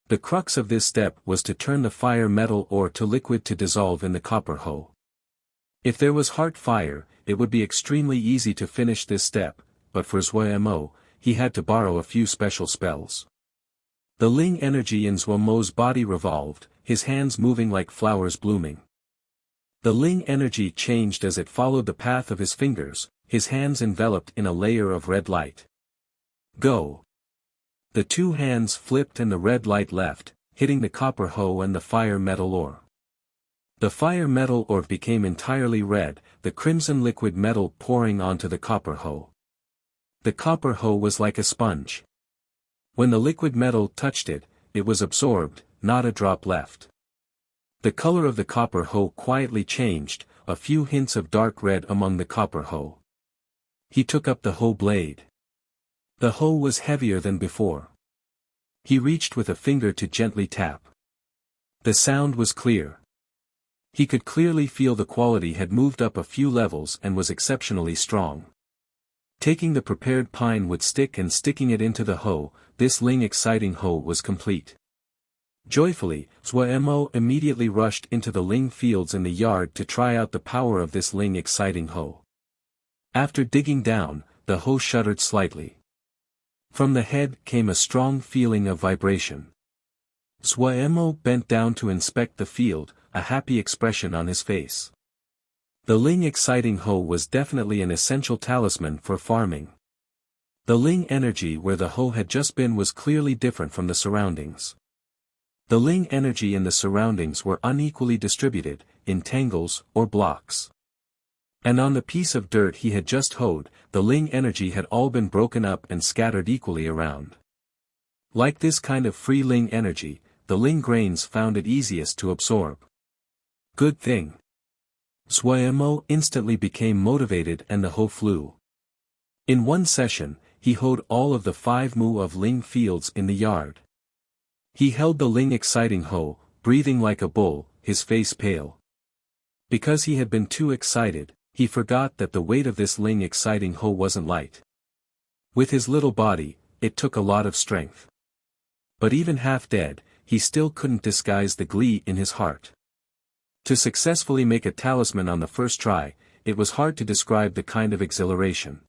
[SPEAKER 1] The crux of this step was to turn the fire metal ore to liquid to dissolve in the copper hoe. If there was heart fire, it would be extremely easy to finish this step, but for Zhuo, he had to borrow a few special spells. The Ling energy in Zhuo's body revolved, his hands moving like flowers blooming. The Ling energy changed as it followed the path of his fingers, his hands enveloped in a layer of red light. Go! The two hands flipped and the red light left, hitting the copper hoe and the fire metal ore. The fire metal ore became entirely red, the crimson liquid metal pouring onto the copper hoe. The copper hoe was like a sponge. When the liquid metal touched it, it was absorbed, not a drop left. The color of the copper hoe quietly changed, a few hints of dark red among the copper hoe. He took up the hoe blade. The hoe was heavier than before. He reached with a finger to gently tap. The sound was clear. He could clearly feel the quality had moved up a few levels and was exceptionally strong. Taking the prepared pine wood stick and sticking it into the hoe, this Ling exciting hoe was complete. Joyfully, Zhuo immediately rushed into the Ling fields in the yard to try out the power of this Ling exciting hoe. After digging down, the hoe shuddered slightly. From the head came a strong feeling of vibration. Zhuo bent down to inspect the field, a happy expression on his face. The Ling exciting hoe was definitely an essential talisman for farming. The Ling energy where the hoe had just been was clearly different from the surroundings. The Ling energy in the surroundings were unequally distributed, in tangles or blocks. And on the piece of dirt he had just hoed, the Ling energy had all been broken up and scattered equally around. Like this kind of free Ling energy, the Ling grains found it easiest to absorb. Good thing. Zhuo instantly became motivated and the hoe flew. In one session, he hoed all of the 5 mu of Ling fields in the yard. He held the Ling exciting hoe, breathing like a bull, his face pale. Because he had been too excited, he forgot that the weight of this Ling exciting hoe wasn't light. With his little body, it took a lot of strength. But even half dead, he still couldn't disguise the glee in his heart. To successfully make a talisman on the first try, it was hard to describe the kind of exhilaration.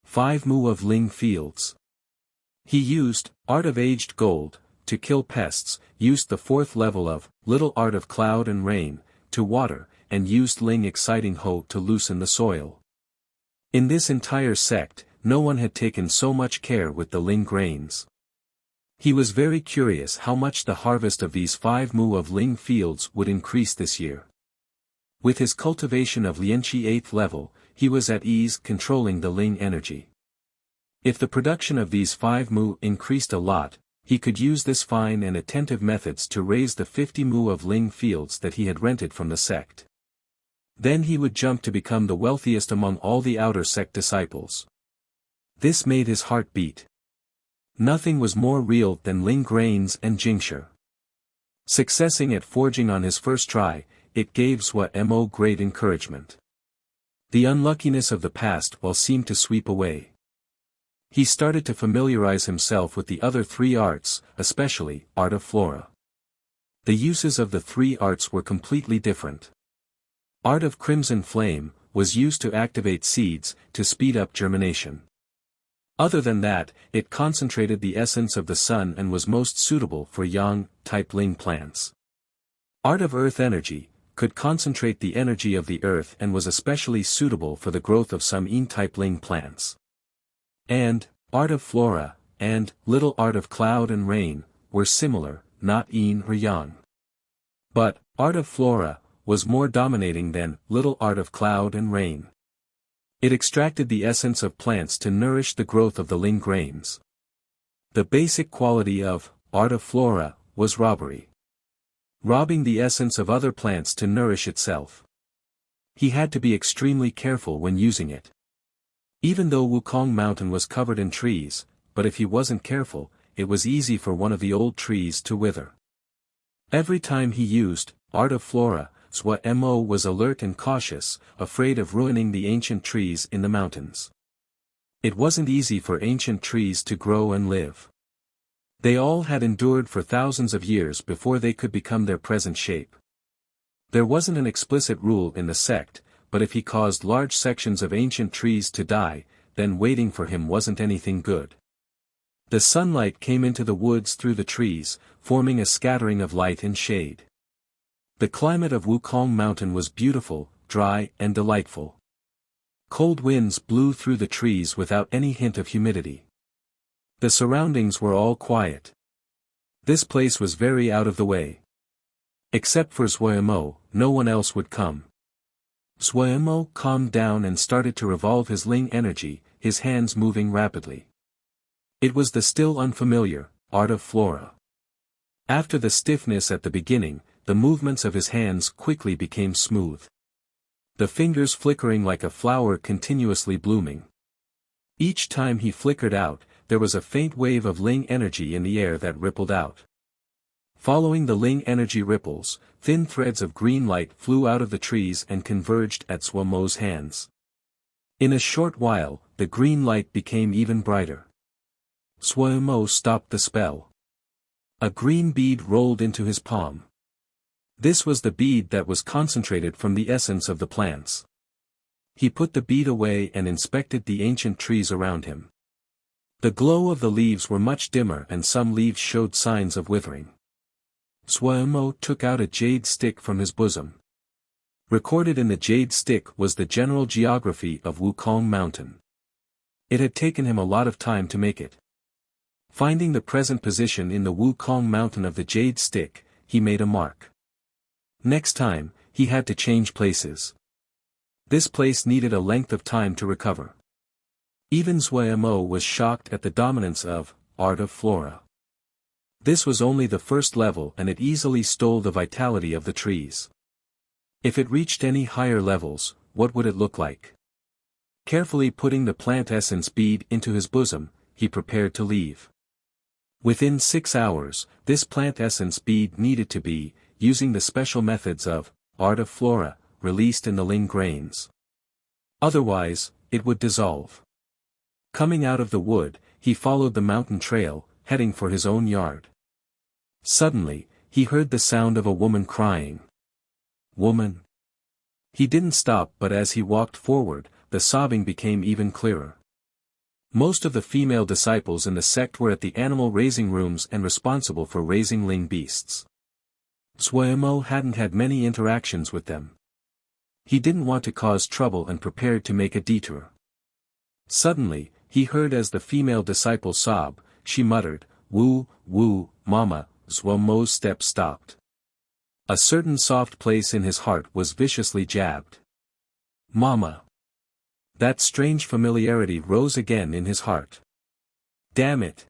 [SPEAKER 1] 5 mu of Ling fields. He used Art of Aged Gold to kill pests, used the 4th level of Little Art of Cloud and Rain to water, and used Ling exciting hoe to loosen the soil. In this entire sect, no one had taken so much care with the Ling grains. He was very curious how much the harvest of these 5 mu of Ling fields would increase this year. With his cultivation of Lianqi 8th level, he was at ease controlling the Ling energy. If the production of these 5 mu increased a lot, he could use this fine and attentive methods to raise the 50 mu of Ling fields that he had rented from the sect. Then he would jump to become the wealthiest among all the outer sect disciples. This made his heart beat. Nothing was more real than Ling grains and Jinsher. Successing at forging on his first try, it gave Zhuo great encouragement. The unluckiness of the past seemed to sweep away. He started to familiarize himself with the other 3 arts, especially Art of Flora. The uses of the 3 arts were completely different. Art of Crimson Flame was used to activate seeds, to speed up germination. Other than that, it concentrated the essence of the sun and was most suitable for yang-type ling plants. Art of Earth Energy could concentrate the energy of the earth and was especially suitable for the growth of some yin-type ling plants. And, Art of Flora, and Little Art of Cloud and Rain, were similar, not yin or yang. But, Art of Flora was more dominating than Little Art of Cloud and Rain. It extracted the essence of plants to nourish the growth of the ling grains. The basic quality of Art of Flora was robbery. Robbing the essence of other plants to nourish itself. He had to be extremely careful when using it. Even though Wukong Mountain was covered in trees, but if he wasn't careful, it was easy for one of the old trees to wither. Every time he used Art of Flora, Zhuo Mo was alert and cautious, afraid of ruining the ancient trees in the mountains. It wasn't easy for ancient trees to grow and live. They all had endured for thousands of years before they could become their present shape. There wasn't an explicit rule in the sect, but if he caused large sections of ancient trees to die, then waiting for him wasn't anything good. The sunlight came into the woods through the trees, forming a scattering of light and shade. The climate of Wukong Mountain was beautiful, dry and delightful. Cold winds blew through the trees without any hint of humidity. The surroundings were all quiet. This place was very out of the way. Except for Zhuo Mo, no one else would come. Zhuo Mo calmed down and started to revolve his ling energy, his hands moving rapidly. It was the still unfamiliar Art of Flora. After the stiffness at the beginning, the movements of his hands quickly became smooth. The fingers flickering like a flower continuously blooming. Each time he flickered out, there was a faint wave of ling energy in the air that rippled out. Following the ling energy ripples, thin threads of green light flew out of the trees and converged at Zhuo Mo's hands. In a short while, the green light became even brighter. Zhuo Mo stopped the spell. A green bead rolled into his palm. This was the bead that was concentrated from the essence of the plants. He put the bead away and inspected the ancient trees around him. The glow of the leaves were much dimmer and some leaves showed signs of withering. Zhuo Mo took out a jade stick from his bosom. Recorded in the jade stick was the general geography of Wukong Mountain. It had taken him a lot of time to make it. Finding the present position in the Wukong Mountain of the jade stick, he made a mark. Next time, he had to change places. This place needed a length of time to recover. Even Zhuo Mo was shocked at the dominance of Art of Flora. This was only the first level and it easily stole the vitality of the trees. If it reached any higher levels, what would it look like? Carefully putting the plant essence bead into his bosom, he prepared to leave. Within 6 hours, this plant essence bead needed to be, using the special methods of Art of Flora, released in the ling grains. Otherwise, it would dissolve. Coming out of the wood, he followed the mountain trail, heading for his own yard. Suddenly, he heard the sound of a woman crying. Woman. He didn't stop, but as he walked forward, the sobbing became even clearer. Most of the female disciples in the sect were at the animal raising rooms and responsible for raising ling beasts. Zhuo Mo hadn't had many interactions with them. He didn't want to cause trouble and prepared to make a detour. Suddenly, he heard as the female disciple sobbed, she muttered, "Woo, woo, mama." Zhuo Mo's steps stopped. A certain soft place in his heart was viciously jabbed. Mama. That strange familiarity rose again in his heart. Damn it.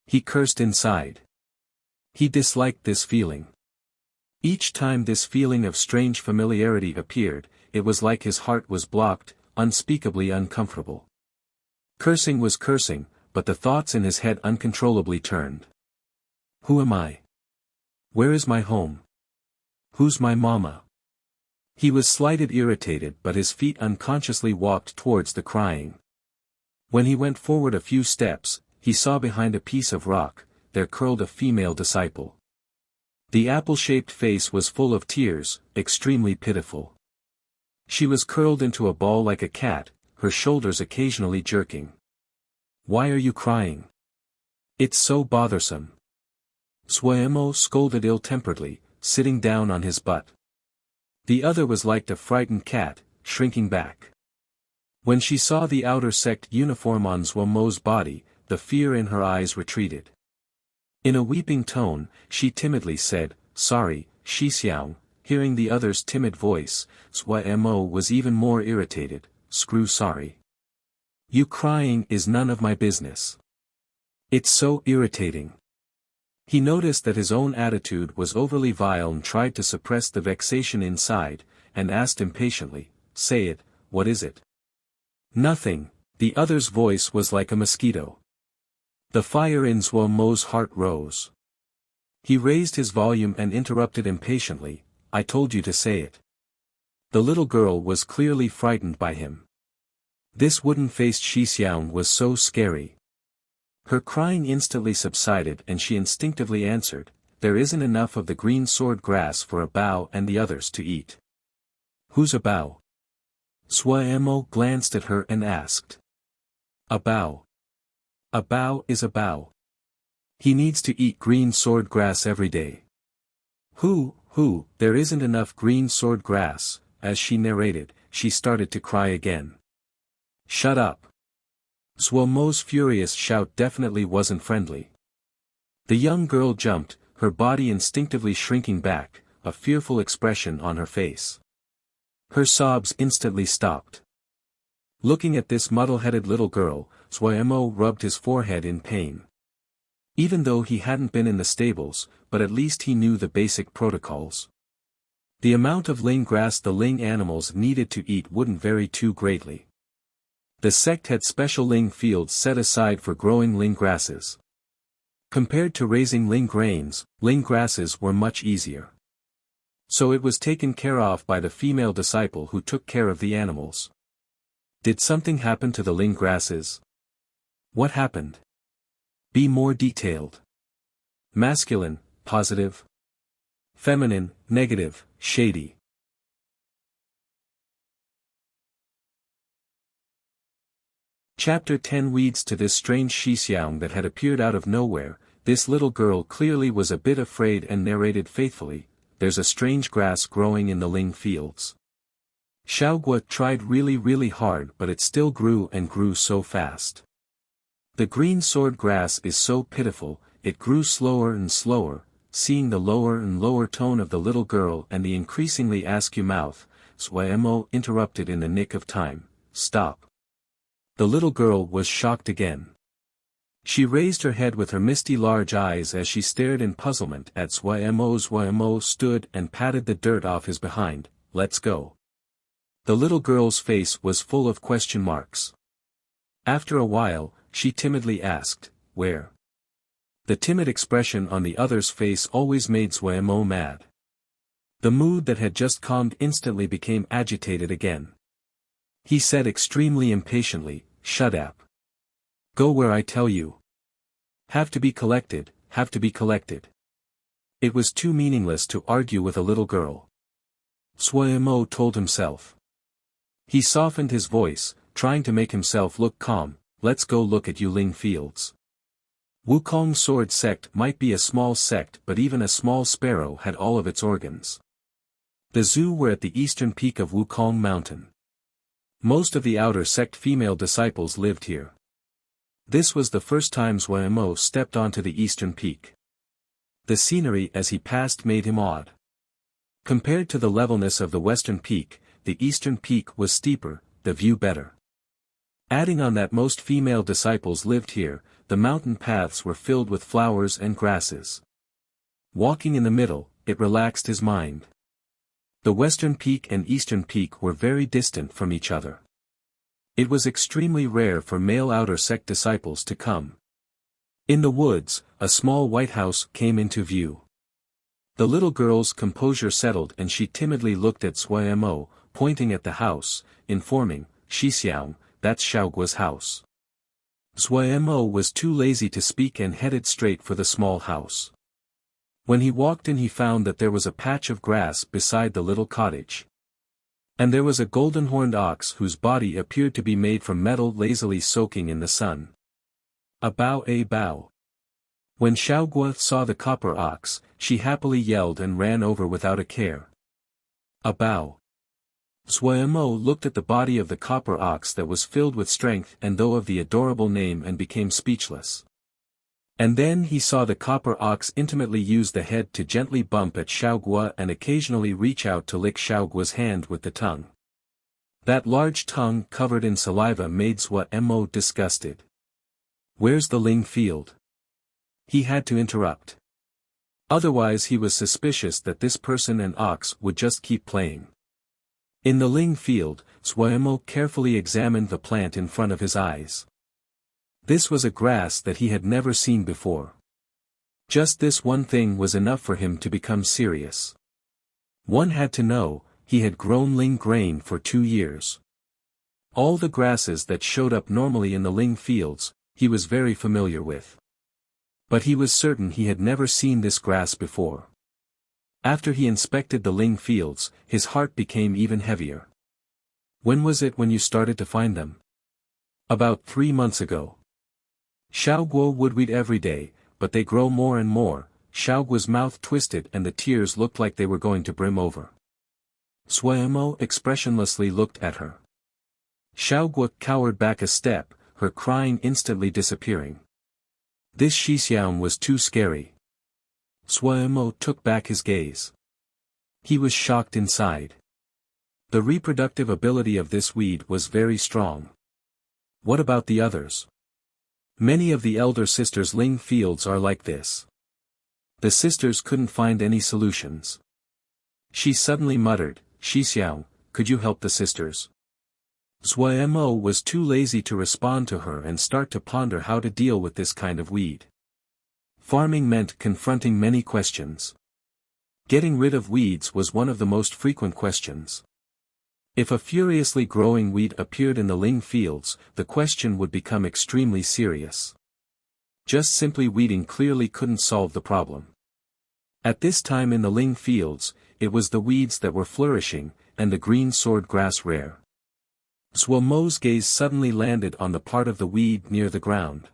[SPEAKER 1] He cursed inside. He disliked this feeling. Each time this feeling of strange familiarity appeared, it was like his heart was blocked, unspeakably uncomfortable. Cursing was cursing, but the thoughts in his head uncontrollably turned. Who am I? Where is my home? Who's my mama? He was slightly irritated, but his feet unconsciously walked towards the crying. When he went forward a few steps, he saw behind a piece of rock, there curled a female disciple. The apple-shaped face was full of tears, extremely pitiful. She was curled into a ball like a cat, her shoulders occasionally jerking. Why are you crying? It's so bothersome. Suemo scolded ill-temperedly, sitting down on his butt. The other was like a frightened cat, shrinking back. When she saw the outer sect uniform on Suemo's body, the fear in her eyes retreated. In a weeping tone, she timidly said, "Sorry, Shixiang." Hearing the other's timid voice, Suemo was even more irritated. "Screw sorry. You crying is none of my business. It's so irritating." He noticed that his own attitude was overly vile and tried to suppress the vexation inside, and asked impatiently, "Say it, what is it?" "Nothing." The other's voice was like a mosquito. The fire in Suemo's heart rose. He raised his volume and interrupted impatiently, "I told you to say it." The little girl was clearly frightened by him. This wooden-faced Shixiang was so scary. Her crying instantly subsided and she instinctively answered, "There isn't enough of the green sword grass for a bao and the others to eat." "Who's a bao?" Suemo glanced at her and asked. "A bao. A bao is a bao. He needs to eat green sword grass every day." Who, there isn't enough green sword grass." As she narrated, she started to cry again. "Shut up." Suemo's furious shout definitely wasn't friendly. The young girl jumped, her body instinctively shrinking back, a fearful expression on her face. Her sobs instantly stopped. Looking at this muddle-headed little girl, Suemo rubbed his forehead in pain. Even though he hadn't been in the stables, but at least he knew the basic protocols. The amount of ling grass the ling animals needed to eat wouldn't vary too greatly. The sect had special ling fields set aside for growing ling grasses. Compared to raising ling grains, ling grasses were much easier. So it was taken care of by the female disciple who took care of the animals. Did something happen to the ling grasses? What happened? Be more detailed. Masculine, positive. Feminine, negative, shady. Chapter 10 Weeds. To this strange Shixiang that had appeared out of nowhere, this little girl clearly was a bit afraid and narrated faithfully, "There's a strange grass growing in the ling fields." Xiaogua tried really hard but it still grew and grew so fast. The green sword grass is so pitiful, it grew slower and slower. Seeing the lower and lower tone of the little girl and the increasingly askew mouth, Suemo interrupted in the nick of time, "Stop." The little girl was shocked again. She raised her head with her misty large eyes as she stared in puzzlement at Suemo. Suemo stood and patted the dirt off his behind. "Let's go." The little girl's face was full of question marks. After a while, she timidly asked, "Where?" The timid expression on the other's face always made Suemo mad. The mood that had just calmed instantly became agitated again. He said extremely impatiently, "Shut up. Go where I tell you. Have to be collected, have to be collected." It was too meaningless to argue with a little girl. Suemo told himself. He softened his voice, trying to make himself look calm. "Let's go look at Yuling Fields." Wukong Sword Sect might be a small sect but even a small sparrow had all of its organs. The zoo were at the eastern peak of Wukong Mountain. Most of the outer sect female disciples lived here. This was the first time Suemo stepped onto the eastern peak. The scenery as he passed made him awed. Compared to the levelness of the western peak, the eastern peak was steeper, the view better. Adding on that most female disciples lived here, the mountain paths were filled with flowers and grasses. Walking in the middle, it relaxed his mind. The western peak and eastern peak were very distant from each other. It was extremely rare for male outer sect disciples to come. In the woods, a small white house came into view. The little girl's composure settled and she timidly looked at Suemo, pointing at the house, informing, "Shixiang, that's Xiaoguo's house." Suemo was too lazy to speak and headed straight for the small house. When he walked in he found that there was a patch of grass beside the little cottage. And there was a golden-horned ox whose body appeared to be made from metal lazily soaking in the sun. A bow. When Xiaogua saw the copper ox, she happily yelled and ran over without a care. A bow. Zuomo looked at the body of the copper ox that was filled with strength and though of the adorable name and became speechless. And then he saw the copper ox intimately use the head to gently bump at Xiaogua and occasionally reach out to lick Xiaogua's hand with the tongue. That large tongue covered in saliva made Zuomo disgusted. Where's the Ling field? He had to interrupt. Otherwise he was suspicious that this person and ox would just keep playing. In the Ling field, Zuomo carefully examined the plant in front of his eyes. This was a grass that he had never seen before. Just this one thing was enough for him to become serious. One had to know, he had grown Ling grain for 2 years. All the grasses that showed up normally in the Ling fields, he was very familiar with. But he was certain he had never seen this grass before. After he inspected the Ling fields, his heart became even heavier. When was it when you started to find them? About 3 months ago. Xiaoguo would read every day, but they grow more and more. Xiaoguo's mouth twisted and the tears looked like they were going to brim over. Zuomo expressionlessly looked at her. Xiaoguo cowered back a step, her crying instantly disappearing. This Shixiang was too scary. Zuomo took back his gaze. He was shocked inside. The reproductive ability of this weed was very strong. What about the others? Many of the elder sisters' Ling fields are like this. The sisters couldn't find any solutions. She suddenly muttered, Shixiang, could you help the sisters? Zuomo was too lazy to respond to her and start to ponder how to deal with this kind of weed. Farming meant confronting many questions. Getting rid of weeds was one of the most frequent questions. If a furiously growing weed appeared in the Ling fields, the question would become extremely serious. Just simply weeding clearly couldn't solve the problem. At this time in the Ling fields, it was the weeds that were flourishing, and the green sword grass rare. Zuomo's gaze suddenly landed on the part of the weed near the ground.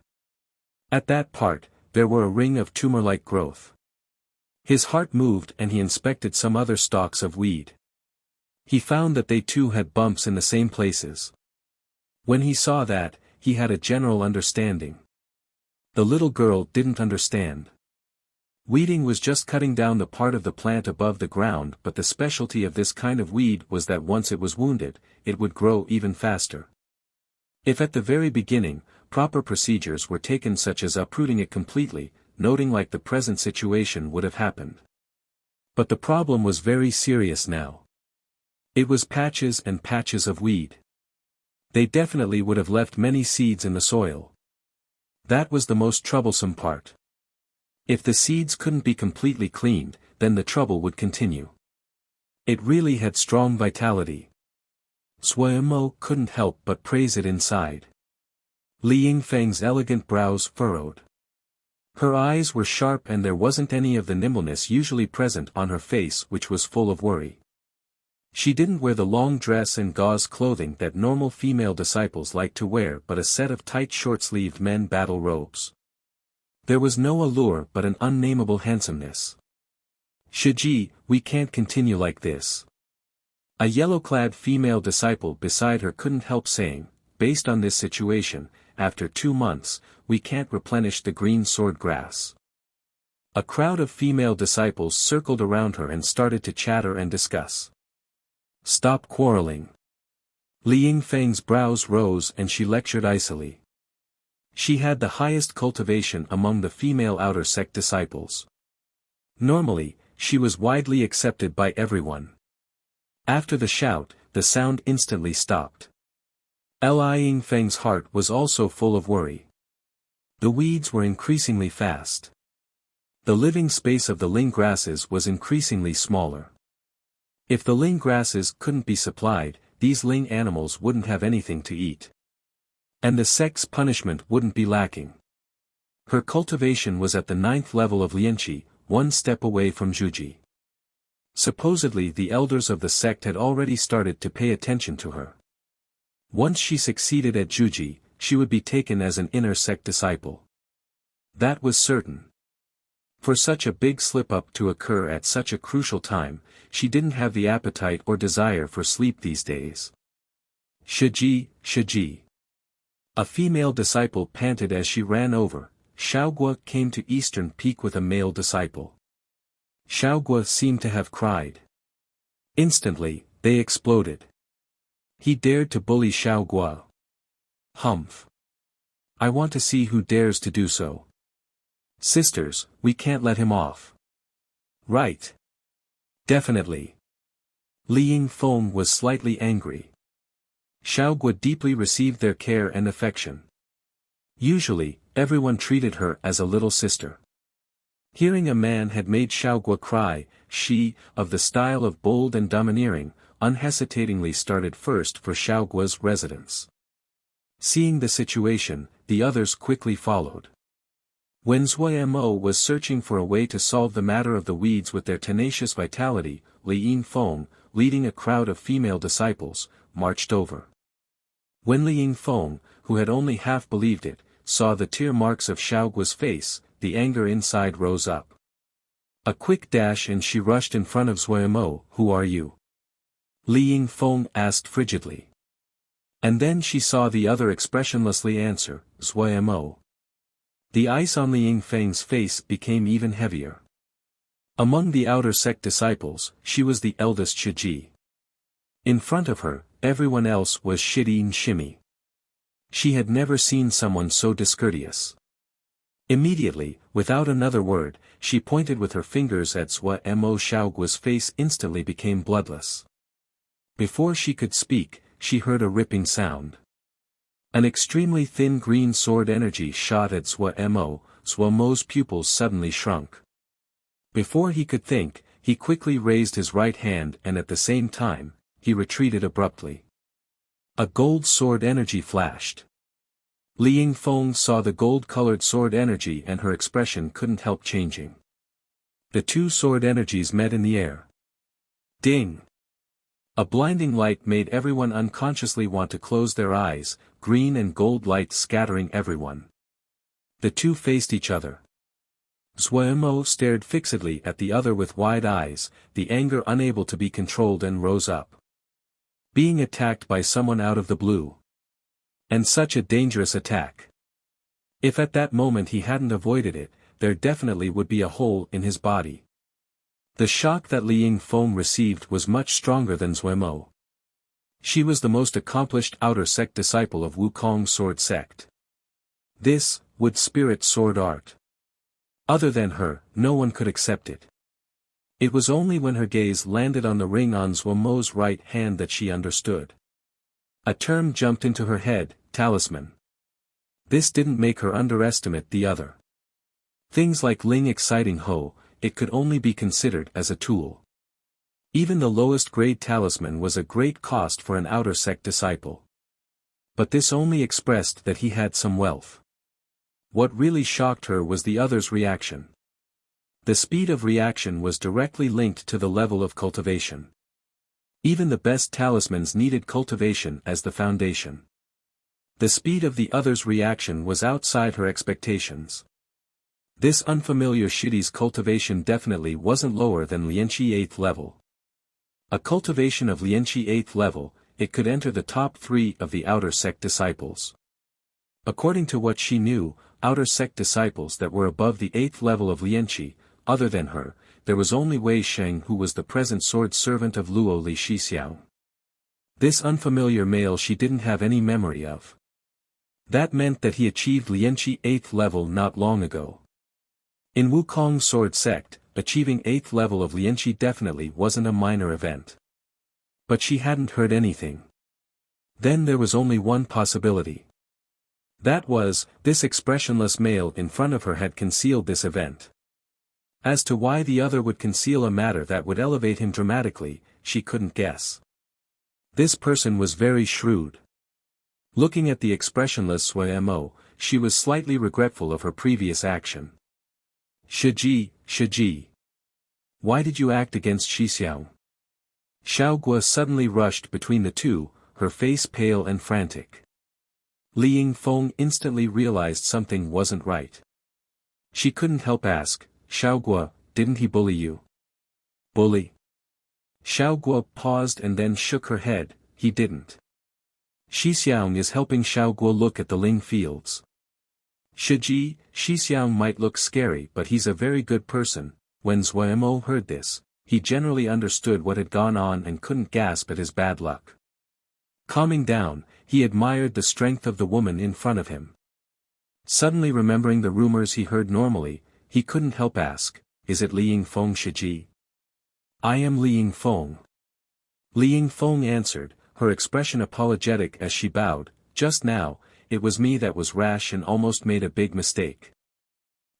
[SPEAKER 1] At that part, there were a ring of tumor-like growth. His heart moved and he inspected some other stalks of weed. He found that they too had bumps in the same places. When he saw that, he had a general understanding. The little girl didn't understand. Weeding was just cutting down the part of the plant above the ground, but the specialty of this kind of weed was that once it was wounded, it would grow even faster. If at the very beginning, proper procedures were taken such as uprooting it completely, noting like the present situation would have happened. But the problem was very serious now. It was patches and patches of weed. They definitely would have left many seeds in the soil. That was the most troublesome part. If the seeds couldn't be completely cleaned, then the trouble would continue. It really had strong vitality. Zuomo couldn't help but praise it inside. Li Yingfeng's elegant brows furrowed. Her eyes were sharp and there wasn't any of the nimbleness usually present on her face, which was full of worry. She didn't wear the long dress and gauze clothing that normal female disciples like to wear, but a set of tight short-sleeved men battle robes. There was no allure but an unnameable handsomeness. Shiji, we can't continue like this. A yellow-clad female disciple beside her couldn't help saying, based on this situation, after 2 months, we can't replenish the green sword grass. A crowd of female disciples circled around her and started to chatter and discuss. Stop quarreling. Li Yingfeng's brows rose and she lectured icily. She had the highest cultivation among the female outer sect disciples. Normally, she was widely accepted by everyone. After the shout, the sound instantly stopped. Li Yingfeng's heart was also full of worry. The weeds were increasingly fast. The living space of the Ling grasses was increasingly smaller. If the Ling grasses couldn't be supplied, these Ling animals wouldn't have anything to eat. And the sect's punishment wouldn't be lacking. Her cultivation was at the 9th level of Lianqi, 1 step away from Zhuji. Supposedly the elders of the sect had already started to pay attention to her. Once she succeeded at Zhuji, she would be taken as an inner sect disciple. That was certain. For such a big slip-up to occur at such a crucial time, she didn't have the appetite or desire for sleep these days. Shiji, Shiji. A female disciple panted as she ran over. Xiaogua came to Eastern Peak with a male disciple. Xiaogua seemed to have cried. Instantly, they exploded. He dared to bully Xiaogua. Humph. I want to see who dares to do so. Sisters, we can't let him off. Right. Definitely. Li Yingfeng was slightly angry. Xiaogua deeply received their care and affection. Usually, everyone treated her as a little sister. Hearing a man had made Xiaogua cry, she, of the style of bold and domineering, unhesitatingly started first for Xiaogua's residence. Seeing the situation, the others quickly followed. When Zui Mo was searching for a way to solve the matter of the weeds with their tenacious vitality, Li Yingfeng, leading a crowd of female disciples, marched over. When Li Yingfeng, who had only half believed it, saw the tear marks of Xiaogua's face, the anger inside rose up. A quick dash and she rushed in front of Zui Mo. Who are you? Li Yingfeng asked frigidly. And then she saw the other expressionlessly answer, Zui Mo. The ice on Li Yingfeng's face became even heavier. Among the outer sect disciples, she was the eldest Shiji. In front of her, everyone else was Shidin Shimi. She had never seen someone so discourteous. Immediately, without another word, she pointed with her fingers at Zui Mo. Xiaogua's face instantly became bloodless. Before she could speak, she heard a ripping sound. An extremely thin green sword energy shot at Zui Mo. Zui Mo's pupils suddenly shrunk. Before he could think, he quickly raised his right hand and at the same time, he retreated abruptly. A gold sword energy flashed. Li Yingfeng saw the gold-colored sword energy and her expression couldn't help changing. The two sword energies met in the air. Ding! A blinding light made everyone unconsciously want to close their eyes, green and gold light scattering everyone. The two faced each other. Zui Mo stared fixedly at the other with wide eyes, the anger unable to be controlled and rose up. Being attacked by someone out of the blue. And such a dangerous attack. If at that moment he hadn't avoided it, there definitely would be a hole in his body. The shock that Li Yingfeng received was much stronger than Zui Mo. She was the most accomplished outer sect disciple of Wukong sword sect. This, wood spirit sword art. Other than her, no one could accept it. It was only when her gaze landed on the ring on Zui Mo's right hand that she understood. A term jumped into her head, talisman. This didn't make her underestimate the other. Things like Ling exciting Ho, it could only be considered as a tool. Even the lowest grade talisman was a great cost for an outer sect disciple. But this only expressed that he had some wealth. What really shocked her was the other's reaction. The speed of reaction was directly linked to the level of cultivation. Even the best talismans needed cultivation as the foundation. The speed of the other's reaction was outside her expectations. This unfamiliar Shidi's cultivation definitely wasn't lower than Lianqi 8th level. A cultivation of Lianqi 8th level, it could enter the top 3 of the outer sect disciples. According to what she knew, outer sect disciples that were above the 8th level of Lianqi, other than her, there was only Wei Sheng who was the present sword servant of Luo Li Shixiao. This unfamiliar male she didn't have any memory of. That meant that he achieved Lianqi 8th level not long ago. In Wukong sword sect, achieving 8th level of Lianqi definitely wasn't a minor event. But she hadn't heard anything. Then there was only one possibility. That was, this expressionless male in front of her had concealed this event. As to why the other would conceal a matter that would elevate him dramatically, she couldn't guess. This person was very shrewd. Looking at the expressionless Zui Mo, she was slightly regretful of her previous action. Shiji. Why did you act against Shixiao? Xiaogua suddenly rushed between the two, her face pale and frantic. Li Yingfeng instantly realized something wasn't right. She couldn't help ask, Xiaoguo, didn't he bully you? Bully? Xiaoguo paused and then shook her head, he didn't. Xixiang is helping Xiaoguo look at the Ling fields. Xixiang might look scary but he's a very good person. When Zuomo heard this, he generally understood what had gone on and couldn't gasp at his bad luck. Calming down, he admired the strength of the woman in front of him. Suddenly remembering the rumors he heard normally, he couldn't help ask, is it Li Yingfeng Shiji? I am Li Yingfeng. Li Yingfeng answered, her expression apologetic as she bowed, just now, it was me that was rash and almost made a big mistake.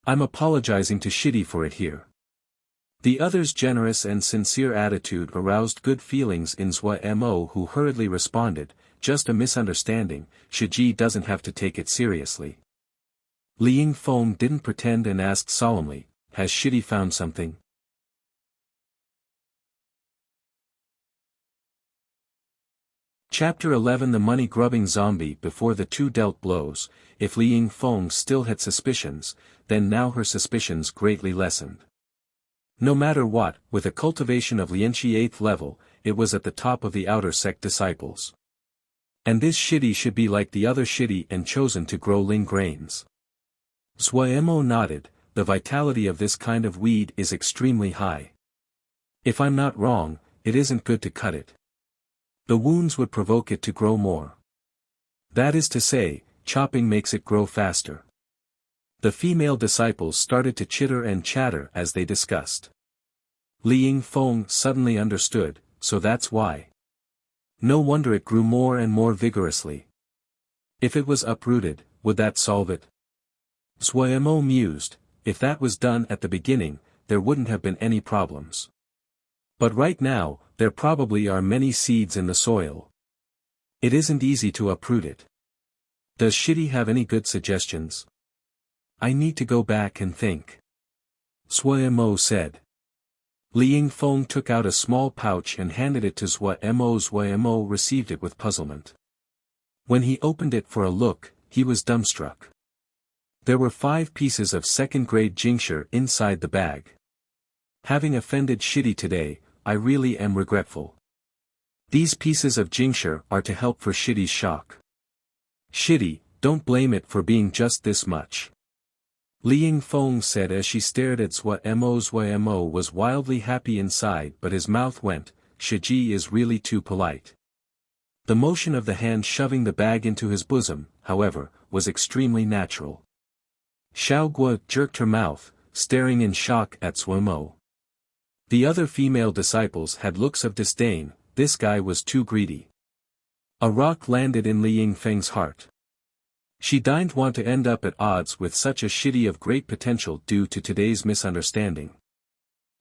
[SPEAKER 1] I'm apologizing to Shidi for it here. The other's generous and sincere attitude aroused good feelings in Zuomo, who hurriedly responded, just a misunderstanding, Shiji doesn't have to take it seriously. Li Yingfeng didn't pretend and asked solemnly, has Shidi found something? Chapter 11 The money-grubbing zombie. Before the two dealt blows, if Li Yingfeng still had suspicions, then now her suspicions greatly lessened. No matter what, with a cultivation of Lianqi 8th level, it was at the top of the outer sect disciples. And this Shidi should be like the other Shidi and chosen to grow Ling grains. Zuomo nodded, the vitality of this kind of weed is extremely high. If I'm not wrong, it isn't good to cut it. The wounds would provoke it to grow more. That is to say, chopping makes it grow faster. The female disciples started to chitter and chatter as they discussed. Li Yingfeng suddenly understood, so that's why. No wonder it grew more and more vigorously. If it was uprooted, would that solve it? Zuomo mused, if that was done at the beginning, there wouldn't have been any problems. But right now, there probably are many seeds in the soil. It isn't easy to uproot it. Does Shidi have any good suggestions? I need to go back and think. Zuomo said. Li Yingfeng took out a small pouch and handed it to Zuomo. Zuomo received it with puzzlement. When he opened it for a look, he was dumbstruck. There were 5 pieces of second-grade jingsher inside the bag. Having offended Shidi today, I really am regretful. These pieces of jingsher are to help for Shidi's shock. Shidi, don't blame it for being just this much. Li Yingfeng said as she stared at Zuomo. Zuomo was wildly happy inside but his mouth went, Shiji is really too polite. The motion of the hand shoving the bag into his bosom, however, was extremely natural. Xiaoguo jerked her mouth, staring in shock at Zuomo. The other female disciples had looks of disdain, this guy was too greedy. A rock landed in Li Yingfeng's heart. She didn't want to end up at odds with such a Shidi of great potential due to today's misunderstanding.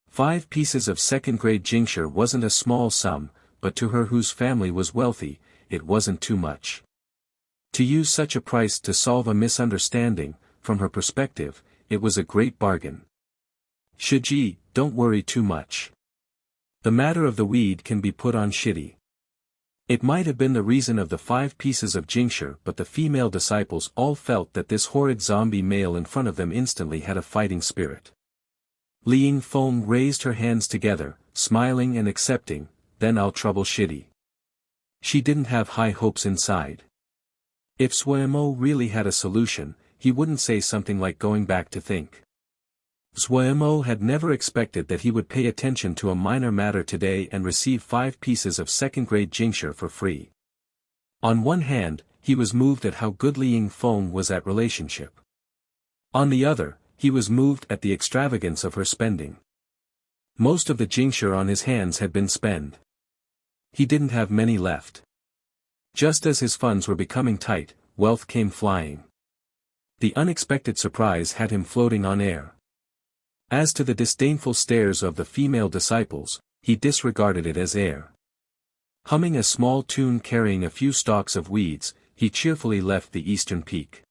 [SPEAKER 1] 5 pieces of second-grade jingsher wasn't a small sum, but to her whose family was wealthy, it wasn't too much. To use such a price to solve a misunderstanding, from her perspective, it was a great bargain. Shiji, don't worry too much. The matter of the weed can be put on Shidi. It might have been the reason of the 5 pieces of jingsher, but the female disciples all felt that this horrid zombie male in front of them instantly had a fighting spirit. Li Yingfeng raised her hands together, smiling and accepting, then I'll trouble Shidi. She didn't have high hopes inside. If Zuomo really had a solution, he wouldn't say something like going back to think. Zuomo had never expected that he would pay attention to a minor matter today and receive 5 pieces of second-grade jingsher for free. On one hand, he was moved at how good Li Yingfeng was at relationship. On the other, he was moved at the extravagance of her spending. Most of the jingsher on his hands had been spent. He didn't have many left. Just as his funds were becoming tight, wealth came flying. The unexpected surprise had him floating on air. As to the disdainful stares of the female disciples, he disregarded it as air. Humming a small tune carrying a few stalks of weeds, he cheerfully left the eastern peak.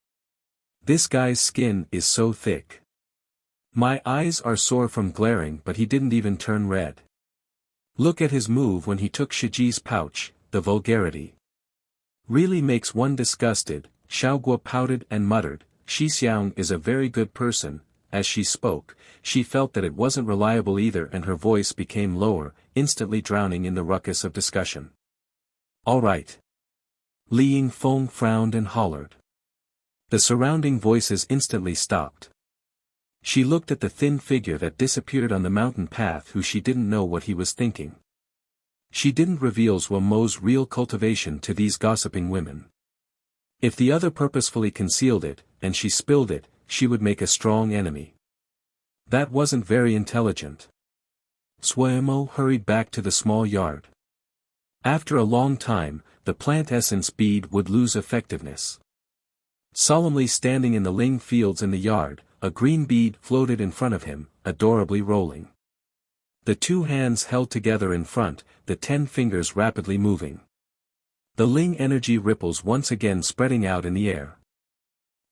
[SPEAKER 1] This guy's skin is so thick. My eyes are sore from glaring, but he didn't even turn red. Look at his move when he took Shiji's pouch, the vulgarity. Really makes one disgusted. Xiaoguo pouted and muttered, Xixiang is a very good person. As she spoke, she felt that it wasn't reliable either and her voice became lower, instantly drowning in the ruckus of discussion. All right. Li Yingfeng frowned and hollered. The surrounding voices instantly stopped. She looked at the thin figure that disappeared on the mountain path who she didn't know what he was thinking. She didn't reveal Zhuo Mo's real cultivation to these gossiping women. If the other purposefully concealed it, and she spilled it, she would make a strong enemy. That wasn't very intelligent. Zhuo Mo hurried back to the small yard. After a long time, the plant essence bead would lose effectiveness. Solemnly standing in the ling fields in the yard, a green bead floated in front of him, adorably rolling. The two hands held together in front, the 10 fingers rapidly moving. The ling energy ripples once again spreading out in the air.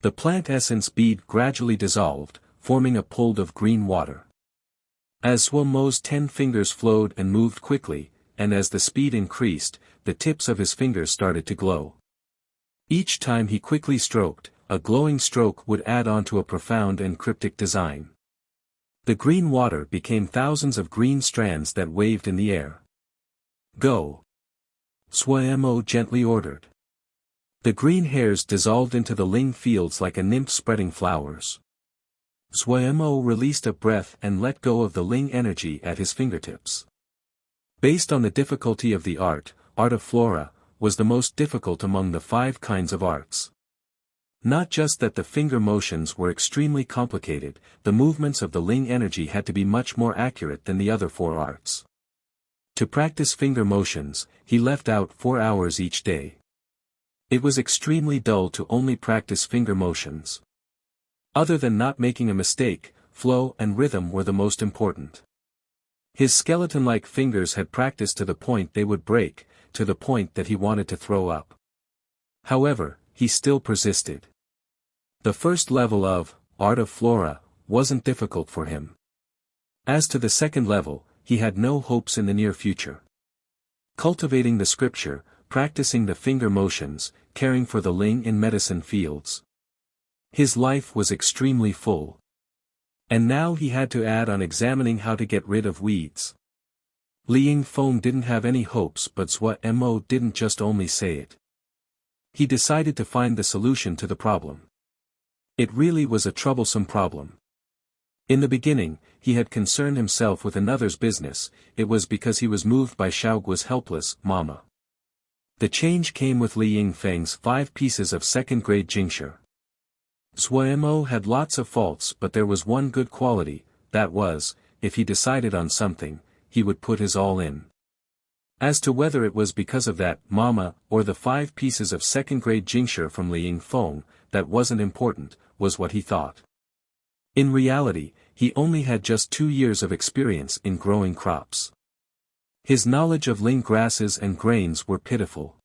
[SPEAKER 1] The plant essence bead gradually dissolved, forming a pool of green water. As Zhuo Mo's 10 fingers flowed and moved quickly, and as the speed increased, the tips of his fingers started to glow. Each time he quickly stroked, a glowing stroke would add on to a profound and cryptic design. The green water became thousands of green strands that waved in the air. Go! Zhuo Mo gently ordered. The green hairs dissolved into the ling fields like a nymph spreading flowers. Zhuo Mo released a breath and let go of the ling energy at his fingertips. Based on the difficulty of the art of flora, was the most difficult among the 5 kinds of arts. Not just that the finger motions were extremely complicated, the movements of the ling energy had to be much more accurate than the other 4 arts. To practice finger motions, he left out 4 hours each day. It was extremely dull to only practice finger motions. Other than not making a mistake, flow and rhythm were the most important. His skeleton-like fingers had practiced to the point they would break, to the point that he wanted to throw up. However, he still persisted. The first level of art of flora wasn't difficult for him. As to the second level, he had no hopes in the near future. Cultivating the scripture, practicing the finger motions, caring for the ling in medicine fields. His life was extremely full. And now he had to add on examining how to get rid of weeds. Li Yingfeng didn't have any hopes, but Zhuo Mo didn't just only say it. He decided to find the solution to the problem. It really was a troublesome problem. In the beginning, he had concerned himself with another's business, it was because he was moved by Xiaoguo's helpless mama. The change came with Li Yingfeng's 5 pieces of second-grade jingsha. Zhuo Mo had lots of faults, but there was one good quality, that was, if he decided on something, he would put his all in. As to whether it was because of that mama or the 5 pieces of second-grade jingsha from Li Yingfeng, that wasn't important, was what he thought. In reality, he only had just 2 years of experience in growing crops. His knowledge of ling grasses and grains were pitiful.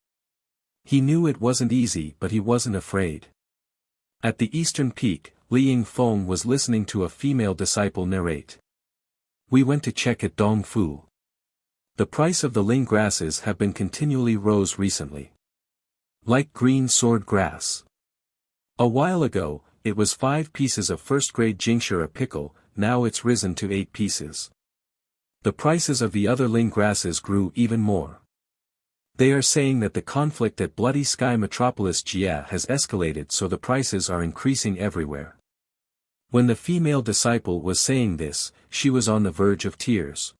[SPEAKER 1] He knew it wasn't easy, but he wasn't afraid. At the eastern peak, Li Yingfeng was listening to a female disciple narrate. We went to check at Dongfu. The price of the ling grasses have been continually rose recently. Like green sword grass. A while ago, it was 5 pieces of first-grade jingsha a pickle, now it's risen to 8 pieces. The prices of the other ling grasses grew even more. They are saying that the conflict at Bloody Sky Metropolis Jia has escalated, so the prices are increasing everywhere. When the female disciple was saying this, she was on the verge of tears.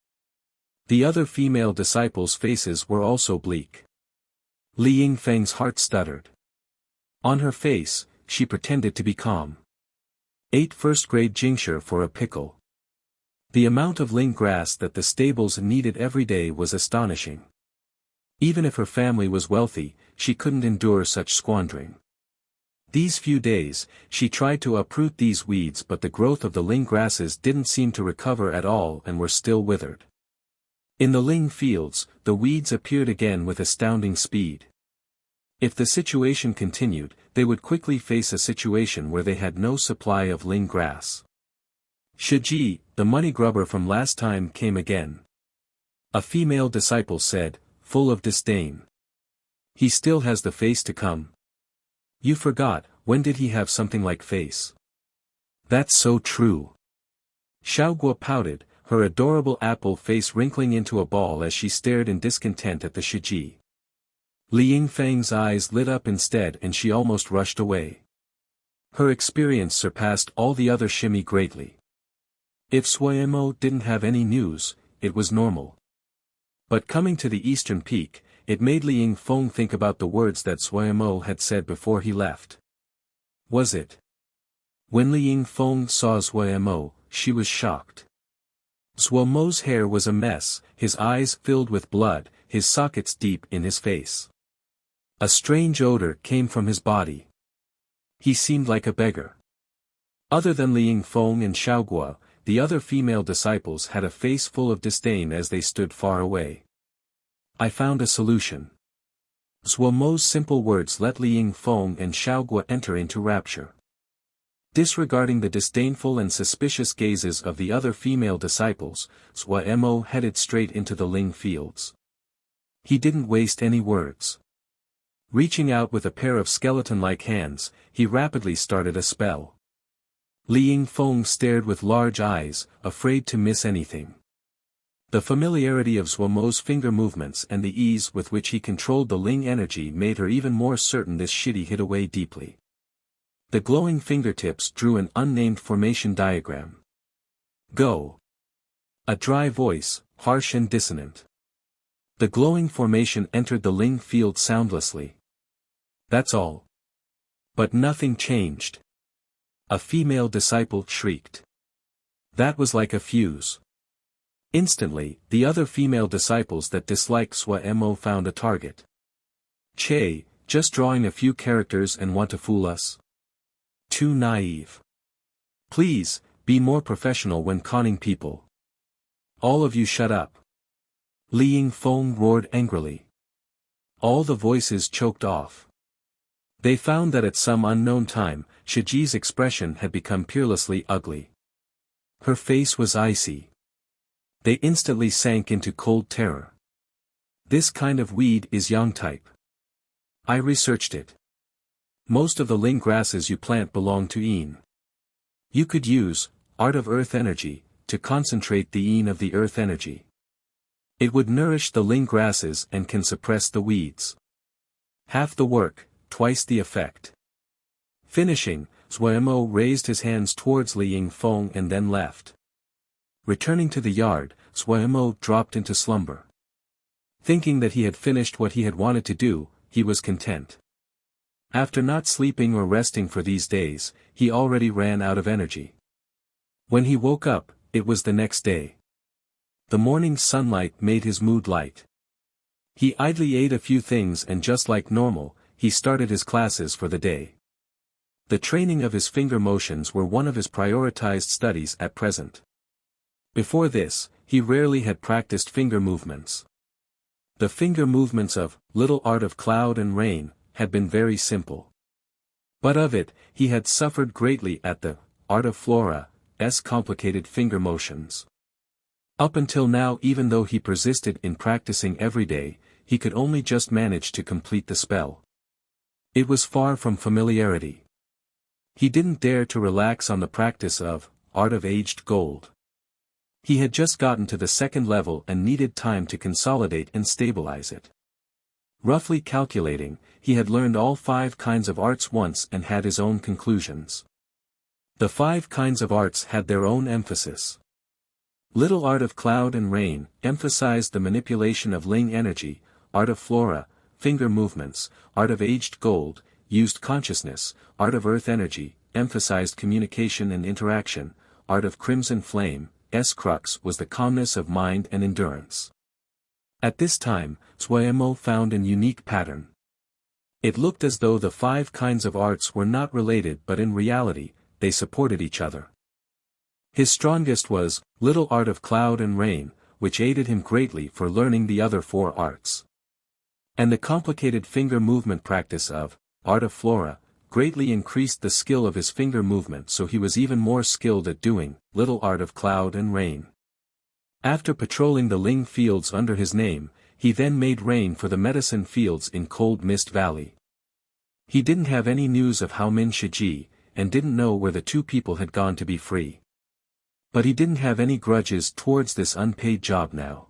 [SPEAKER 1] The other female disciples' faces were also bleak. Li Yingfeng's heart stuttered. On her face, she pretended to be calm. 8 first-grade jingsha for a pickle. The amount of ling grass that the stables needed every day was astonishing. Even if her family was wealthy, she couldn't endure such squandering. These few days, she tried to uproot these weeds, but the growth of the ling grasses didn't seem to recover at all and were still withered. In the ling fields, the weeds appeared again with astounding speed. If the situation continued, they would quickly face a situation where they had no supply of ling grass. Shiji, the money grubber from last time, came again. A female disciple said, full of disdain. He still has the face to come. You forgot, when did he have something like face? That's so true. Xiaoguo pouted, her adorable apple face wrinkling into a ball as she stared in discontent at the Shiji. Li Yingfeng's eyes lit up instead and she almost rushed away. Her experience surpassed all the other shimi greatly. If Suemo didn't have any news, it was normal. But coming to the eastern peak, it made Li Yingfeng think about the words that Suemo had said before he left. Was it? When Li Yingfeng saw Suemo, she was shocked. Suemo's hair was a mess, his eyes filled with blood, his sockets deep in his face. A strange odor came from his body. He seemed like a beggar. Other than Li Yingfeng and Xiaoguo, the other female disciples had a face full of disdain as they stood far away. I found a solution. Suemo's simple words let Li Yingfeng and Xiaoguo enter into rapture. Disregarding the disdainful and suspicious gazes of the other female disciples, Suemo headed straight into the Ling fields. He didn't waste any words. Reaching out with a pair of skeleton-like hands, he rapidly started a spell. Li Yingfeng stared with large eyes, afraid to miss anything. The familiarity of Suemo's finger movements and the ease with which he controlled the Ling energy made her even more certain this shidi hid away deeply. The glowing fingertips drew an unnamed formation diagram. Go. A dry voice, harsh and dissonant. The glowing formation entered the Ling field soundlessly. That's all. But nothing changed. A female disciple shrieked. That was like a fuse. Instantly, the other female disciples that disliked Suemo found a target. Che, just drawing a few characters and want to fool us? Too naive. Please, be more professional when conning people. All of you shut up. Li Yingfeng roared angrily. All the voices choked off. They found that at some unknown time, Shiji's expression had become peerlessly ugly. Her face was icy. They instantly sank into cold terror. This kind of weed is yang type. I researched it. Most of the Ling grasses you plant belong to Yin. You could use art of earth energy to concentrate the Yin of the earth energy. It would nourish the Ling grasses and can suppress the weeds. Half the work, twice the effect. Finishing, Suemo raised his hands towards Li Yingfeng and then left. Returning to the yard, Suemo dropped into slumber. Thinking that he had finished what he had wanted to do, he was content. After not sleeping or resting for these days, he already ran out of energy. When he woke up, it was the next day. The morning sunlight made his mood light. He idly ate a few things and just like normal, he started his classes for the day. The training of his finger motions were one of his prioritized studies at present. Before this, he rarely had practiced finger movements. The finger movements of Little Art of Cloud and Rain had been very simple. But of it, he had suffered greatly at the Art of Flora's complicated finger motions. Up until now, even though he persisted in practicing every day, he could only just manage to complete the spell. It was far from familiarity. He didn't dare to relax on the practice of Art of Aged Gold. He had just gotten to the second level and needed time to consolidate and stabilize it. Roughly calculating, he had learned all 5 kinds of arts once and had his own conclusions. The 5 kinds of arts had their own emphasis. Little Art of Cloud and Rain emphasized the manipulation of Ling energy, Art of Flora, finger movements, Art of Aged Gold, used consciousness, Art of Earth energy, emphasized communication and interaction, Art of Crimson Flame, crux was the calmness of mind and endurance. At this time, Suemo found an unique pattern. It looked as though the 5 kinds of arts were not related, but in reality, they supported each other. His strongest was Little Art of Cloud and Rain, which aided him greatly for learning the other 4 arts. And the complicated finger movement practice of Art of Flora greatly increased the skill of his finger movement, so he was even more skilled at doing Little Art of Cloud and Rain. After patrolling the Ling fields under his name, he then made rain for the medicine fields in Cold Mist Valley. He didn't have any news of Hao Min Shiji, and didn't know where the two people had gone to be free. But he didn't have any grudges towards this unpaid job now.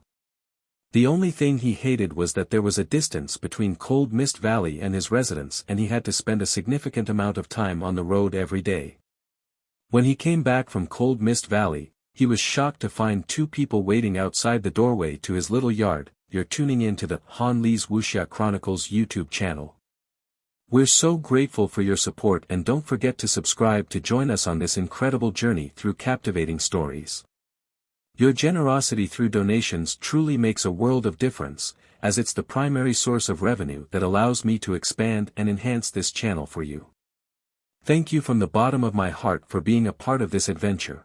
[SPEAKER 1] The only thing he hated was that there was a distance between Cold Mist Valley and his residence, and he had to spend a significant amount of time on the road every day. When he came back from Cold Mist Valley, he was shocked to find two people waiting outside the doorway to his little yard. You're tuning in to the Han Li's Wuxia Chronicles YouTube channel. We're so grateful for your support, and don't forget to subscribe to join us on this incredible journey through captivating stories. Your generosity through donations truly makes a world of difference, as it's the primary source of revenue that allows me to expand and enhance this channel for you. Thank you from the bottom of my heart for being a part of this adventure.